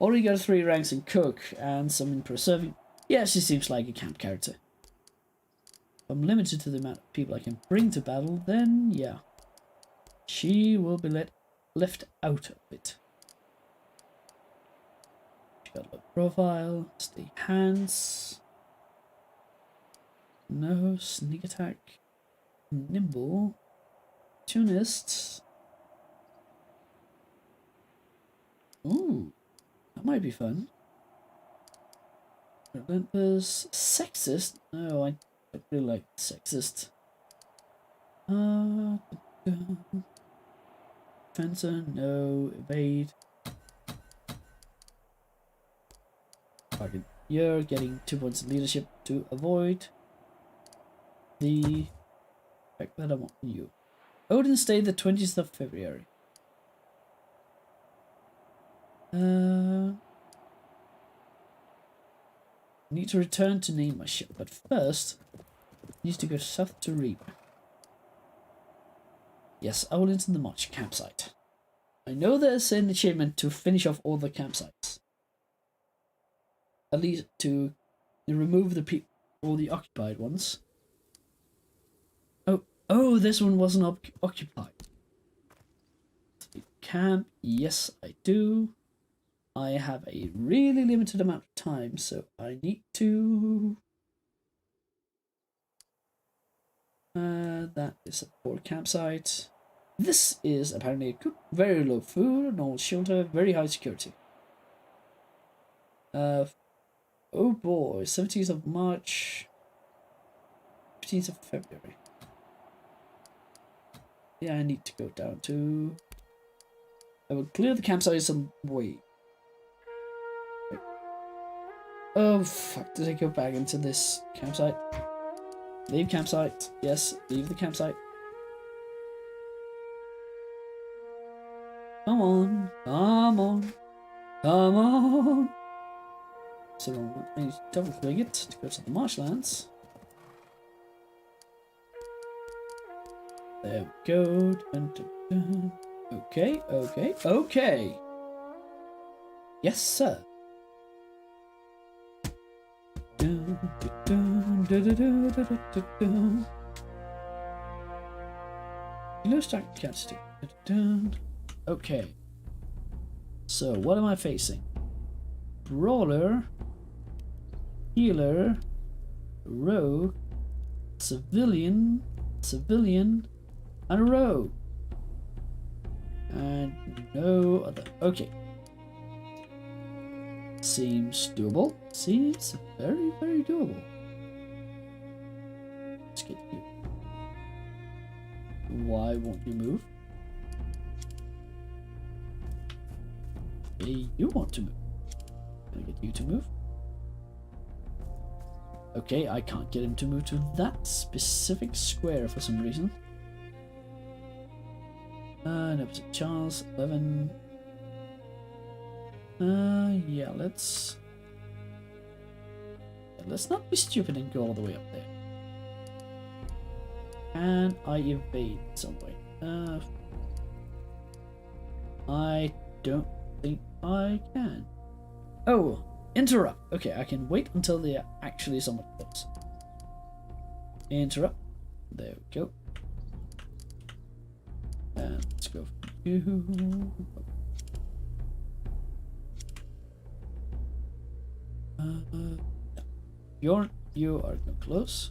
Already got 3 ranks in cook and some in preserving. Yeah, she seems like a camp character. If I'm limited to the amount of people I can bring to battle, then yeah. She will be left out of it. She got a low profile, stay hands. No, sneak attack. Nimble. Tunists. Ooh, that might be fun. Relentless. Sexist? No, I don't really like sexist. Fencer? No. Evade. Target. You're getting 2 points of leadership to avoid the effect that I want on you. Odin's Day, the 20th of February. Need to return to name my ship, but first, need to go south to Reba. Yes, I will enter the March campsite. I know there's an achievement to finish off all the campsites. At least to remove all the occupied ones. Oh, this one wasn't occupied. Camp, yes, I do. I have a really limited amount of time, so I need to... that is a poor campsite. This is apparently a good, very low food, normal shelter, very high security. Oh boy, 17th of March, 15th of February. Yeah, I need to go down to... I will clear the campsite some way. Wait. Oh fuck, did I go back into this campsite? Leave campsite. Yes, leave the campsite. Come on, come on, come on. So I need to double click it to go to the marshlands. There we go. Dun, dun, dun. Okay, okay, okay. Yes, sir. Dun, dun, dun, dun, dun, dun, dun, dun, dun. You lose track can't stick. Okay. So what am I facing? Brawler, healer, rogue, civilian, and a rogue. And no other. Okay. Seems doable. Seems very, very doable. Let's get you. Why won't you move? Hey, you want to move. Can I get you to move? Okay, I can't get him to move to that specific square for some reason. No, it's Charles, 11. Yeah, let's not be stupid and go all the way up there. Can I evade some way? I don't think I can. Oh, interrupt. Okay, I can wait until they are actually somewhat close. Interrupt. There we go. And let's go for you. Bjorn, you are going close.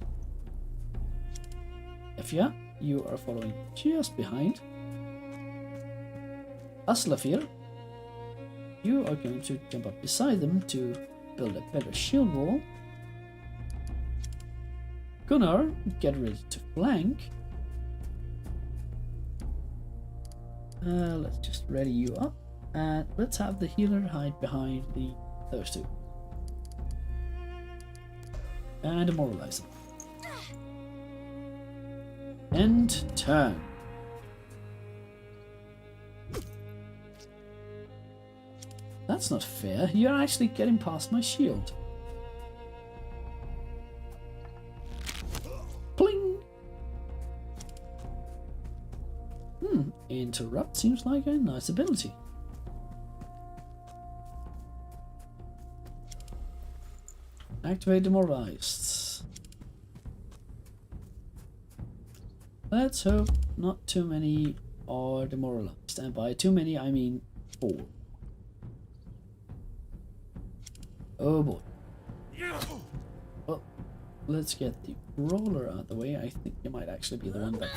Efia, you are following just behind. Aslafir, you are going to jump up beside them to build a better shield wall. Gunnar, get ready to flank. Let's just ready you up, and let's have the healer hide behind those two. And demoralize them. End turn. That's not fair. You're actually getting past my shield. Pling! Interrupt seems like a nice ability. Activate demoralized. Let's hope not too many are demoralized. And by too many, I mean 4. Oh boy. Well, let's get the brawler out of the way. I think you might actually be the one that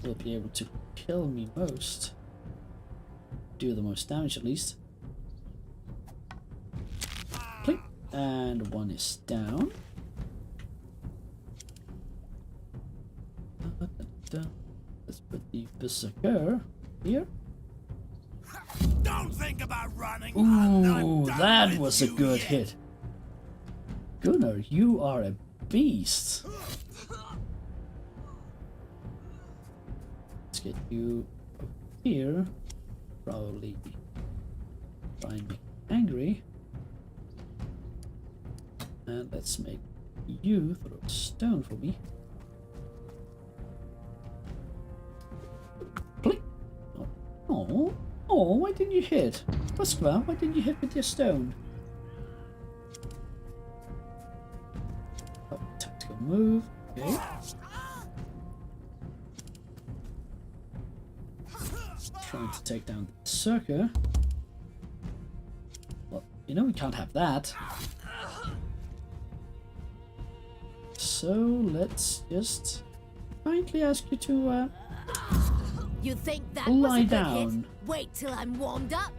will be able to kill me most. Do the most damage at least. Plink. And one is down. Let's put the berserker here. Don't think about running. Ooh, that was a good hit. Gunnar, you are a beast. Let's get you over here. Probably try and make angry. And let's make you throw a stone for me. Blink. Oh, oh, why didn't you hit? Muskva, why didn't you hit with your stone? Oh, tactical move. Okay. Trying to take down the berserker. Well, you know we can't have that. So let's just kindly ask you to You think that lie was a good down. hit? Wait till I'm warmed up.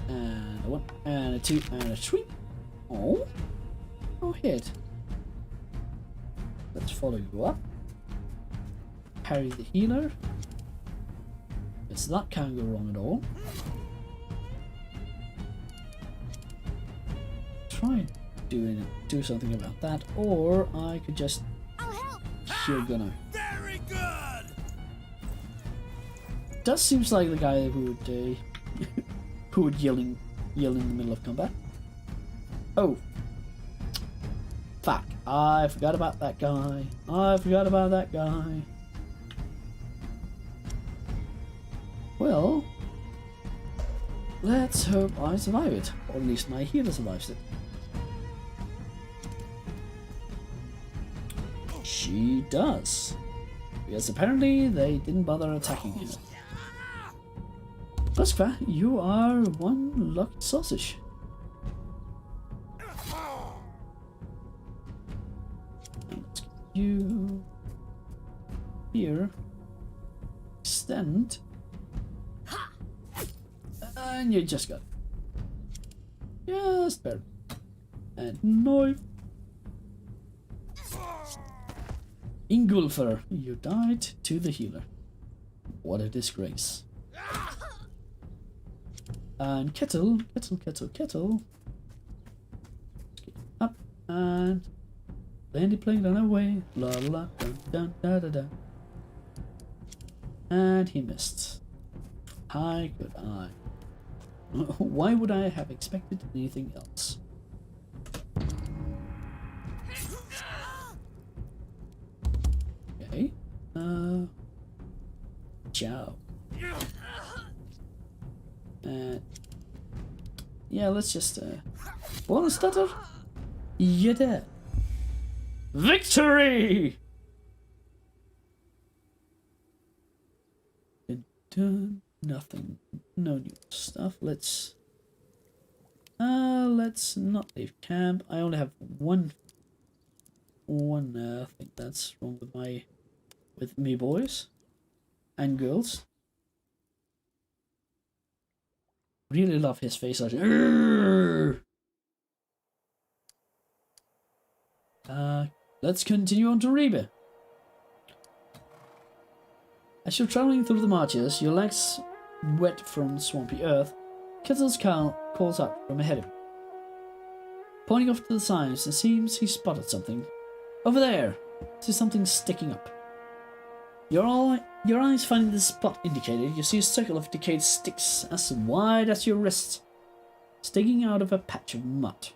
And a 1, and a 2, and a 3. Oh, no hit. Let's follow you up. Parry the healer. Because that can't go wrong at all. Try and do something about that, or I could just I'll help. shield Gunnar. Very good. Does seems like the guy who would yell in the middle of combat. Oh, fuck! I forgot about that guy. Well, let's hope I survive it, or at least my healer survives it. She does. Because apparently they didn't bother attacking her. Muskva, you are one lucky sausage. And let's get you here. Extend. And you just got it. Just barely. And knife. Ingulfer, you died to the healer. What a disgrace. And kettle. Let's get up and land the plane on our way. La la la dun dun da da da. And he missed. How could I? Why would I have expected anything else? Okay. Ciao. Yeah, let's just bonus stutter. You're dead. Victory! Dun, nothing. No new stuff. Let's not leave camp. I only have one thing that's wrong with me boys and girls. Really love his face. Let's continue on to Reba. As you're traveling through the marshes, your legs wet from swampy earth, Kettle's calls out from ahead of him. Pointing off to the signs, it seems he spotted something. Over there! See something sticking up. Your eyes finding the spot indicated, you see a circle of decayed sticks as wide as your wrist, sticking out of a patch of mud.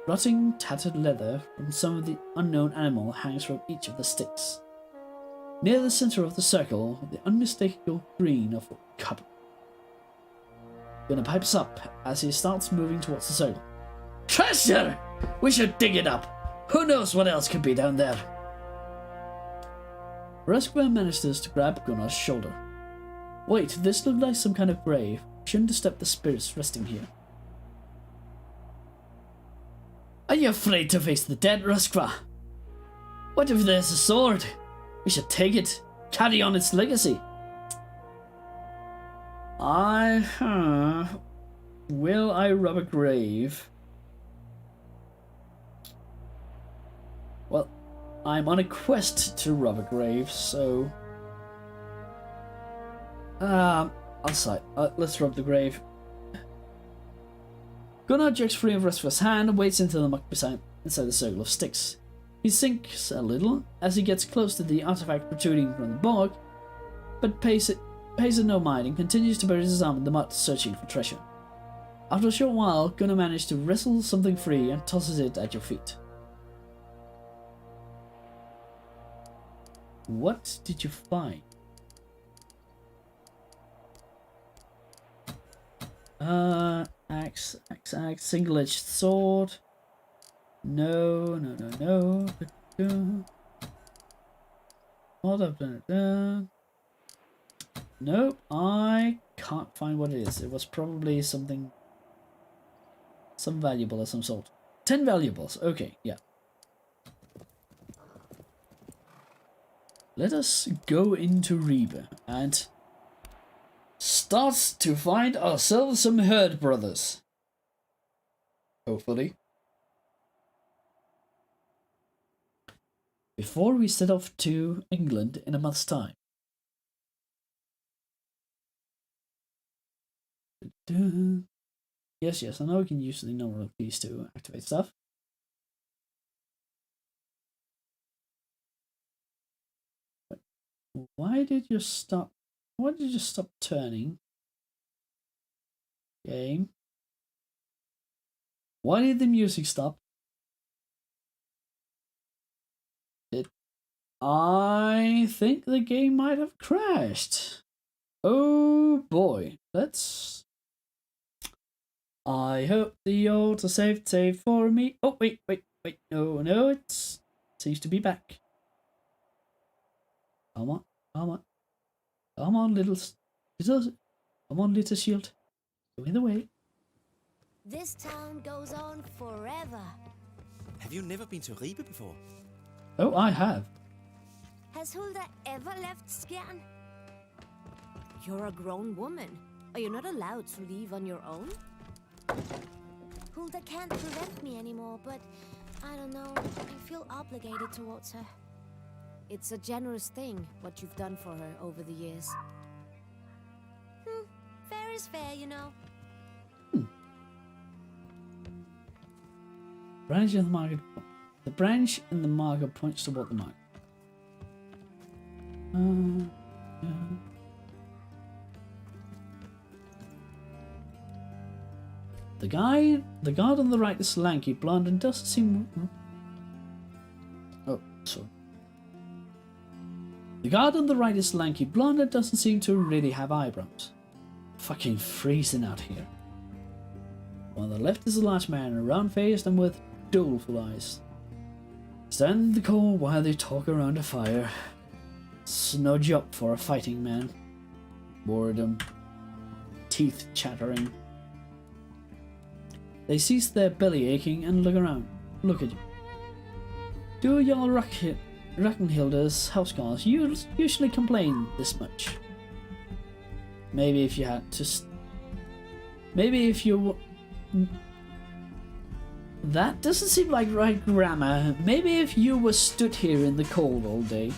Rotting, tattered leather from some of the unknown animal hangs from each of the sticks. Near the center of the circle, the unmistakable green of copper. Gunnar pipes up as he starts moving towards the circle. Treasure! We should dig it up! Who knows what else could be down there? Reskva manages to grab Gunnar's shoulder. Wait, this looks like some kind of grave. Shouldn't disturb the spirits resting here. Are you afraid to face the dead, Reskva? What if there's a sword? We should take it, carry on its legacy. Will I rob a grave? Well, I'm on a quest to rob a grave, so I'll side. Let's rob the grave. Gunnar jerks free of Reskva's hand and waits into the muck inside the circle of sticks. He sinks a little as he gets close to the artifact protruding from the bog, but pays it no mind and continues to bury his arm in the mud, searching for treasure. After a short while, Gunnar manages to wrestle something free and tosses it at your feet. What did you find? Axe, single-edged sword. No. Hold up. Nope, I can't find what it is. It was probably some valuable of some sort. 10 valuables. Okay, yeah. Let us go into Reba and start to find ourselves some herd brothers. Hopefully. Before we set off to England in a month's time. Yes, I know we can use the number of keys to activate stuff. Why did you stop? Why did you stop turning? Game. Why did the music stop? I think the game might have crashed. Oh boy, let's... I hope the autosave for me. Oh, wait, no, it seems to be back. Come on, little shield. Go in the way. This town goes on forever. Have you never been to Ribe before? Oh, I have. Has Hulda ever left Skjern? You're a grown woman. Are you not allowed to leave on your own? Hulda can't prevent me anymore, but I don't know. I feel obligated towards her. It's a generous thing, what you've done for her over the years. Fair is fair, you know. Branch in the market. The branch in the market points toward the market. Yeah. The guard on the right is lanky, blonde, and doesn't seem... Oh, sorry. The guard on the right is lanky, blonde, and doesn't seem to really have eyebrows. Fucking freezing out here. On the left is a large man, round-faced and with doleful eyes. Stand in the cold while they talk around a fire. No job for a fighting man. Boredom. Teeth chattering. They cease their belly aching and look around. Look at you. Do y'all Rackenhilder's houseguards usually complain this much? Maybe if you had to... Maybe if you... That doesn't seem like right grammar. Maybe if you were stood here in the cold all day,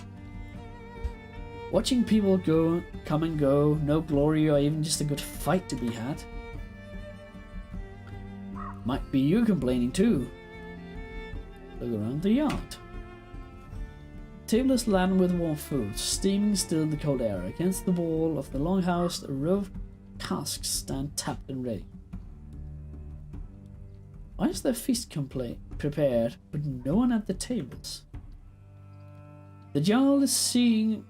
watching people come and go, no glory or even just a good fight to be had. Might be you complaining too. Look around the yard. Table is laden with warm food, steaming still in the cold air. Against the wall of the longhouse, a row of casks stand tapped and ready. Why is their feast prepared, but no one at the tables? The Jarl is seeing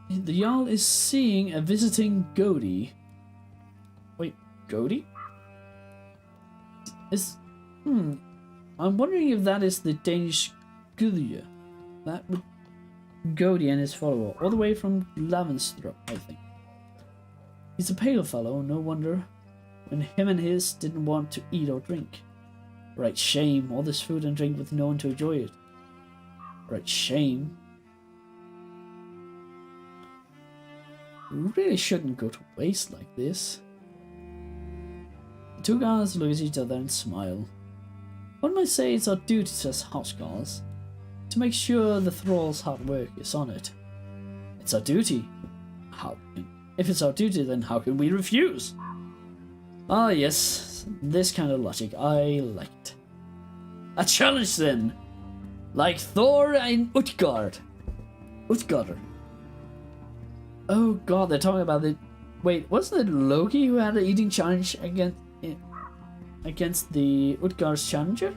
a visiting Goaty. Wait, Goaty? I'm wondering if that is the Danish Gudja. That would Goaty and his follower, all the way from Lavenstrup, I think. He's a pale fellow, no wonder when him and his didn't want to eat or drink. Right shame, all this food and drink with no one to enjoy it. Right shame. We really shouldn't go to waste like this. The two guards look at each other and smile. One might say it's our duty as houseguards to make sure the thrall's hard work is on it. It's our duty. If it's our duty, then how can we refuse? Ah yes, this kind of logic, I like it. A challenge then! Like Thor and Utgard. Utgardr. Oh god, they're talking about it. Wait, wasn't it Loki who had an eating challenge against the Utgard's challenger?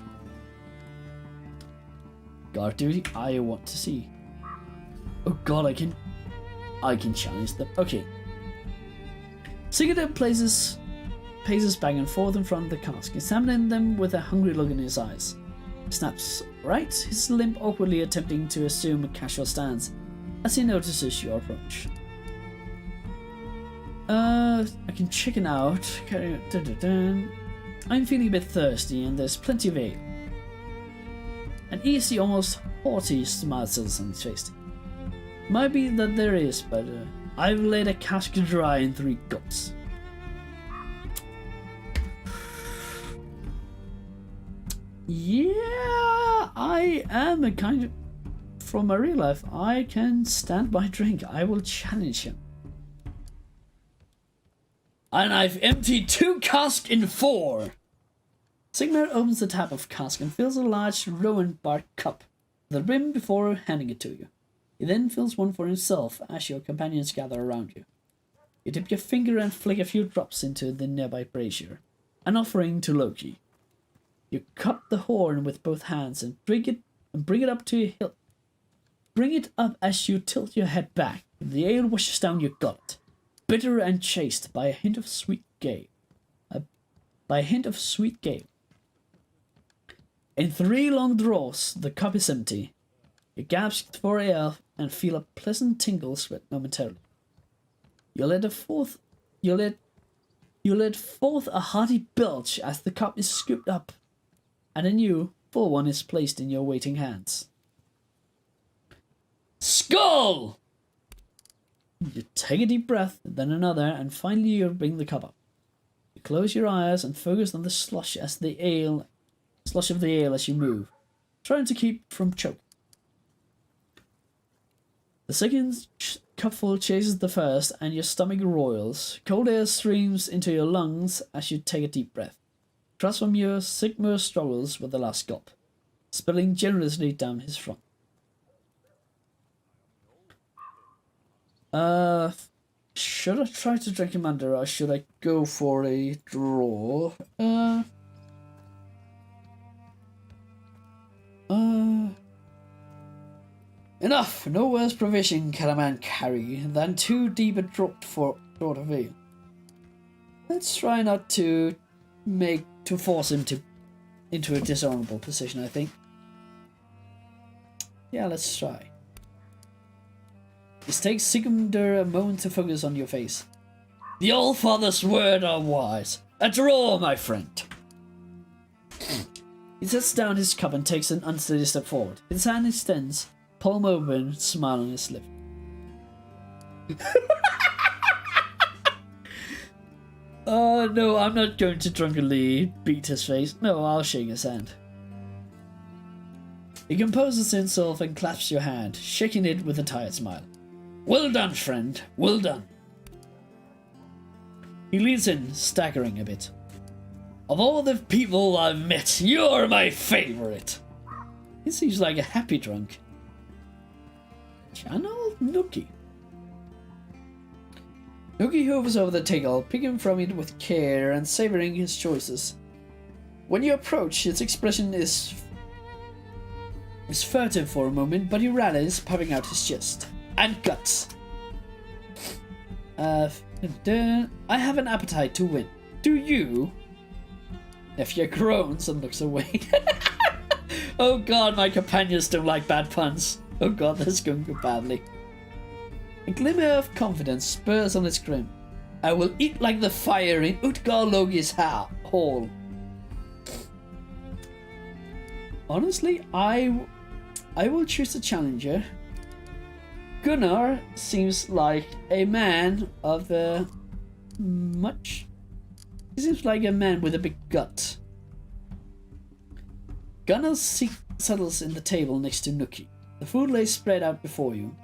Guard duty, I want to see. Oh god, I can challenge them. Okay. Sigurd paces back and forth in front of the cask, examining them with a hungry look in his eyes. He snaps right, his limp awkwardly attempting to assume a casual stance as he notices your approach. I can chicken out. I'm feeling a bit thirsty and there's plenty of ale. An easy, almost haughty smile settles on his face. Might be that there is, but I've laid a cask dry in 3 gulps. Yeah, I am a kind of... From my real life, I can stand my drink. I will challenge him. And I've emptied 2 casks in 4. Sigmar opens the tap of cask and fills a large rowan bark cup with a rim before handing it to you. He then fills one for himself as your companions gather around you. You dip your finger and flick a few drops into the nearby brazier, an offering to Loki. You cup the horn with both hands and bring it up to your hilt. Bring it up as you tilt your head back. The ale washes down your gullet. bitter and chaste by a hint of sweet gay. By a hint of sweet gay. In 3 long draws, the cup is empty. You gasp for air and feel a pleasant tingle sweat momentarily. You let forth a hearty belch as the cup is scooped up, and a new, full one is placed in your waiting hands. Skull! You take a deep breath, then another, and finally you bring the cup up. You close your eyes and focus on the slush of the ale as you move, trying to keep from choking. The second cupful chases the first, and your stomach roils. Cold air streams into your lungs as you take a deep breath. Transform your Sigmar struggles with the last gulp, spilling generously down his front. Should I try to drink him under, or should I go for a draw? Enough! No worse provision can a man carry than too deep a draught for short of ale. Let's try not to force him into a dishonorable position, I think. Yeah, let's try. It takes Sigmundr a moment to focus on your face. The Allfather's word are wise. A draw, my friend. He sets down his cup and takes an unsteady step forward. His hand extends, palm open, smile on his lip. Oh no, I'm not going to drunkenly beat his face. No, I'll shake his hand. He composes himself and claps your hand, shaking it with a tired smile. Well done, friend. Well done. He leans in, staggering a bit. Of all the people I've met, you're my favorite. He seems like a happy drunk. Channel Nookie. Nookie hovers over the table, picking from it with care and savoring his choices. When you approach, his expression is furtive for a moment, but he rallies, puffing out his chest. And guts. I have an appetite to win. Do you? Nephew groans and looks away. Oh god, my companions don't like bad puns. Oh god, this is going to go badly. A glimmer of confidence spurs on its grin. I will eat like the fire in Utgar Logi's hall. Honestly, I will choose the challenger. Gunnar seems like a man of He seems like a man with a big gut. Gunnar settles in the table next to Nookie. The food lays spread out before you.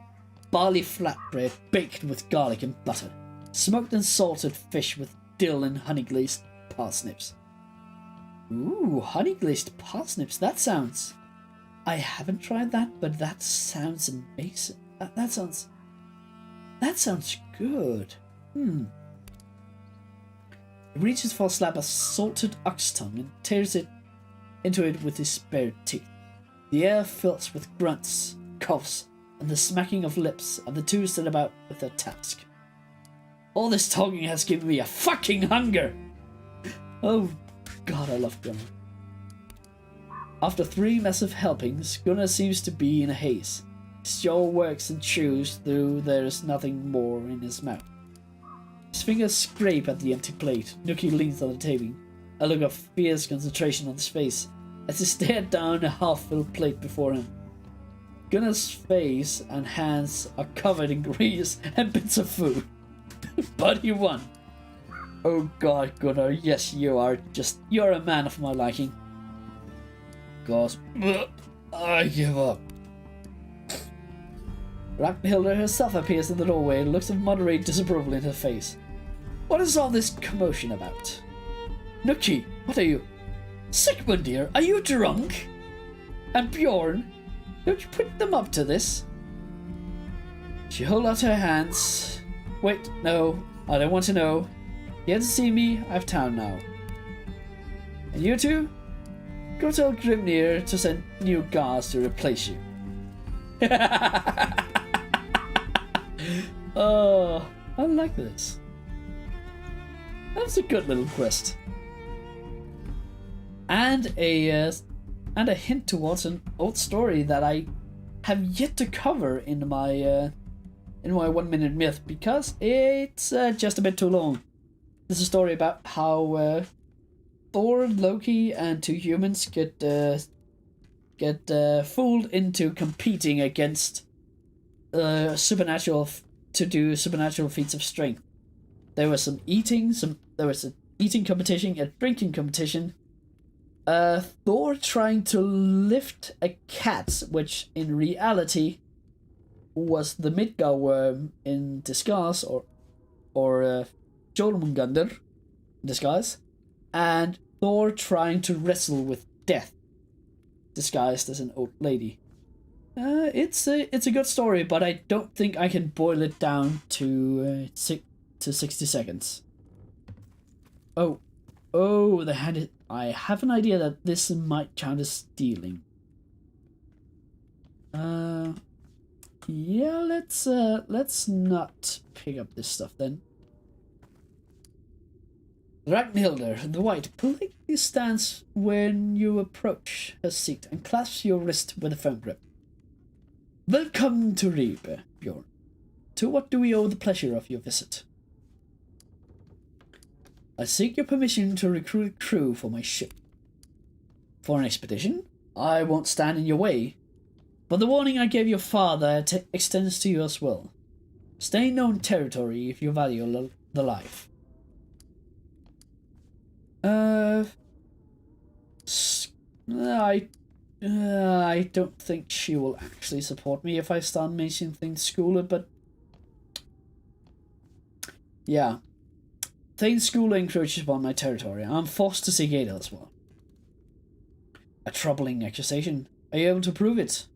Barley flatbread baked with garlic and butter. Smoked and salted fish with dill and honey-glazed parsnips. Ooh, honey-glazed parsnips, that sounds... I haven't tried that, but that sounds amazing. That sounds good. He reaches for a slab of salted ox tongue and tears it into it with his bared teeth. The air fills with grunts, coughs, and the smacking of lips, and the two set about with their task. All this talking has given me a fucking hunger! Oh god, I love Gunnar. After 3 massive helpings, Gunnar seems to be in a haze. His jaw works and chews, though there is nothing more in his mouth. His fingers scrape at the empty plate. Nookie leans on the table, a look of fierce concentration on his face, as he stared down a half-filled plate before him. Gunnar's face and hands are covered in grease and bits of food. But he won. Oh god, Gunnar, yes, you're a man of my liking. God, I give up. Ragnhilda herself appears in the doorway and looks of moderate disapproval in her face. What is all this commotion about? Nookie, what are you? Sigmund dear, are you drunk? And Bjorn, don't you put them up to this? She holds out her hands. Wait, no, I don't want to know. You had to see me, I have town now. And you two? Go tell Grimnir to send new guards to replace you. Oh, I like this. That's a good little quest. And a hint towards an old story that I have yet to cover in my 1 minute myth because it's just a bit too long. This is a story about how Thor, Loki, and two humans get fooled into competing against supernatural feats of strength. There was an eating competition, a drinking competition. Thor trying to lift a cat, which in reality was the Midgard worm in disguise, or Jormungandr in disguise, and Thor trying to wrestle with death, disguised as an old lady. It's a good story, but I don't think I can boil it down to 60 seconds. Oh, they had it. I have an idea that this might count as stealing. Yeah, let's not pick up this stuff then. Ragnhildur, the White, politely stands when you approach her seat and clasps your wrist with a firm grip. Welcome to Ribe, Bjorn. To what do we owe the pleasure of your visit? I seek your permission to recruit a crew for my ship. For an expedition, I won't stand in your way, but the warning I gave your father extends to you as well. Stay in known territory if you value the life. I don't think she will actually support me if I start mentioning things schooler, but yeah. Things schooler encroaches upon my territory. I'm forced to seek aid elsewhere. A troubling accusation. Are you able to prove it?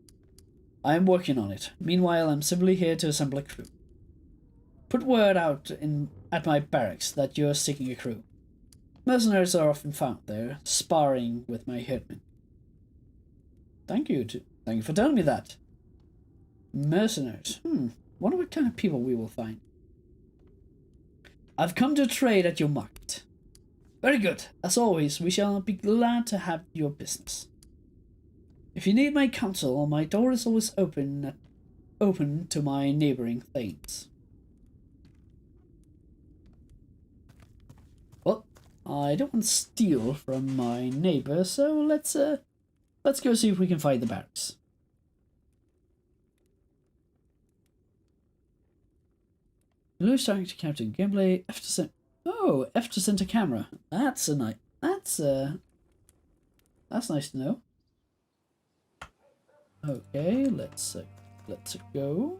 I am working on it. Meanwhile, I'm simply here to assemble a crew. Put word out at my barracks that you're seeking a crew. Mercenaries are often found there, sparring with my headmen. Thank you for telling me that. Mercenaries. Wonder what kind of people we will find. I've come to trade at your market. Very good. As always, we shall be glad to have your business. If you need my counsel, my door is always open to my neighboring thanes. Well, I don't want to steal from my neighbor, so let's go see if we can find the barracks. Blue starting to capture gameplay. F to center camera. That's nice to know. Okay, let's go.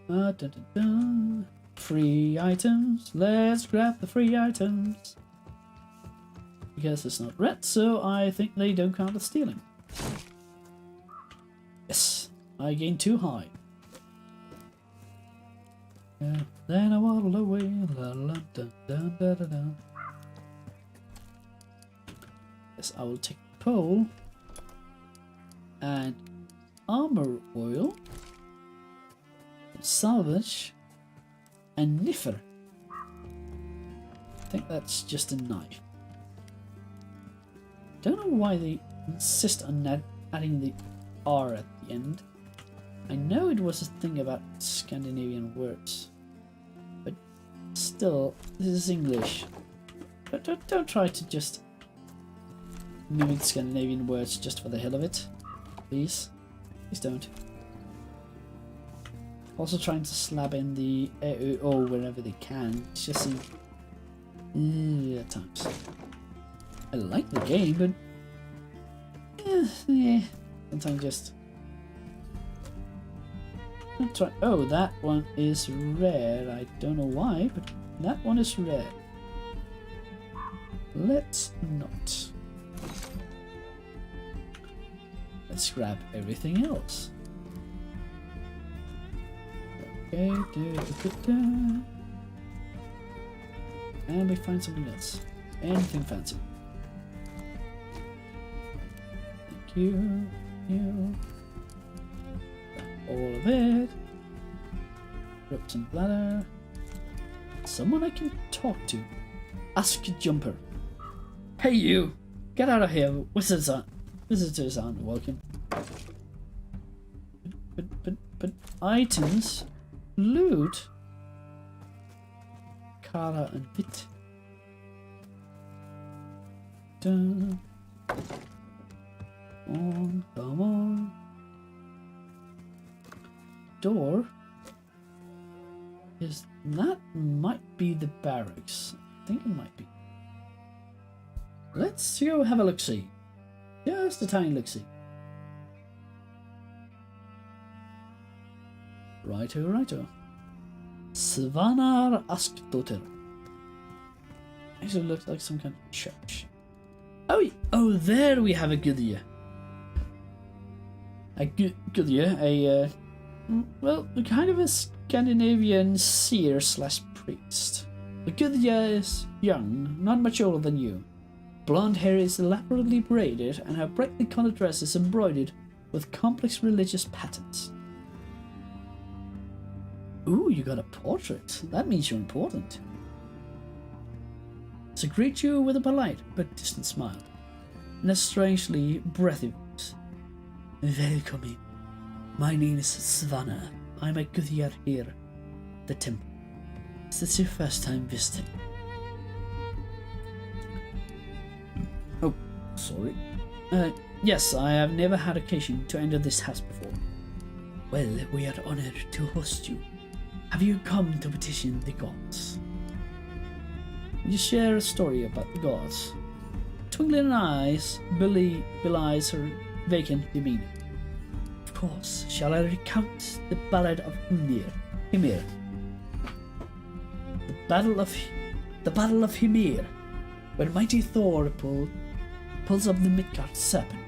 Dun, dun, dun. Free items. Let's grab the free items. Because it's not red, so I think they don't count as stealing. Yes, I gained 2 high. Then I waddle away. La, la, dun, dun, da, da, da. Yes, I will take the pole and armor oil, salvage, and niffer. I think that's just a knife. Don't know why they insist on adding the R at the end. I know it was a thing about Scandinavian words, but still, this is English. But don't try to just mimic Scandinavian words just for the hell of it. Please. Please don't. Also trying to slap in the O wherever they can. It's just at times. I like the game, but sometimes just try. Oh, that one is red. I don't know why, but that one is red. Let's not. Let's grab everything else. Okay, and we find something else. Anything fancy. Thank you. All of it. ropes and ladder. Someone I can talk to. Ask Jumper. Hey you! Get out of here! Visitors aren't welcome. But items, loot, Kara and Bit. Dun. Come on. Door. That might be the barracks. I think it might be. Let's go have a look-see. Just a tiny look-see. Righto. Svanar Askdotter. Actually looks like some kind of church. Oh, there we have a Gudya. A Gudya, well, kind of a Scandinavian seer / priest. The Gudya is young, not much older than you. Blonde hair is elaborately braided, and her brightly colored dress is embroidered with complex religious patterns. Ooh, you got a portrait. That means you're important. To greet you with a polite but distant smile, and a strangely breathy voice. Welcome in. My name is Svana. I'm a Gudjar here at the temple. Is this your first time visiting? Oh, sorry. Yes, I have never had occasion to enter this house before. Well, we are honored to host you. Have you come to petition the gods? You share a story about the gods. Twinkling eyes belies her vacant demeanor. Of course, shall I recount the ballad of Hymir? The battle of Hymir, when mighty Thor pulls up the Midgard serpent.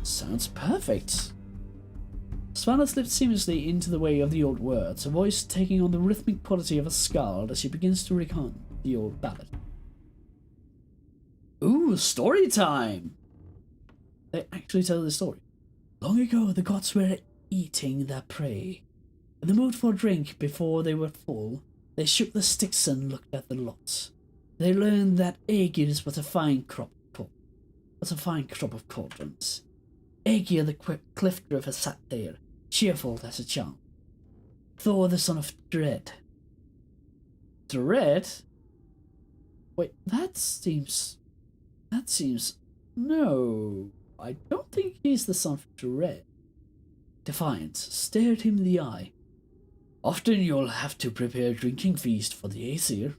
Sounds perfect. Svanna slipped seamlessly into the way of the old words, her voice taking on the rhythmic quality of a skald as she begins to recount the old ballad. Ooh, story time! They actually tell the story. Long ago, the gods were eating their prey. In the mood for a drink before they were full, they shook the sticks and looked at the lots. They learned that Aegir's was a fine crop of cauldrons. Aegir the cliff driver sat there, cheerful as a child. Thor the son of Dread. Dread? Wait, that seems... No, I don't think he's the son of Dread. Defiance stared him in the eye. Often you'll have to prepare a drinking feast for the Aesir.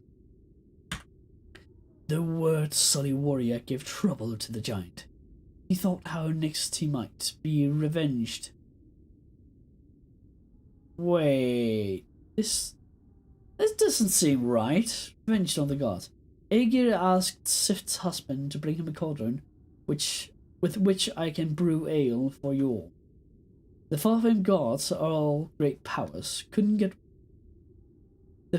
The word Sully warrior gave trouble to the giant. He thought how next he might be revenged. Wait, this doesn't seem right. Revenged on the gods. Aegir asked Sif's husband to bring him a cauldron, with which I can brew ale for you all. The far-famed gods are all great powers. The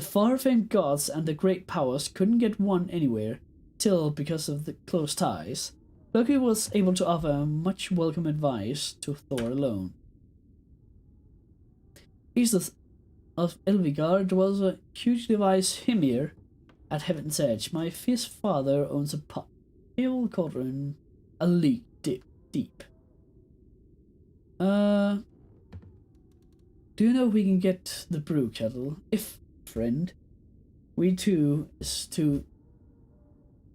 far-famed gods and the great powers couldn't get one anywhere, till, because of the close ties, Loki was able to offer much welcome advice to Thor alone. East of Elvigard was a hugely wise Hymir at Heaven's Edge. My fierce father owns a pale cauldron a league deep. Do you know we can get the brew kettle? If, friend, we too do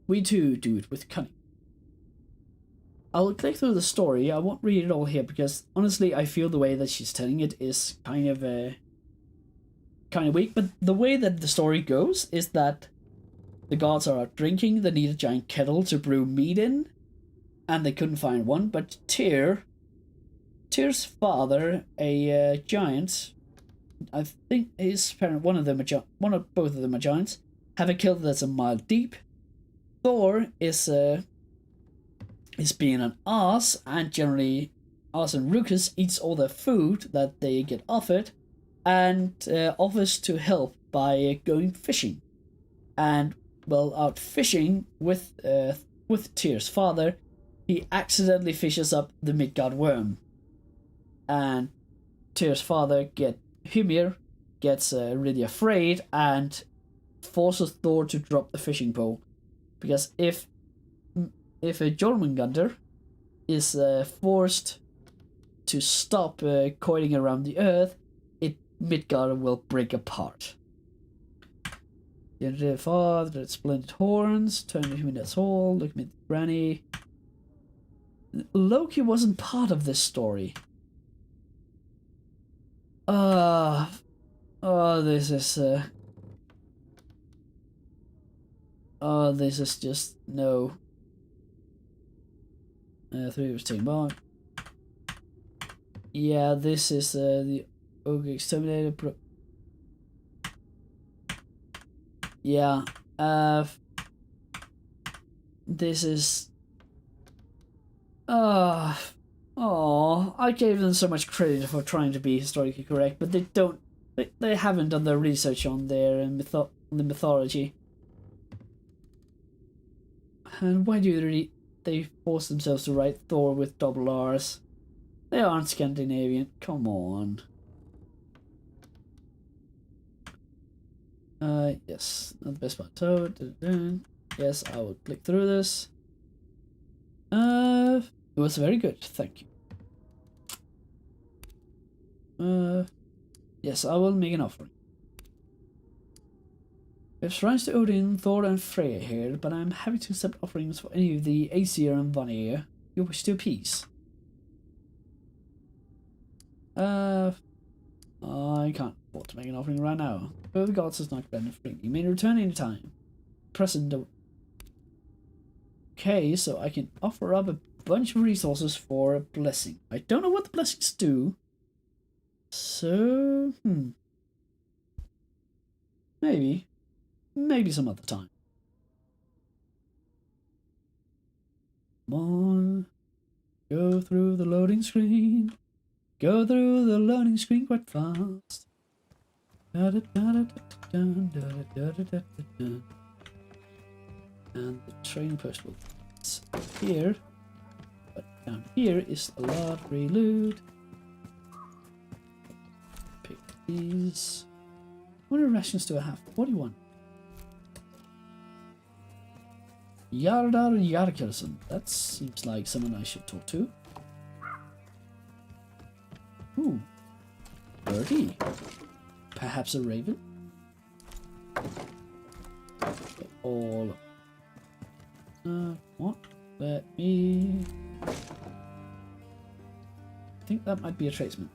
it with cunning. I'll click through the story. I won't read it all here because honestly I feel the way that she's telling it is kind of weak, but the way that the story goes is that the gods are out drinking, they need a giant kettle to brew mead in, and they couldn't find one, but Tyr's father, a giant, I think his parent, both of them are giants, have a kettle that's a mile deep. Thor is being an arse, and generally Arse and Rukus eats all the food that they get offered, and offers to help by going fishing. And well, out fishing with Tyr's father, he accidentally fishes up the Midgard worm, and Tyr's father Hymir gets really afraid and forces Thor to drop the fishing pole, because if a Jormungandr is forced to stop coiling around the earth, Midgard will break apart. The father, splendid horns, turning him in his hole, looking at Granny. Loki wasn't part of this story. This is just no. 3 was taken back. Yeah, this is the Ogre Exterminator. Yeah, this is. I gave them so much credit for trying to be historically correct, but they don't. They haven't done their research on their the mythology. And why do they force themselves to write Thor with double R's? They aren't Scandinavian. Come on. Yes, not the best part. So, yes, I will click through this. It was very good, thank you. Yes, I will make an offering. We have shrines to Odin, Thor, and Freya here, but I'm happy to accept offerings for any of the Aesir and Vanir you wish to appease. I can't afford to make an offering right now. But the gods is not benefiting. You may return anytime. Present. Okay, so I can offer up a bunch of resources for a blessing. I don't know what the blessings do. So, maybe some other time. Come on. Go through the loading screen. Go through the loading screen quite fast. And the training post will here. But down here is a lottery loot. Pick these. What rations do I have? 41. Yardar Yarkelson. That seems like someone I should talk to. Ooh. 30. Perhaps a raven? All. What? Let me. I think that might be a tradesman.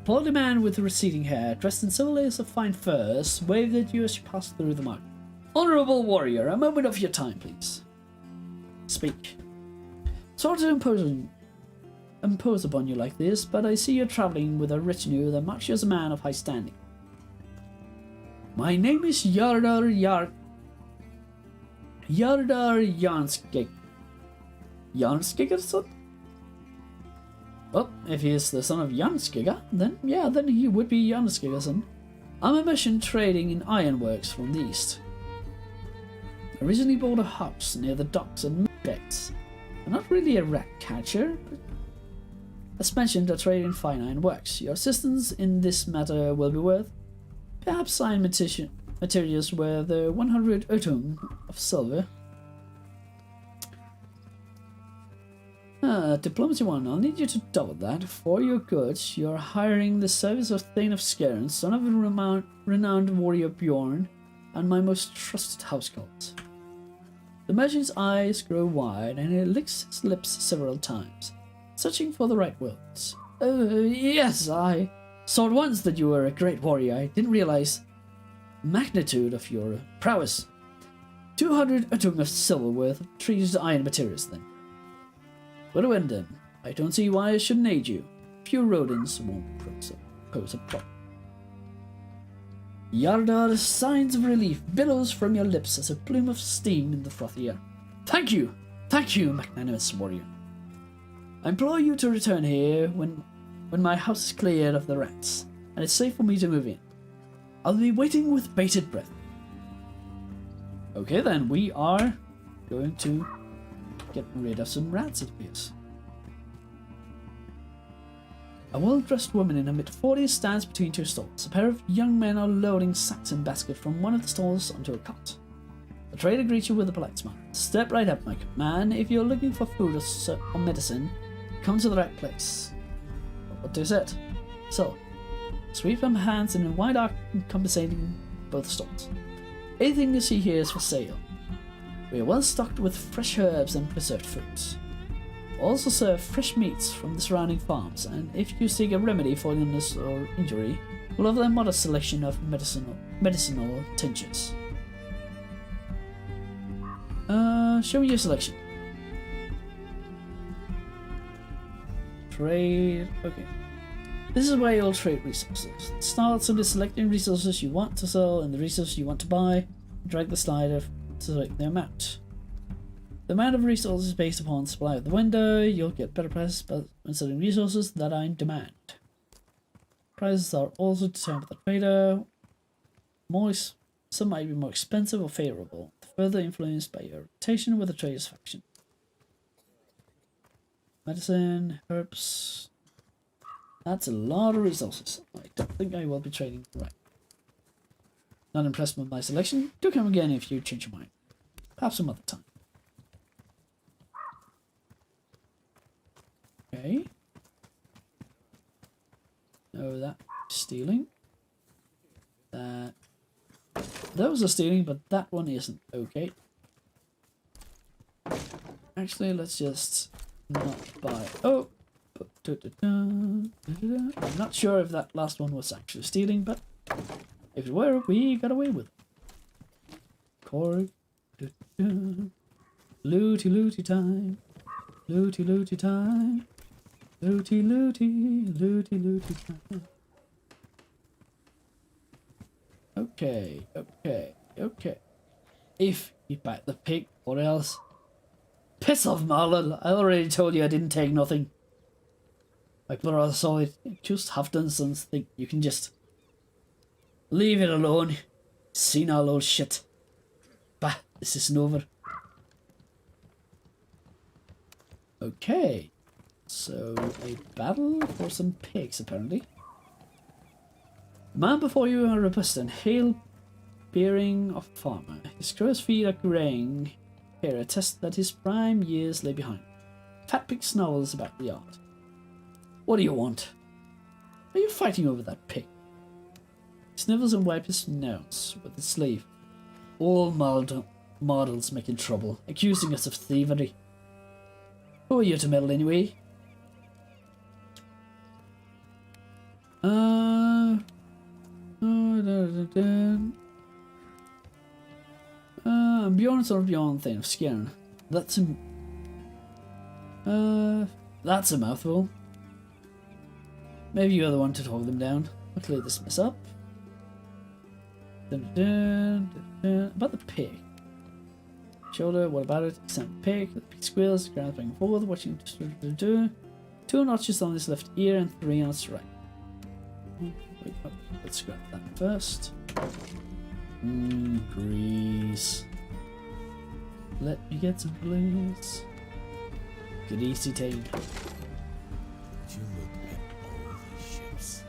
Balding man with receding hair, dressed in several layers of fine furs, waved at you as you passed through the market. Honourable warrior, a moment of your time, please. Speak. Sorry to impose upon you like this, but I see you're travelling with a retinue that marks you as a man of high standing. My name is Yardar Jarnskigerson? Well, if he is the son of Jarnskiger, then he would be Jarnskigerson. I'm a merchant trading in ironworks from the east. I originally bought a house near the docks and beds. I'm not really a rat catcher, but as mentioned, I trade in fine ironworks. Your assistance in this matter will be worth perhaps iron materials worth 100 Utung of silver. Diplomacy 1, I'll need you to double that. For your goods, you're hiring the service of Thane of SKJERNS, son of a renowned warrior Bjorn, and my most trusted household. The merchant's eyes grow wide, and he licks his lips several times, searching for the right words. Yes, I saw at once that you were a great warrior. I didn't realize the magnitude of your prowess. 200 Utung of silver worth of treated iron materials, then. Very well then, I don't see why I shouldn't aid you. Few rodents won't pose a problem. Yardar, signs of relief billows from your lips as a plume of steam in the frothy air. Thank you, magnanimous warrior. I implore you to return here when my house is cleared of the rats, and it's safe for me to move in. I'll be waiting with bated breath. Okay then, we are going to get rid of some rats, it appears. A well-dressed woman in her mid-40s stands between two stalls. A pair of young men are loading sacks and baskets from one of the stalls onto a cart. The trader greets you with a polite smile. Step right up, my good man. If you're looking for food or medicine, come to the right place. What is it? So, sweep them hands in a wide arc encompassing both stalls. Anything you see here is for sale. We are well stocked with fresh herbs and preserved foods. We also serve fresh meats from the surrounding farms, and if you seek a remedy for illness or injury, we'll offer a modest selection of medicinal tinctures. Show me your selection. Trade. Okay. This is where you'll trade resources. Start simply selecting resources you want to sell and the resources you want to buy. Drag the slider to select the amount. The amount of resources is based upon supply of the window. You'll get better prices when selling resources that are in demand. Prices are also determined by the trader. Some might be more expensive or favorable, further influenced by your rotation with the trader's faction. Medicine, herbs. That's a lot of resources. I don't think I will be trading right. Not impressed with my selection? Do come again if you change your mind. Perhaps some other time. Okay. No, that stealing. Those are stealing, but that one isn't. Okay. Actually, let's just not buy. Oh! I'm not sure if that last one was actually stealing, but if it were, we got away with it. Cork. Looty looty time. Looty looty time. Looty looty. Looty looty time. Okay. If you bite the pig, or else. Piss off, Marlon. I already told you I didn't take nothing. My brother saw it. Just have done something. You can just leave it alone. Senile old shit. Bah, this isn't over. Okay. So, a battle for some pigs, apparently. The man before you are robust and hale-bearing of farmer. His crow's feet are graying. Here attest that his prime years lay behind. Fat pig snarls about the yard. What do you want? Are you fighting over that pig? He snivels and wipes his nose with his sleeve. All models making trouble, accusing us of thievery. Who are you to meddle anyway? I'm Bjorn or Bjorn thing of SKJERNS. That's a mouthful. Maybe you're the one to talk them down. I'll clear this mess up. About the pig. Shoulder, what about it? Examine the pig. The pig squeals, the ground back forward, watching. 2 notches on his left ear and 3 on its right. Wait, oh, let's grab that first. Grease. Let me get some please. Greasy tail. Did you look at all these ships?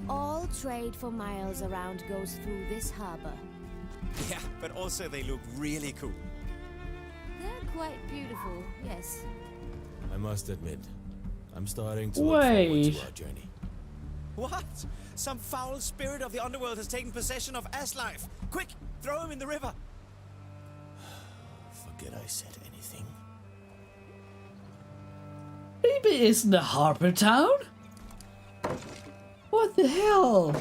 All trade for miles around goes through this harbor. Yeah, but also they look really cool. They're quite beautiful, yes. I must admit, I'm starting to look forward to our journey. What? Some foul spirit of the underworld has taken possession of Aslife. Quick, throw him in the river. Forget I said anything. Maybe isn't a harbor town? What the hell?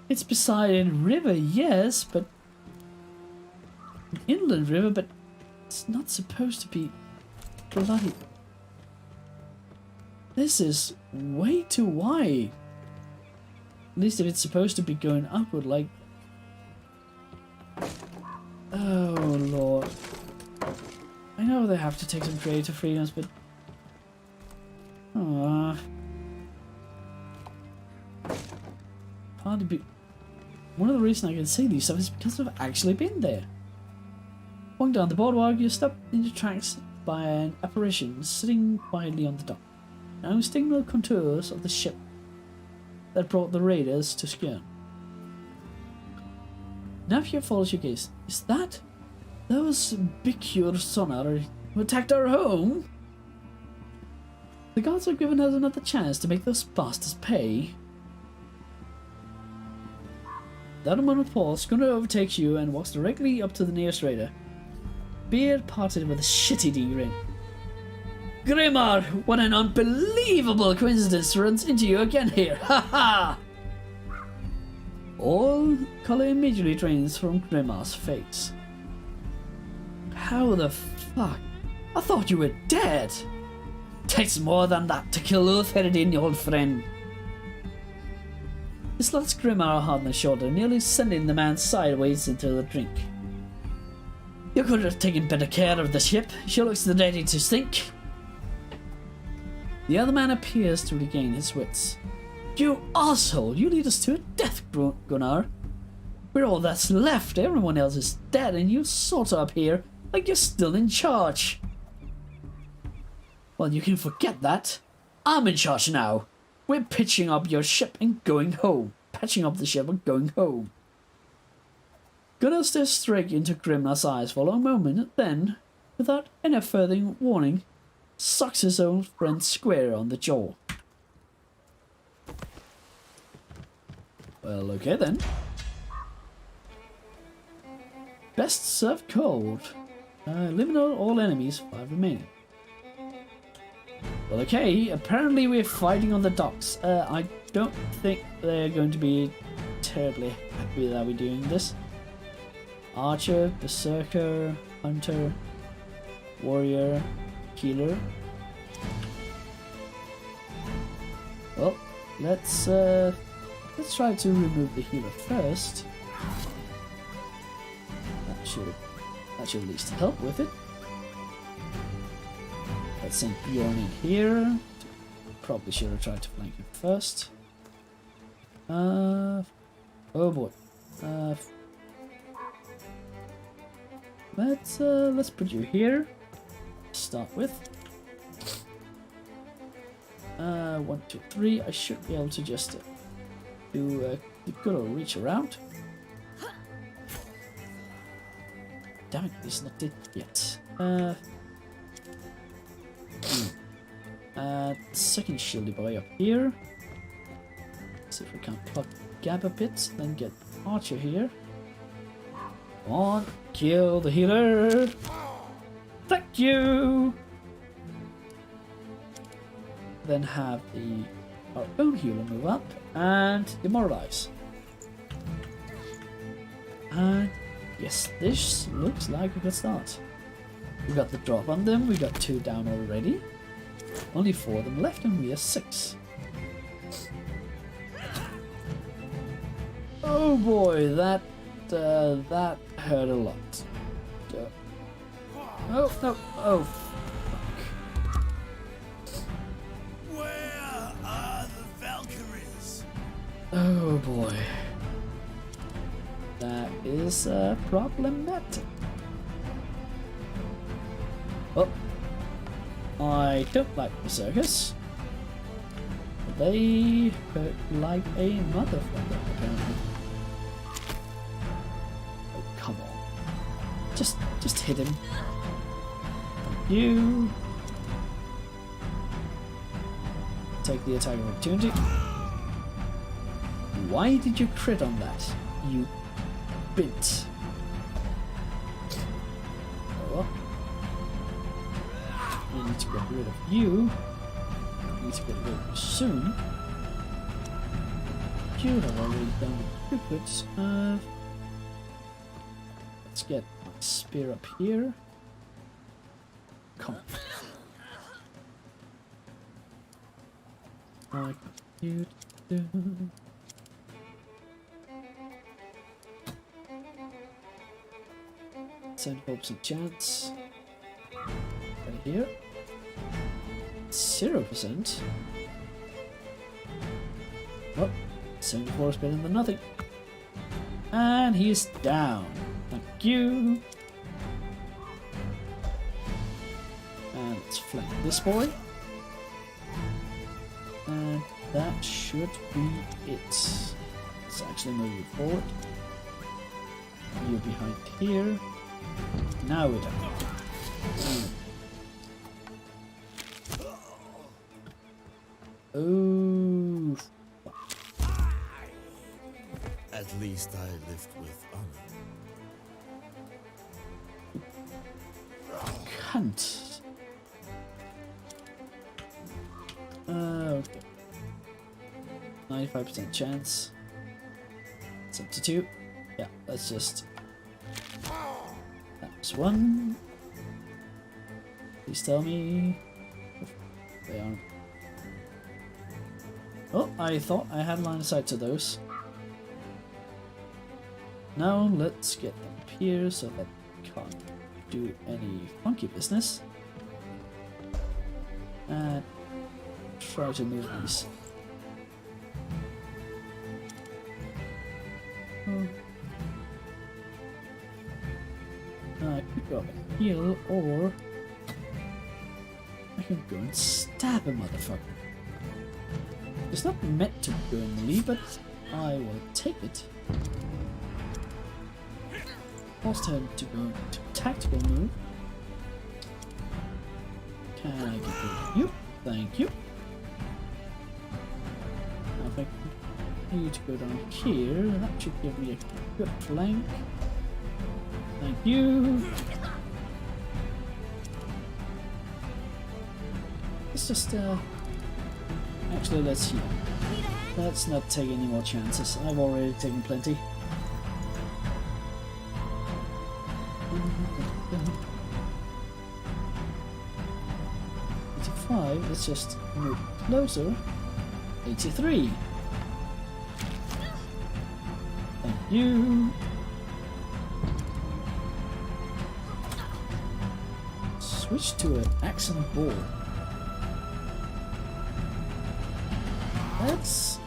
It's beside a river, yes, but an inland river, but it's not supposed to be bloody. This is way too wide. At least if it's supposed to be going upward, like. Oh lord. I know they have to take some creative freedoms, but. Hard to be. One of the reasons I can say these stuff is because I've actually been there. Walking down the boardwalk, you're stopped in your tracks by an apparition sitting quietly on the dock. now signal contours of the ship that brought the raiders to SKJERNS. Navigator follows your gaze. Is that those Bjorn sonar who attacked our home? The gods have given us another chance to make those bastards pay. Without a moment of pause, Schooner overtakes you and walks directly up to the nearest raider. Beard parted with a shit-eating grin. Grimmar, what an unbelievable coincidence runs into you again here. Ha ha! All color immediately drains from Grimmar's face. How the fuck? I thought you were dead! Takes more than that to kill Utherdin, old friend. He slaps Grimmar hard on the shoulder, nearly sending the man sideways into the drink. You could have taken better care of the ship. She looks ready to sink. The other man appears to regain his wits. You asshole! You lead us to a death, Gunnar. We're all that's left. Everyone else is dead, and you sort up here like you're still in charge. Well, you can forget that. I'm in charge now. We're pitching up your ship and going home. Patching up the ship and going home. Gunnar stares straight into Grimnar's eyes for a long moment, then, without any further warning, sucks his own friend square on the jaw. Well, okay then. Best served cold. Eliminate all enemies, 5 remaining. Well, okay, apparently we're fighting on the docks. I don't think they're going to be terribly happy that we're doing this. Archer, Berserker, Hunter, Warrior, Healer. Well, let's try to remove the healer first. That should at least help with it. Let's send Bjorn in here. Probably should have tried to flank him first. Oh boy. Let's put you here. Start with. 1, 2, 3. I should be able to just do a good old reach around. Damn it, it's not it yet. Second shieldy boy up here. See if we can pluck Gab a bit, then get Archer here. Come on, kill the healer. Thank you. Then have our own healer move up and demoralize. And yes, this looks like a good start. We got the drop on them. We got 2 down already. Only 4 of them left, and we are 6. Oh boy, that hurt a lot. Oh no! Oh fuck! Where are the Valkyries? Oh boy, that is problematic. Oh, I don't like Berserkers. They hurt like a motherfucker, apparently. Oh, come on. Just hit him. You take the attack of opportunity. Why did you crit on that, you bit? Oh. I need to get rid of you. I need to get rid of you soon. You have already done the duplicates. Let's get my spear up here. Come on. Like you do. Send hopes and chance. Right here. 0%. Oh, 74 is better than nothing. And he's down. Thank you. And let's flank this boy. And that should be it. Let's actually move you forward. You're behind here. Now we're done. Oh. At least I lived with honor. Cunt. Okay. 95% chance. It's up to 2. Yeah, let's just... That's 1. Please tell me... They aren't. Oh, I thought I had line of sight to those. Now let's get them up here so that we can't do any funky business. And try to move these. I could go and heal, or I can go and stab a motherfucker. It's not meant to go in melee, but I will take it. Forced her to go into tactical move. Can I get rid of you? Thank you. Now if I continue to go down here, that should give me a good flank. Thank you. Let's just actually let's heal. Let's not take any more chances. I've already taken plenty. Let's just move closer. 83. Thank you. Switch to an accent ball. That's...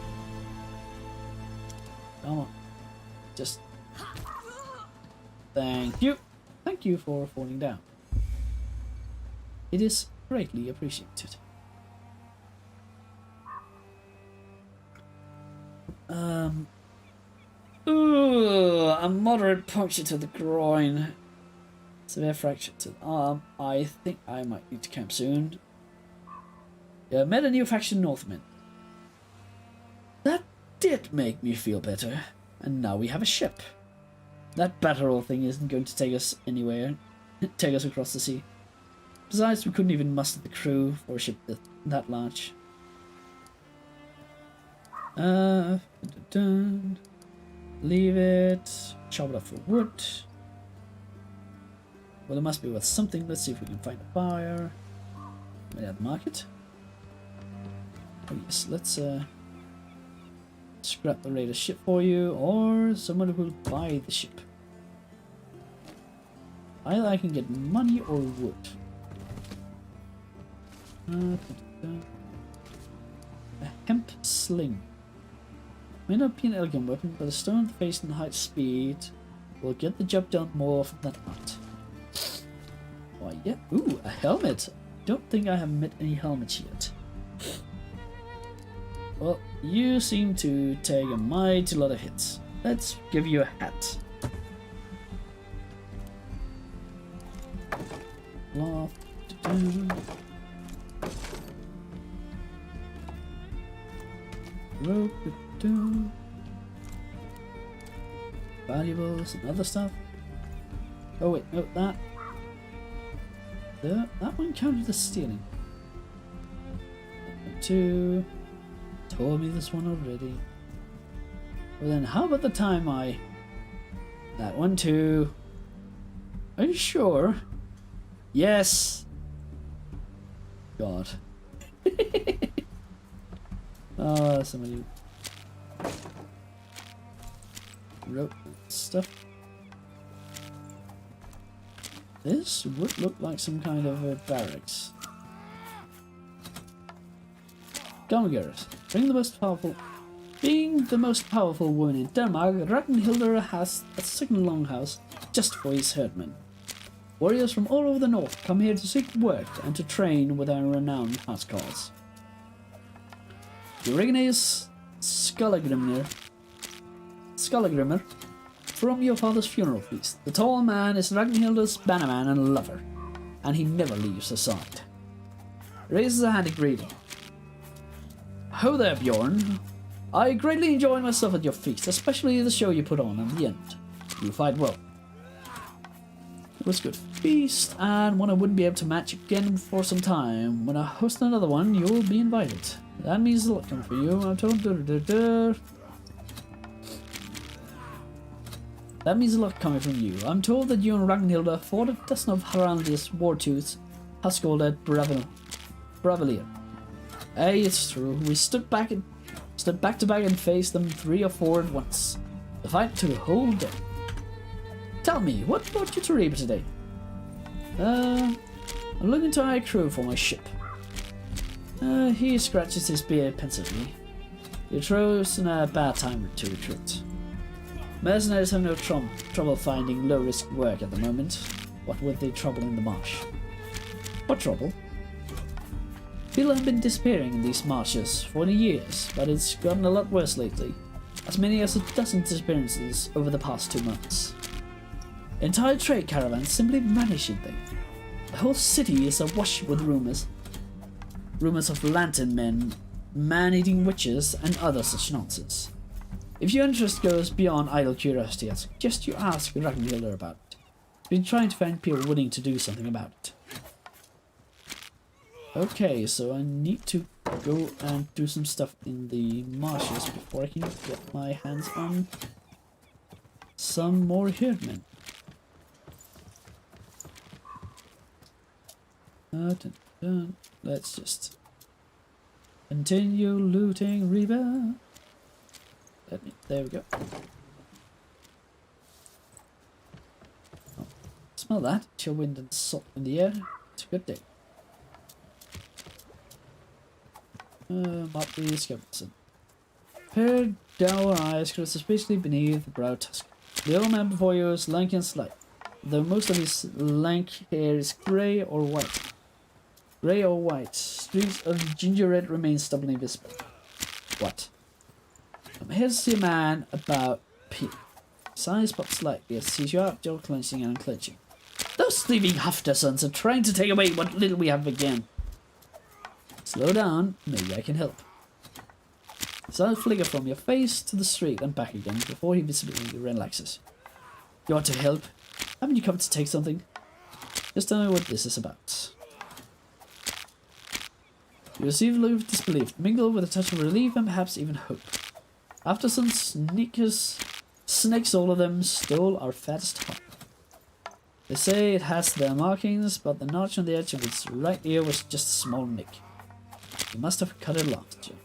Come on. Just... Thank you. Thank you for falling down. It is greatly appreciated. A moderate puncture to the groin. Severe fracture to the arm. I think I might need to camp soon. Yeah, met a new faction Northmen. That did make me feel better. And now we have a ship. That battle thing isn't going to take us anywhere. Take us across the sea. Besides, we couldn't even muster the crew for a ship that large. Leave it. Chop it up for wood. Well, it must be worth something. Let's see if we can find a buyer. Maybe at the market. Oh yes, let's scrap the raider ship for you, or someone who will buy the ship. Either I can get money or wood. A hemp sling. May not be an elegant weapon, but a stone face and high speed will get the job done more often than not. Why, yeah. Ooh, a helmet. Don't think I have met any helmets yet. Well, you seem to take a mighty lot of hits. Let's give you a hat. Cloth. Rope. Valuables and other stuff. Oh wait, no, that one counted as stealing. 2. Told me this one already. Well then, how about the time I... That one too. Are you sure? Yes. God. Oh, somebody wrote stuff. This would look like some kind of a barracks. Gamagers, being the most powerful woman in Denmark, Ragnhildur has a second longhouse just for his herdmen. Warriors from all over the north come here to seek work and to train with our renowned housecarls. Eurygenes Skulagrimnir from your father's funeral feast. The tall man is Ragnhilda's bannerman and lover, and he never leaves her side. Raises a hand in greeting. Ho there, Bjorn. I greatly enjoyed myself at your feast, especially the show you put on at the end. You fight well. It was a good feast, and one I wouldn't be able to match again for some time. When I host another one, you'll be invited. That means a lot coming for you. I'm told. That means a lot coming from you. I'm told that you and Ragnhilda fought a dozen of Haraldi's war tooths, Haskold at Bravelier. Hey, it's true. We stood back to back and faced them 3 or 4 at once. The fight took a whole day. Tell me, what brought you to Reba today? I'm looking to hire crew for my ship. He scratches his beard pensively. He throws in a bad time to recruit. Mercenaries have no trouble finding low-risk work at the moment. What with the trouble in the marsh? What trouble? People have been disappearing in these marshes for 20 years, but it's gotten a lot worse lately. As many as a dozen disappearances over the past 2 months. Entire trade caravans simply vanishing there. The whole city is awash with rumors. Rumors of lantern men, man-eating witches, and other such nonsense. If your interest goes beyond idle curiosity, I suggest you ask Ragnhilda about it. She's been trying to find people willing to do something about it. Okay, so I need to go and do some stuff in the marshes before I can get my hands on some more herdmen. Let's just continue looting Reba. There we go. Oh, smell that? Chill wind and salt in the air. It's a good day. Motley Skepticon. Paired dour eyes cross suspiciously beneath the brow tusk. The old man before you is lank and slight, though most of his lank hair is grey or white. Grey or white. Streaks of ginger red remain stubbornly visible. What? I'm here to see a man about P. His eyes pop slightly as he sees you out, jaw clenching and unclenching. Those thieving Haftersons are trying to take away what little we have again. Slow down, maybe I can help. His eyes flicker from your face to the street and back again before he visibly relaxes. You want to help? Haven't you come to take something? Just tell me what this is about. You receive a look of disbelief, mingled with a touch of relief and perhaps even hope. After some snakes, all of them stole our fattest hog. They say it has their markings, but the notch on the edge of its right ear was just a small nick. You must have cut it last year.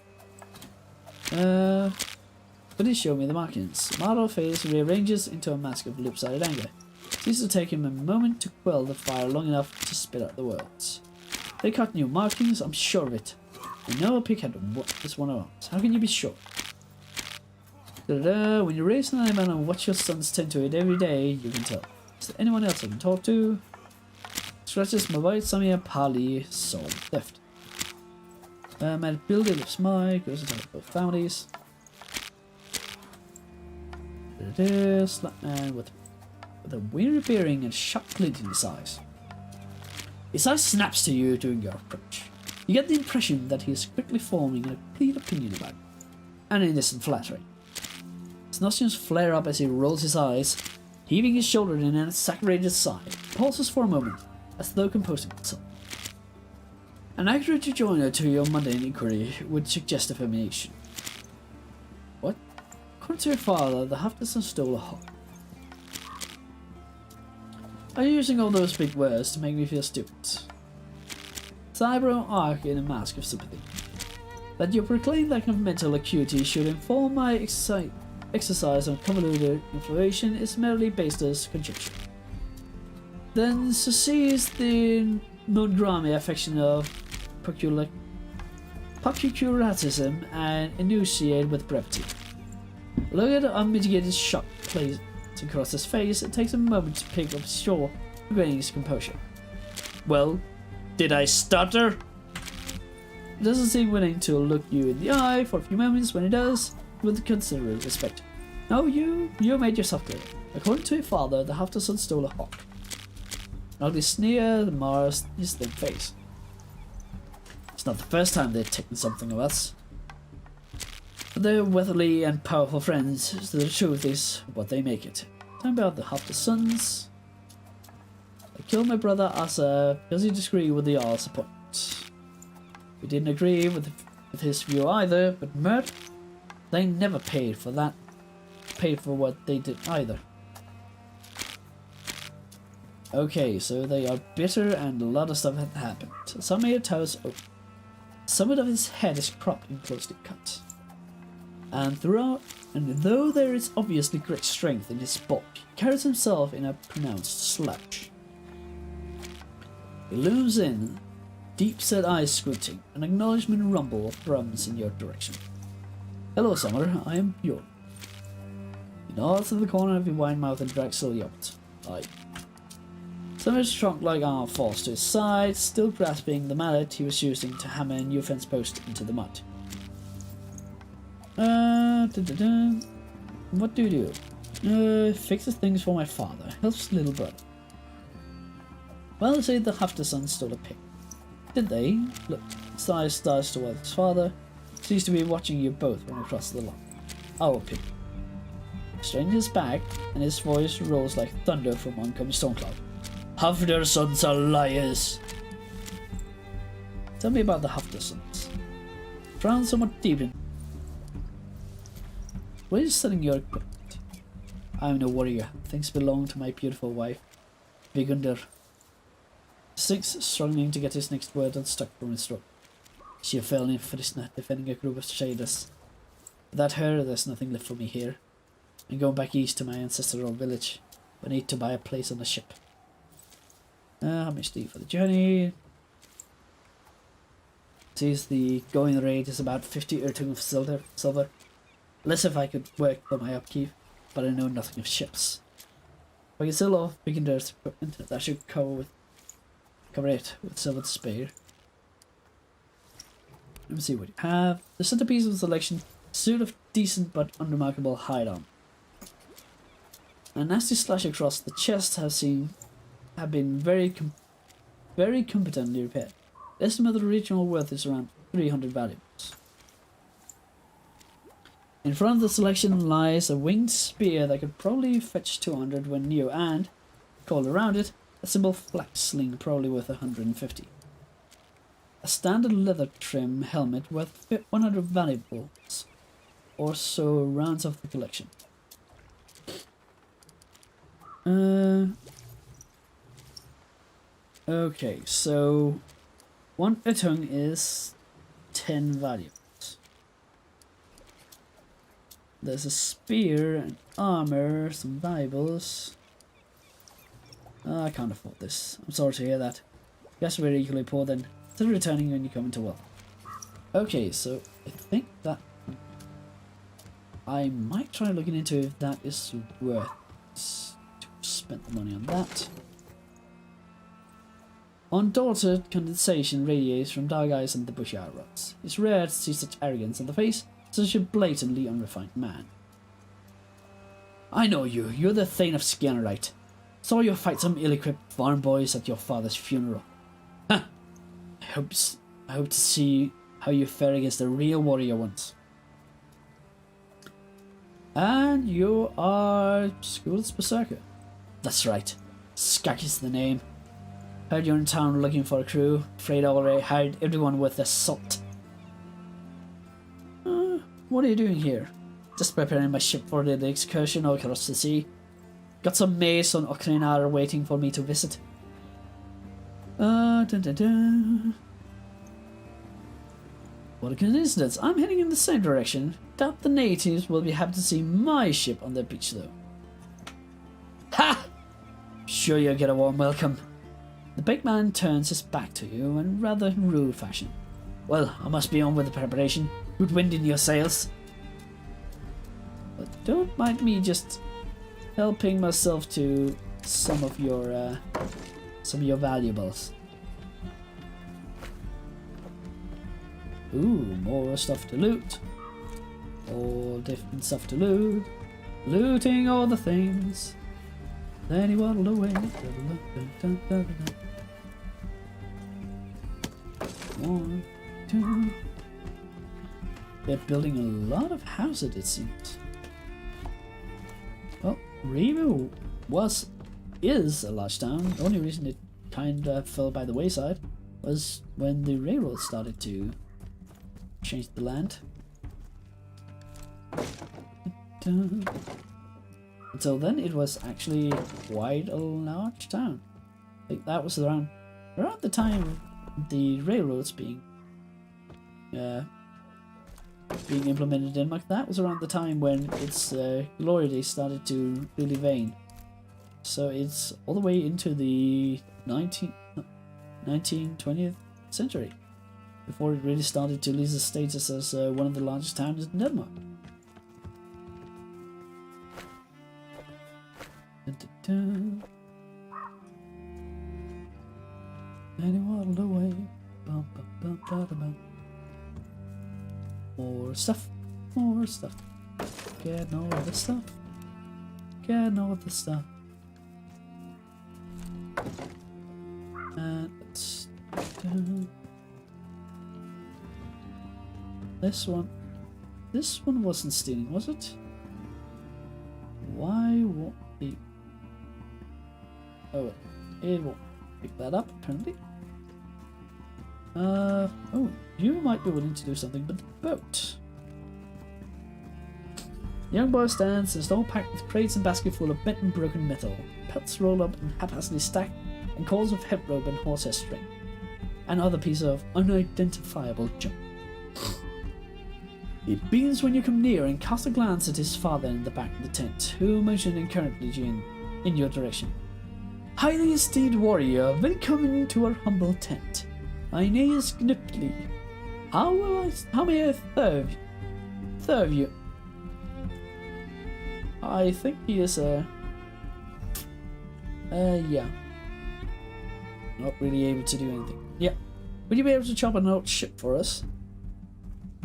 Please show me the markings. Marlowe's face rearranges into a mask of lopsided anger. It seems to take him a moment to quell the fire long enough to spit out the words. They cut new markings, I'm sure of it. I know a pighead is one of ours. How can you be sure? When you raise an eyebrow and watch your sons tend to it every day, you can tell. Is there anyone else I can talk to? Scratches my white Samia Pali soul theft. Mad builder lives my goes into both families. Slapman with a weary bearing and sharp glint in his eyes. His eye snaps to you during your approach. You get the impression that he is quickly forming a complete opinion about you, and it isn't flattering. His nostrils flare up as he rolls his eyes, heaving his shoulder in an exaggerated sigh, pauses for a moment, as though composing himself. An accurate rejoinder to your mundane inquiry would suggest affirmation. What? According to your father, the Hafterson stole a hog. Are you using all those big words to make me feel stupid? His eyebrow arc in a mask of sympathy. That you proclaim that kind of mental acuity should inform my exercise on convoluted information is merely based as conjecture. Then so sees the non-gramy affection of popularitism and enunciate with brevity. Look at the unmitigated shock plays across his face. It takes a moment to pick up his jaw, regaining his composure. Well, did I stutter? He doesn't seem willing to look you in the eye for a few moments. When he does, with considerable respect. No, you made yourself clear. According to your father, the half-son stole a hawk. An ugly sneer mars his thin face. It's not the first time they've taken something of us. But they're wealthy and powerful friends, so the truth is what they make it. Tell me about the half-sons. I killed my brother Asa because he disagreed with the Jarl's appointment. We didn't agree with his view either, but murder? They never paid for that. Paid for what they did either. Okay, so they are bitter and a lot of stuff had happened. Some of your toes open. Some of his head is cropped and closely cut. And though there is obviously great strength in his bulk, he carries himself in a pronounced slouch. He looms in, deep-set eyes squinting, an acknowledgement rumble thrums in your direction. Hello, Summer, I am Bjorn. He nods to the corner of your wide mouth and drags slowly upwards. Aye. Summer's trunk-like arm falls to his side, still grasping the mallet he was using to hammer a new fence post into the mud. What do you do? Fixes things for my father, helps little brother. Well, say the half-sons stole a pig. Did they? Look, his eyes stars towards his father. Seems to be watching you both run across the lawn. Our pig. Stranger's back, and his voice rolls like thunder from oncoming storm cloud. Half their sons are liars. Tell me about the half-sons. Frown somewhat deepened. Where is selling your equipment? I am no warrior. Things belong to my beautiful wife, Vigunder. Six, struggling to get his next word unstuck from his throat. She fell in Frisna, defending a group of shaders. Without her, there's nothing left for me here. I'm going back east to my ancestral village. I need to buy a place on the ship. How much do you for the journey? Sees the going rate is about 50 Ertung of silver. Less if I could work for my upkeep, but I know nothing of ships. If I can sell off Vikinger's equipment, that should cover it with silver to spare. Let me see what you have. The centerpiece of the selection, suit of decent but unremarkable hide on. A nasty slash across the chest have been very competently repaired. The estimate of the original worth is around 300 valuables. In front of the selection lies a winged spear that could probably fetch 200 when new, and, coiled around it, a simple flax sling probably worth 150. A standard leather trim helmet worth 100 valuables, or so rounds off the collection. Okay, so 1 Ertung is 10 valuables. There's a spear and armor, some valuables. I can't afford this. I'm sorry to hear that. Guess we're equally poor then. Still returning when you come into wealth. Okay, so I think that I might try looking into if that is worth to spend the money on that. Undaunted condensation radiates from dark eyes and the bushy eyebrows. It's rare to see such arrogance in the face of such a blatantly unrefined man. I know you. You're the Thane of SKJERNS. Saw you fight some ill-equipped farm boys at your father's funeral. Huh. I hope to see how you fare against the real warrior ones. And you are School's Berserker. That's right. Skak is the name. Heard you're in town looking for a crew. Afraid I already hired everyone worth their salt. What are you doing here? Just preparing my ship for the excursion across the sea. Got some mace on Okrinar waiting for me to visit. What a coincidence. I'm heading in the same direction. Doubt the natives will be happy to see my ship on their beach though. Ha! Sure you'll get a warm welcome. The big man turns his back to you in rather rude fashion. Well, I must be on with the preparation. Good wind in your sails. But don't mind me just helping myself to some of your valuables. Ooh, more stuff to loot. All different stuff to loot. Looting all the things. Then he waddled away. One, two. They're building a lot of houses, it seems. Well, Remo is a large town. The only reason it kind of fell by the wayside was when the railroad started to change the land. Until then, it was actually quite a large town. I think that was around the time the railroads being implemented in Denmark. That was around the time when its glory days started to really wane. So it's all the way into the 20th century before it really started to lose its status as one of the largest towns in Denmark. And he waddled away. More stuff. More stuff. Getting all the stuff. Getting all the stuff. And let's do this one. This one wasn't stealing, was it? Why won't he? Oh, it won't pick that up apparently. Oh, you might be willing to do something with the boat. The young boy stands, his stall packed with crates and baskets full of bent and broken metal, pelts rolled up and haphazardly stacked, and coils of hemp rope and horsehair string, and other pieces of unidentifiable junk. He beams when you come near and casts a glance at his father in the back of the tent, who motioned encouragingly in your direction. Highly esteemed warrior, welcome to our humble tent. My name is Gnipli. How may I serve you? I think he is yeah. Not really able to do anything. Yeah. Would you be able to chop an old ship for us?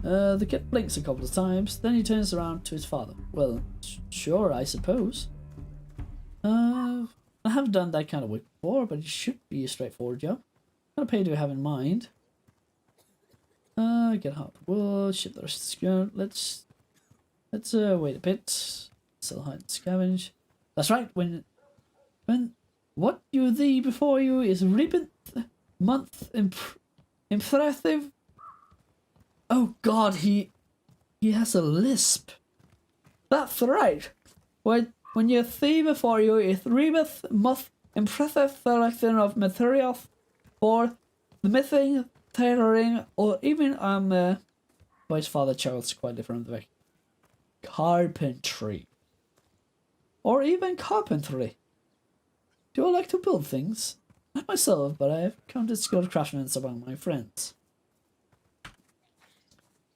The kid blinks a couple of times, then he turns around to his father. Well, sure, I suppose. I haven't done that kind of work before, but it should be a straightforward job. What kind of pay do you have in mind? Get hard wood, ship the rest of the skirt. Let's wait a bit. Sell, hide, and scavenge. That's right. When what you thee before you is ribbon month impressive. Oh God, he has a lisp. That's right. When you see before you is Rebus most impressive selection of materials for the missing, tailoring, or even boy's father Charles quite different way. Carpentry. Or even carpentry. Do I like to build things? Not myself, but I've counted skilled craftsmen among my friends.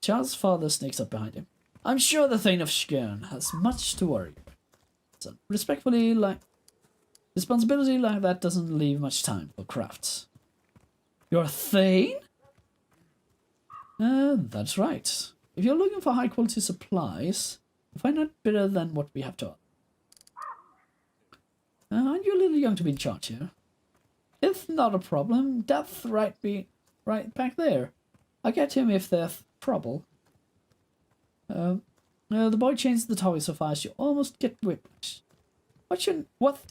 Charles' father sneaks up behind him. I'm sure the Thane of SKJERNS has much to worry about. So, responsibility like that doesn't leave much time for crafts. You're a Thane? That's right. If you're looking for high quality supplies, you'll find out better than what we have to offer. Aren't you a little young to be in charge here? It's not a problem. That's right back there. I'll get him if there's trouble. The boy changes the topic so fast you almost get whiplash. What's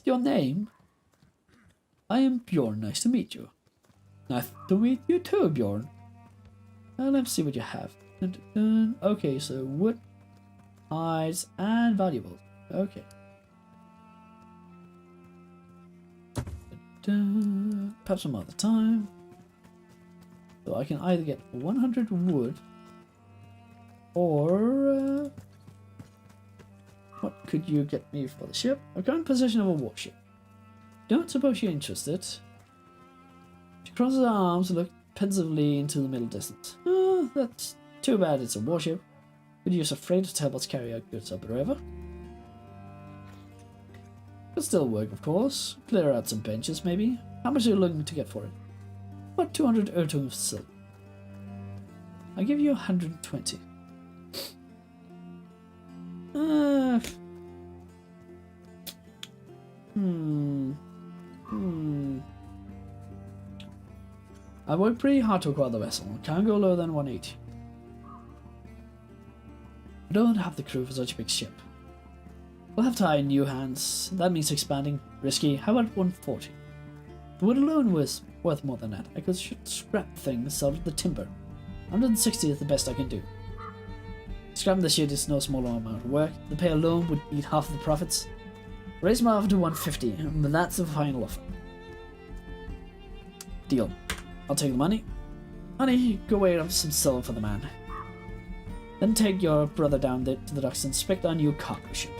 your name? I am Bjorn. Nice to meet you. Nice to meet you too, Bjorn. Let's see what you have. Okay, so wood, hides, and valuables. Okay. Perhaps some other time. So I can either get 100 wood or what could you get me for the ship? I'm in possession of a warship. Don't suppose you're interested. She crosses her arms and looks pensively into the middle distance. Oh, that's too bad it's a warship. Could use a freighter to help us carry our goods up the river. Could still work, of course. Clear out some benches, maybe. How much are you looking to get for it? About 200 Ertung of silver. I'll give you 120. I worked pretty hard to acquire the vessel. Can't go lower than 180. I don't have the crew for such a big ship. We'll have to hire new hands. That means expanding. Risky. How about 140? The wood alone was worth more than that. I could scrap things out of the timber. 160 is the best I can do. Scrapping the shit is no small amount of work. The pay alone would eat half of the profits. Raise my offer to 150, but that's the final offer. Deal. I'll take the money. Honey, go wait up some silver for the man. Then take your brother down to the docks and inspect our new cargo ship.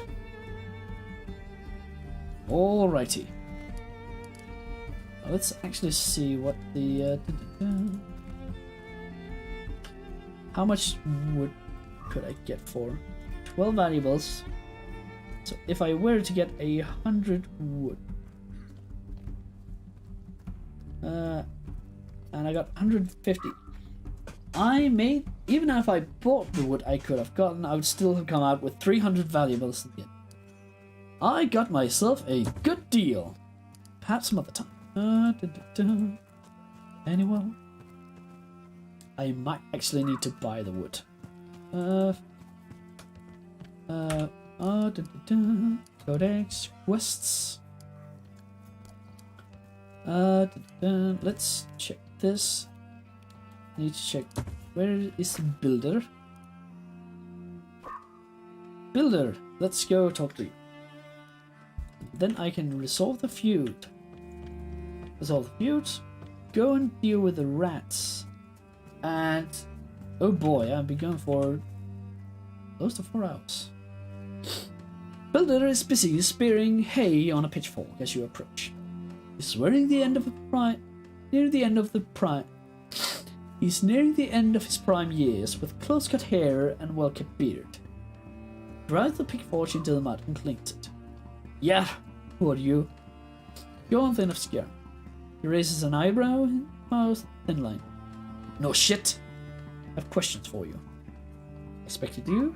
Alrighty. Now let's actually see what the... How much wood could I get for 12 valuables? So if I were to get 100 wood, and I got 150, I made, even if I bought the wood I could have gotten, I would still have come out with 300 valuables at the end. I got myself a good deal. Perhaps some other time. Anyone? I might actually need to buy the wood. Codex quests. Let's check this. Need to check where is Builder. Builder, let's go talk to you. Then I can resolve the feud. Resolve the feud. Go and deal with the rats. And oh boy, I'll be going for close to 4 hours. Builder is busy spearing hay on a pitchfork as you approach. He's nearing the end of He's nearing the end of his prime years, with close-cut hair and well-kept beard. Drives the pitchfork into the mud and clings it. Yeah, who are you? You're on thin of skin. He raises an eyebrow and mouth thin line. No shit. I have questions for you. Expected you?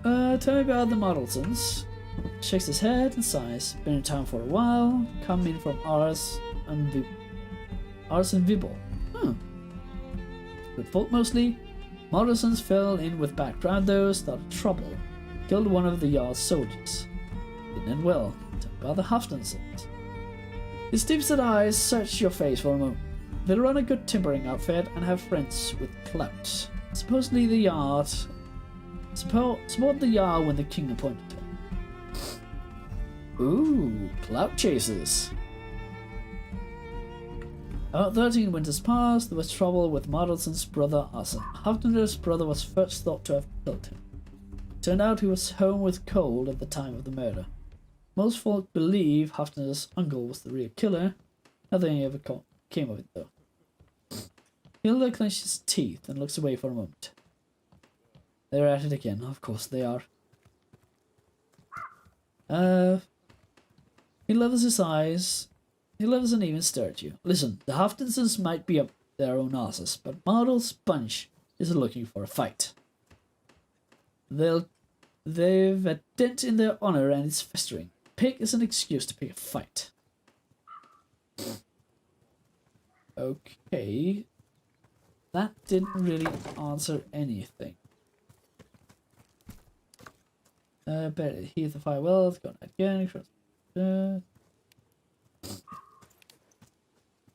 Tell me about the Modelsons. Shakes his head and sighs. Been in town for a while. Come in from Ars and Vibble. Good folk mostly. Modelsons fell in with bad crowd though, started trouble. Killed one of the Jarl's soldiers. Didn't end well. Tell me about the Haftansons. His deep-set eyes search your face for a moment. They run a good timbering outfit and have friends with clout. Supposedly the Jarl support the Jarl when the king appointed him. Ooh, clout chasers. About 13 winters passed, there was trouble with Modelson's brother Arson. Haftander's brother was first thought to have killed him. Turned out he was home with cold at the time of the murder. Most folk believe Haftander's uncle was the real killer. Nothing ever came of it though. Hilda clenches his teeth and looks away for a moment. They're at it again, of course they are. He levels his eyes. He doesn't even stare at you. Listen, the Haftansons might be up their own asses, but Model's bunch is looking for a fight. They've a dent in their honor and it's festering. Pick is an excuse to pick a fight. Okay. That didn't really answer anything. Better heat the fire well, go again.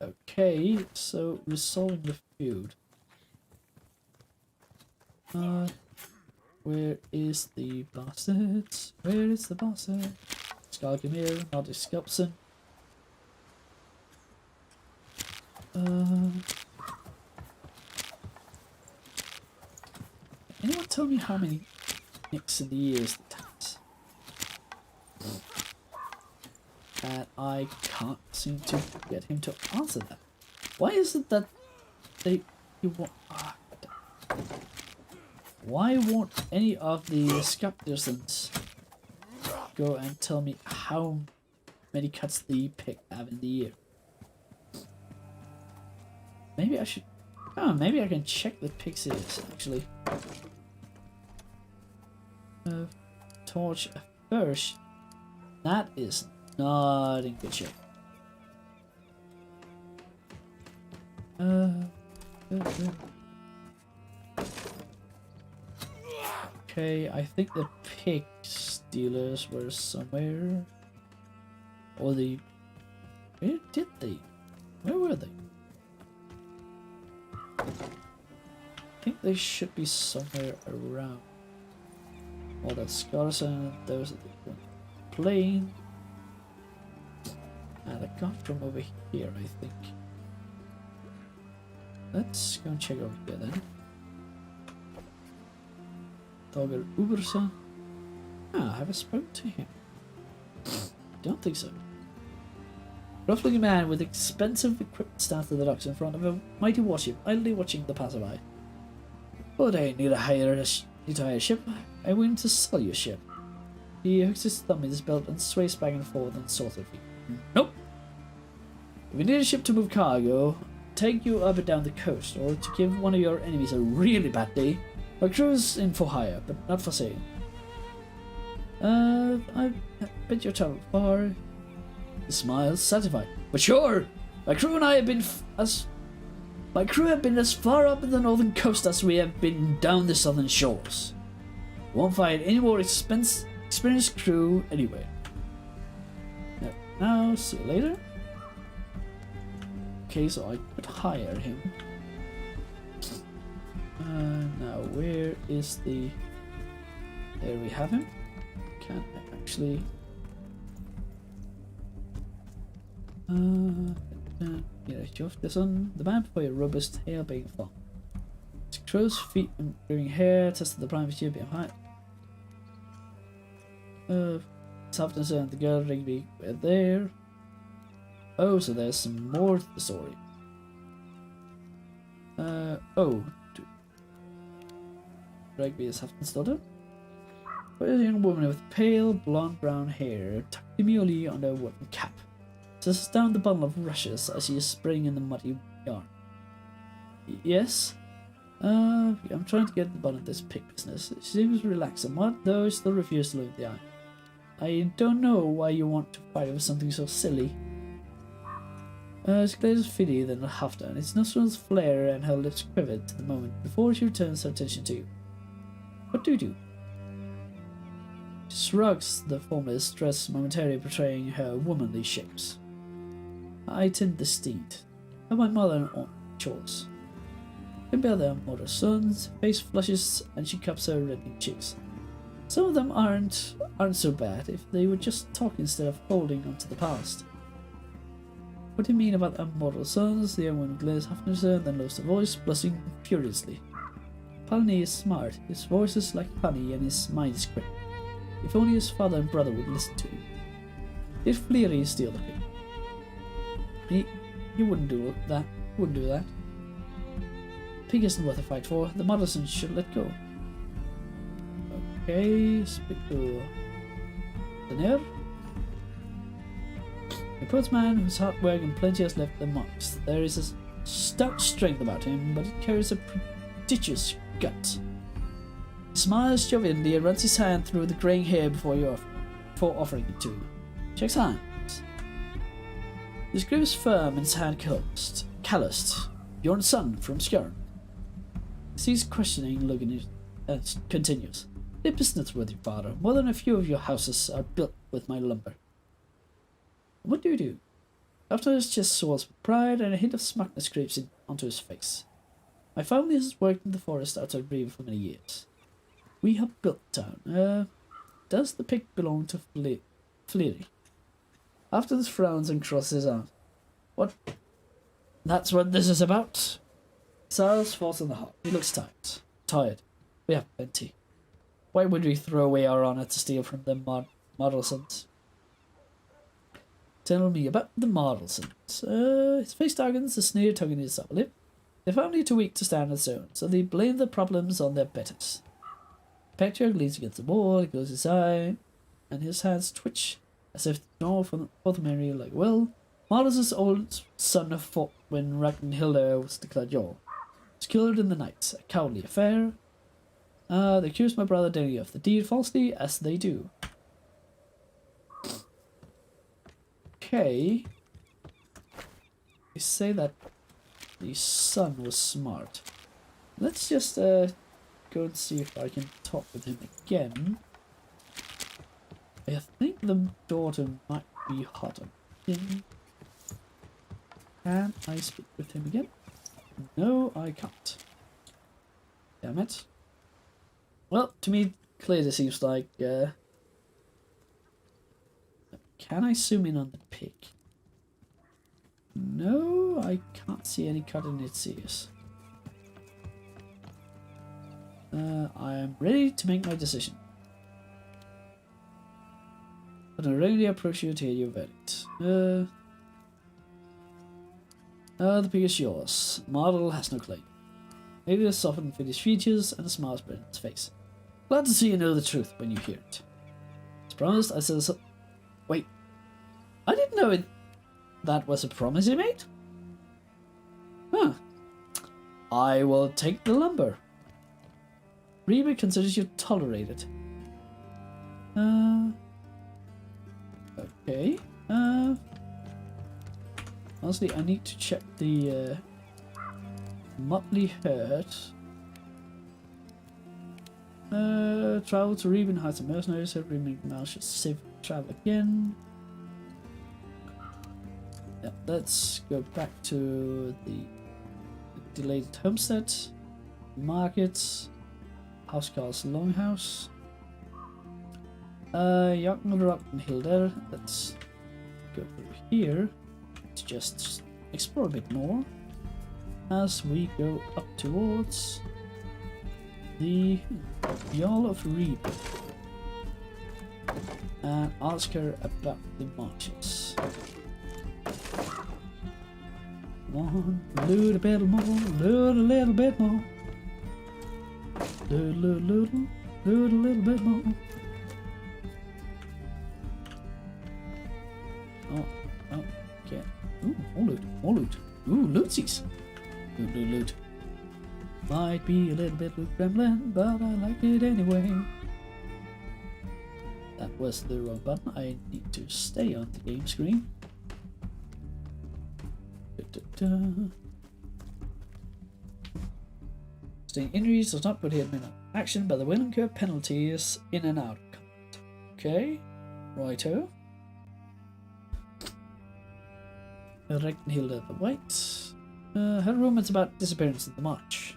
Okay, so resolving the feud. Where is the bastards? Where is the bastard? Skargamir, not Skupson. Anyone tell me how many nicks in the years it has? And I can't seem to get him to answer that. Why is it that you want? Why won't any of the Skepticisms go and tell me how many cuts the pick have in the year? Maybe I should Oh, maybe I can check the pixies, actually. Torch first. That is not in good shape. Okay, I think the pig stealers were somewhere. Or the... Where did they? Where were they? I think they should be somewhere around. All that scars and those are the plane. And I got from over here, I think. Let's go and check over here then. Dogger Uberson. Ah, have I spoken to him? Don't think so. Rough-looking man with expensive equipment stands at the docks in front of a mighty warship, idly watching the passerby. But I need to hire a ship. I want to sell you a ship. He hooks his thumb in his belt and sways back and forth on sort of feet. Nope. If you need a ship to move cargo, take you up and down the coast, or to give one of your enemies a really bad day, my crew's in for hire, but not for sale. I bet you're traveled far. He smiles, satisfied. But sure, my crew and I have been as far up in the northern coast as we have been down the southern shores. Won't find any more experienced crew anywhere. Now, see you later. Okay, so I could hire him. Now, where is the... There we have him. Can I actually... this on the man for a robust hair being fun. His crow's feet and growing hair tested the prime tube behind. Softness and the girl Rigby were there. Oh, so there's some more to the story. Rigby is Hafton's daughter. A young woman with pale blonde brown hair tucked demurely under a wooden cap. Sets down the bundle of rushes as she is spraying in the muddy yarn. Yes? I'm trying to get the bottom of this pig business. She seems relaxed somewhat, though still refuses to look at the eye. I don't know why you want to fight over something so silly. She gazes fiddy then at Hafton. Its nostrils flare and her lips quivered to the moment before she returns her attention to you. What do you do? She shrugs, the formless dress momentarily betraying her womanly shapes. I tend the steed. Have my mother on chores. Can bear their mortal sons, face flushes, and she cups her reddening cheeks. Some of them aren't so bad if they would just talk instead of holding on to the past. What do you mean about immortal sons? The young woman glares Hafner, then lowers her voice, blushing furiously. Palani is smart, his voice is like honey and his mind is quick. If only his father and brother would listen to him. Did Fleary steal the pig? He wouldn't do that. Pig isn't worth a fight for. The Modersons should let go. Okay, speak to the Nair. A portsman whose hard work and plenty has left their marks. There is a stout strength about him, but it carries a prodigious gut. He smiles jovially and runs his hand through the greying hair before offering it to you. Checks hands. His grip is firm and his hand calloused. Bjorn Son from SKJERNS. He sees questioning look in his and continues. They're business with your father. More than a few of your houses are built with my lumber. What do you do? After his chest swells with pride and a hint of smugness creeps onto his face. My family has worked in the forest outside Bream for many years. We have built town. Does the pig belong to Fleary? After this frowns and crosses his arms. What? That's what this is about. Silas falls on the heart. He looks tired. We have plenty. Why would we throw away our honor to steal from the Modelsons? Tell me about the Modelsons. His face darkens, a sneer tugging his upper lip. Their family are too weak to stand on its own, so they blame their problems on their betters. Patriarch leans against the wall, he closes his eye, and his hands twitch, as if to draw from both memory like Modelson's old son fought when Ragnhilda was declared Jarl. was killed in the night. A cowardly affair. They accused my brother Danny of the deed falsely, as they do. Okay. They say that the son was smart. Let's just go and see if I can talk with him again. I think the daughter might be hot on him. Can I speak with him again? No, I can't. Damn it. Well, to me, clearly seems like... Can I zoom in on the pig? No, I can't see any cut in its ears. I am ready to make my decision. But I really approach you to hear your verdict. The pig is yours. Model has no claim. Maybe a softened finished features and a smile spread in its face. Glad to see you know the truth when you hear it. As promised, I said so. Wait. I didn't know it. That was a promise he made? Huh. I will take the lumber. Reba considers you tolerated. Okay. Honestly, I need to check the motley herd. Travel to Reba and hide some mercenaries. Every now should safe travel again. Yeah, let's go back to the delayed homestead, markets, Housecarl's Longhouse, Rock and Hilder. Let's go through here to just explore a bit more as we go up towards the Jarl of Reba and ask her about the marches. Loot a bit more, loot a little bit more. Loot a little bit more. Oh, okay. Ooh, more loot. Ooh, lootsies. Loot. Might be a little bit of gremlin, but I like it anyway. That was the wrong button. I need to stay on the game screen. Staying injuries does not put him in action, but the will incur penalties in and out. Okay, righto. Regnhilda the White. Her rumors about disappearance in the march.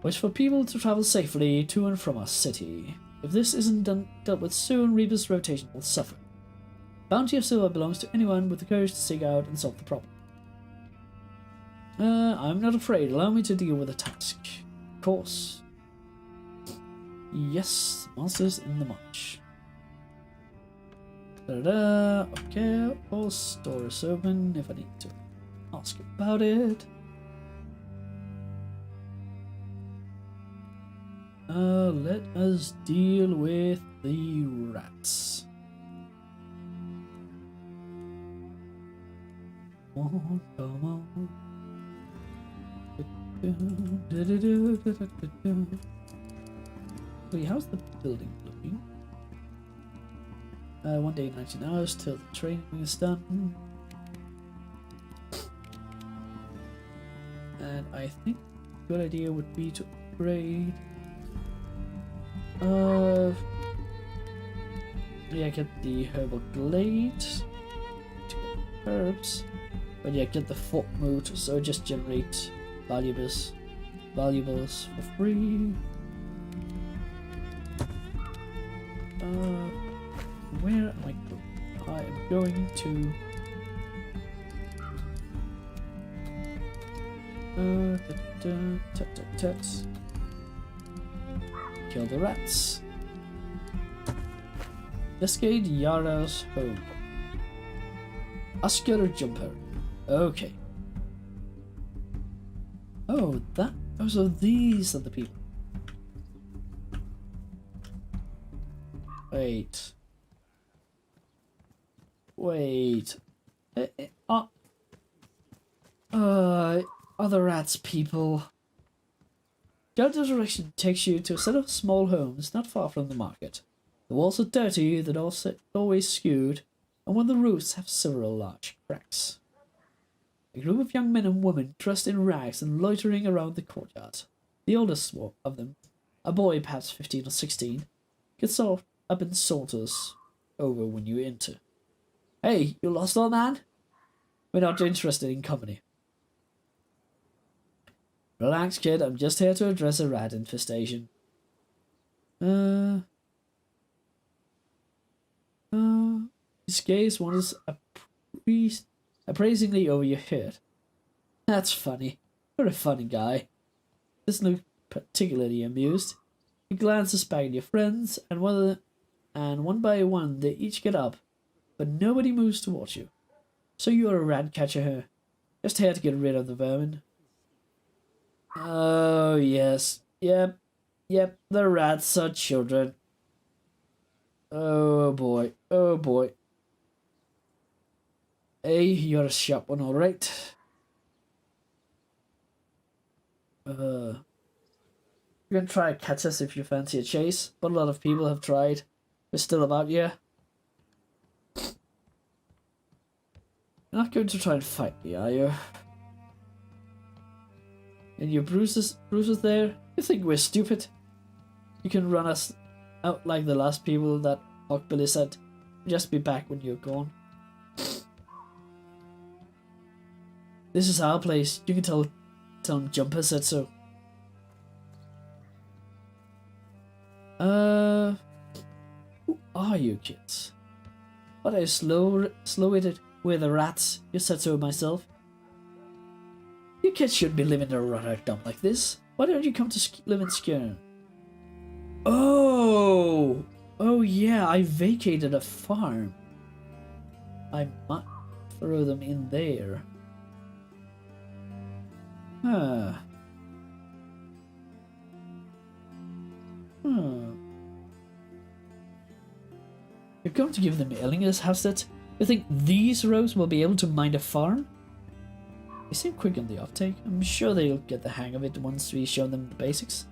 Wish for people to travel safely to and from our city. If this isn't dealt with soon, Reba's rotation will suffer. Bounty of silver belongs to anyone with the courage to seek out and solve the problem. I'm not afraid. Allow me to deal with the task. Of course. Yes, monsters in the march. Da-da-da. Okay, all stores open if I need to ask about it. Let us deal with the rats. Come on. Wait, how's the building looking? 1 day, 19 hours till the training is done. And I think a good idea would be to upgrade. Yeah, get the herbal glade to get herbs. But yeah, get the fort mood, so just generate valuables for free. Where am I going? I am going to kill the rats. Escade Yara's home. Asker Jumper. Okay. Oh, so these are the people. Wait. other rats, people. The other direction takes you to a set of small homes not far from the market. The walls are dirty, the doors are always skewed, and one of the roofs have several large cracks. A group of young men and women dressed in rags and loitering around the courtyard. The oldest of them, a boy perhaps 15 or 16, gets up and saunters over when you enter. Hey, you lost, old man? We're not interested in company. Relax, kid, I'm just here to address a rat infestation. His gaze wanders appraisingly over your head. That's funny. You're a funny guy. Doesn't look particularly amused. He glances back at your friends, and one by one they each get up, but nobody moves towards you. So you're a rat catcher here, just here to get rid of the vermin. Oh yes, yep, the rats are children. Oh boy. Hey, you're a sharp one, alright. You can try to catch us if you fancy a chase, but a lot of people have tried. We're still about here. You're not going to try and fight me, are you? And your bruises there? You think we're stupid? You can run us out like the last people that Hawkbilly said. Just be back when you're gone. This is our place. You can tell him Jumper said so. Who are you kids? What are you slow-witted? We're the rats. You said so myself. You kids shouldn't be living in a rudder dump like this. Why don't you come to live in SKJERNS? Oh yeah, I vacated a farm. I might throw them in there. You're going to give them aliens, Hafstead? You think these rogues will be able to mind a farm? They seem quick on the uptake. I'm sure they'll get the hang of it once we show them the basics.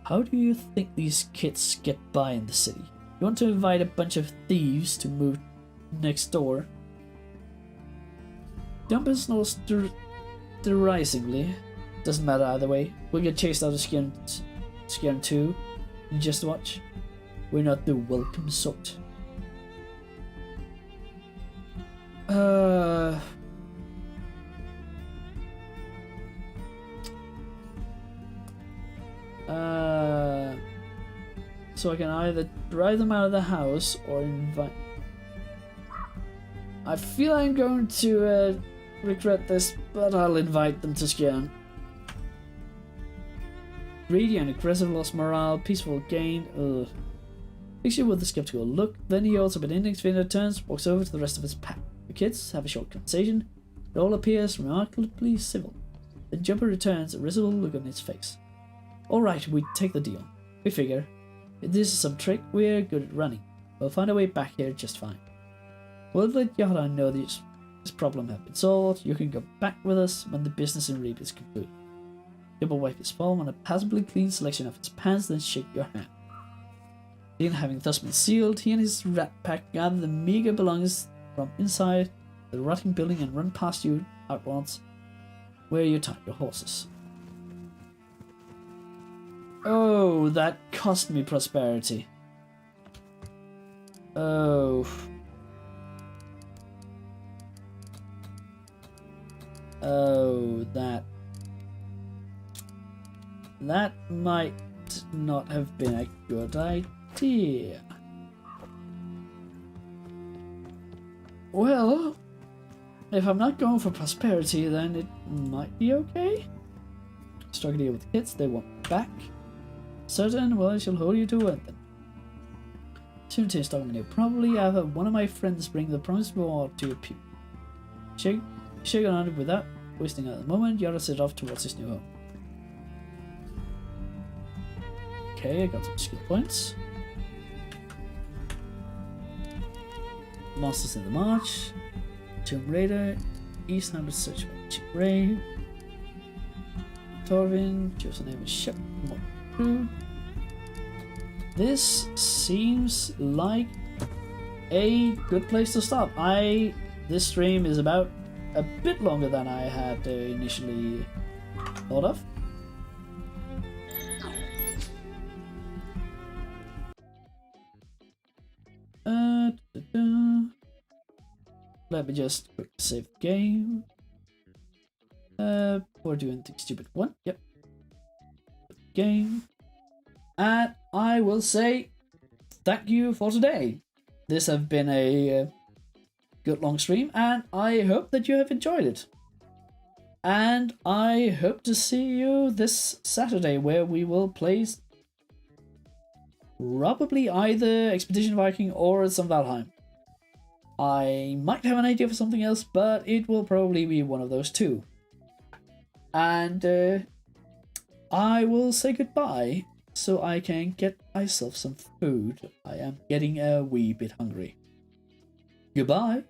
How do you think these kids get by in the city? You want to invite a bunch of thieves to move next door? Jumper snorts derisively. Doesn't matter either way. We'll get chased out of SKJERNS 2. You just watch. We're not the welcome sort. So I can either drive them out of the house or invite... I feel I'm going to regret this, but I'll invite them to SKJERNS. Greedy and aggressive, lost morale, peaceful gain. Ugh. Takes you with a skeptical look, then he holds up an index finger, turns, walks over to the rest of his pack. The kids have a short conversation. It all appears remarkably civil. Then Jumper returns, a risible look on his face. Alright, we take the deal. We figure, if this is some trick, we're good at running. We'll find a way back here just fine. We'll let Yara know this problem has been solved. You can go back with us when the business in Reap is complete. Jumper wipe his palm on a passably clean selection of his pants, then shake your hand. Then, having thus been sealed, he and his rat pack gather the meager belongings from inside the rotting building and run past you outwards, where you tie your horses. Oh, that cost me prosperity. Oh. Oh, that might not have been a good idea. Well, if I'm not going for prosperity, then it might be okay. Struggling with the kids, they want me back. Certain, well, I shall hold you to it then. Soon to install me, probably have one of my friends bring the promised reward to your people. Shake on it without wasting another moment, Yara set off towards his new home. Okay, I got some skill points. Monsters in the March, Tomb Raider, East Hamlet Search. Grave. Torvin, chosen name is Sharou. This seems like a good place to stop. This stream is about a bit longer than I had initially thought of. Let me just quick save the game. We're doing the stupid one. Yep. Game. And I will say thank you for today. This has been a good long stream, and I hope that you have enjoyed it. And I hope to see you this Saturday, where we will play probably either Expedition Viking or some Valheim. I might have an idea for something else, but it will probably be one of those two. And I will say goodbye so I can get myself some food. I am getting a wee bit hungry. Goodbye.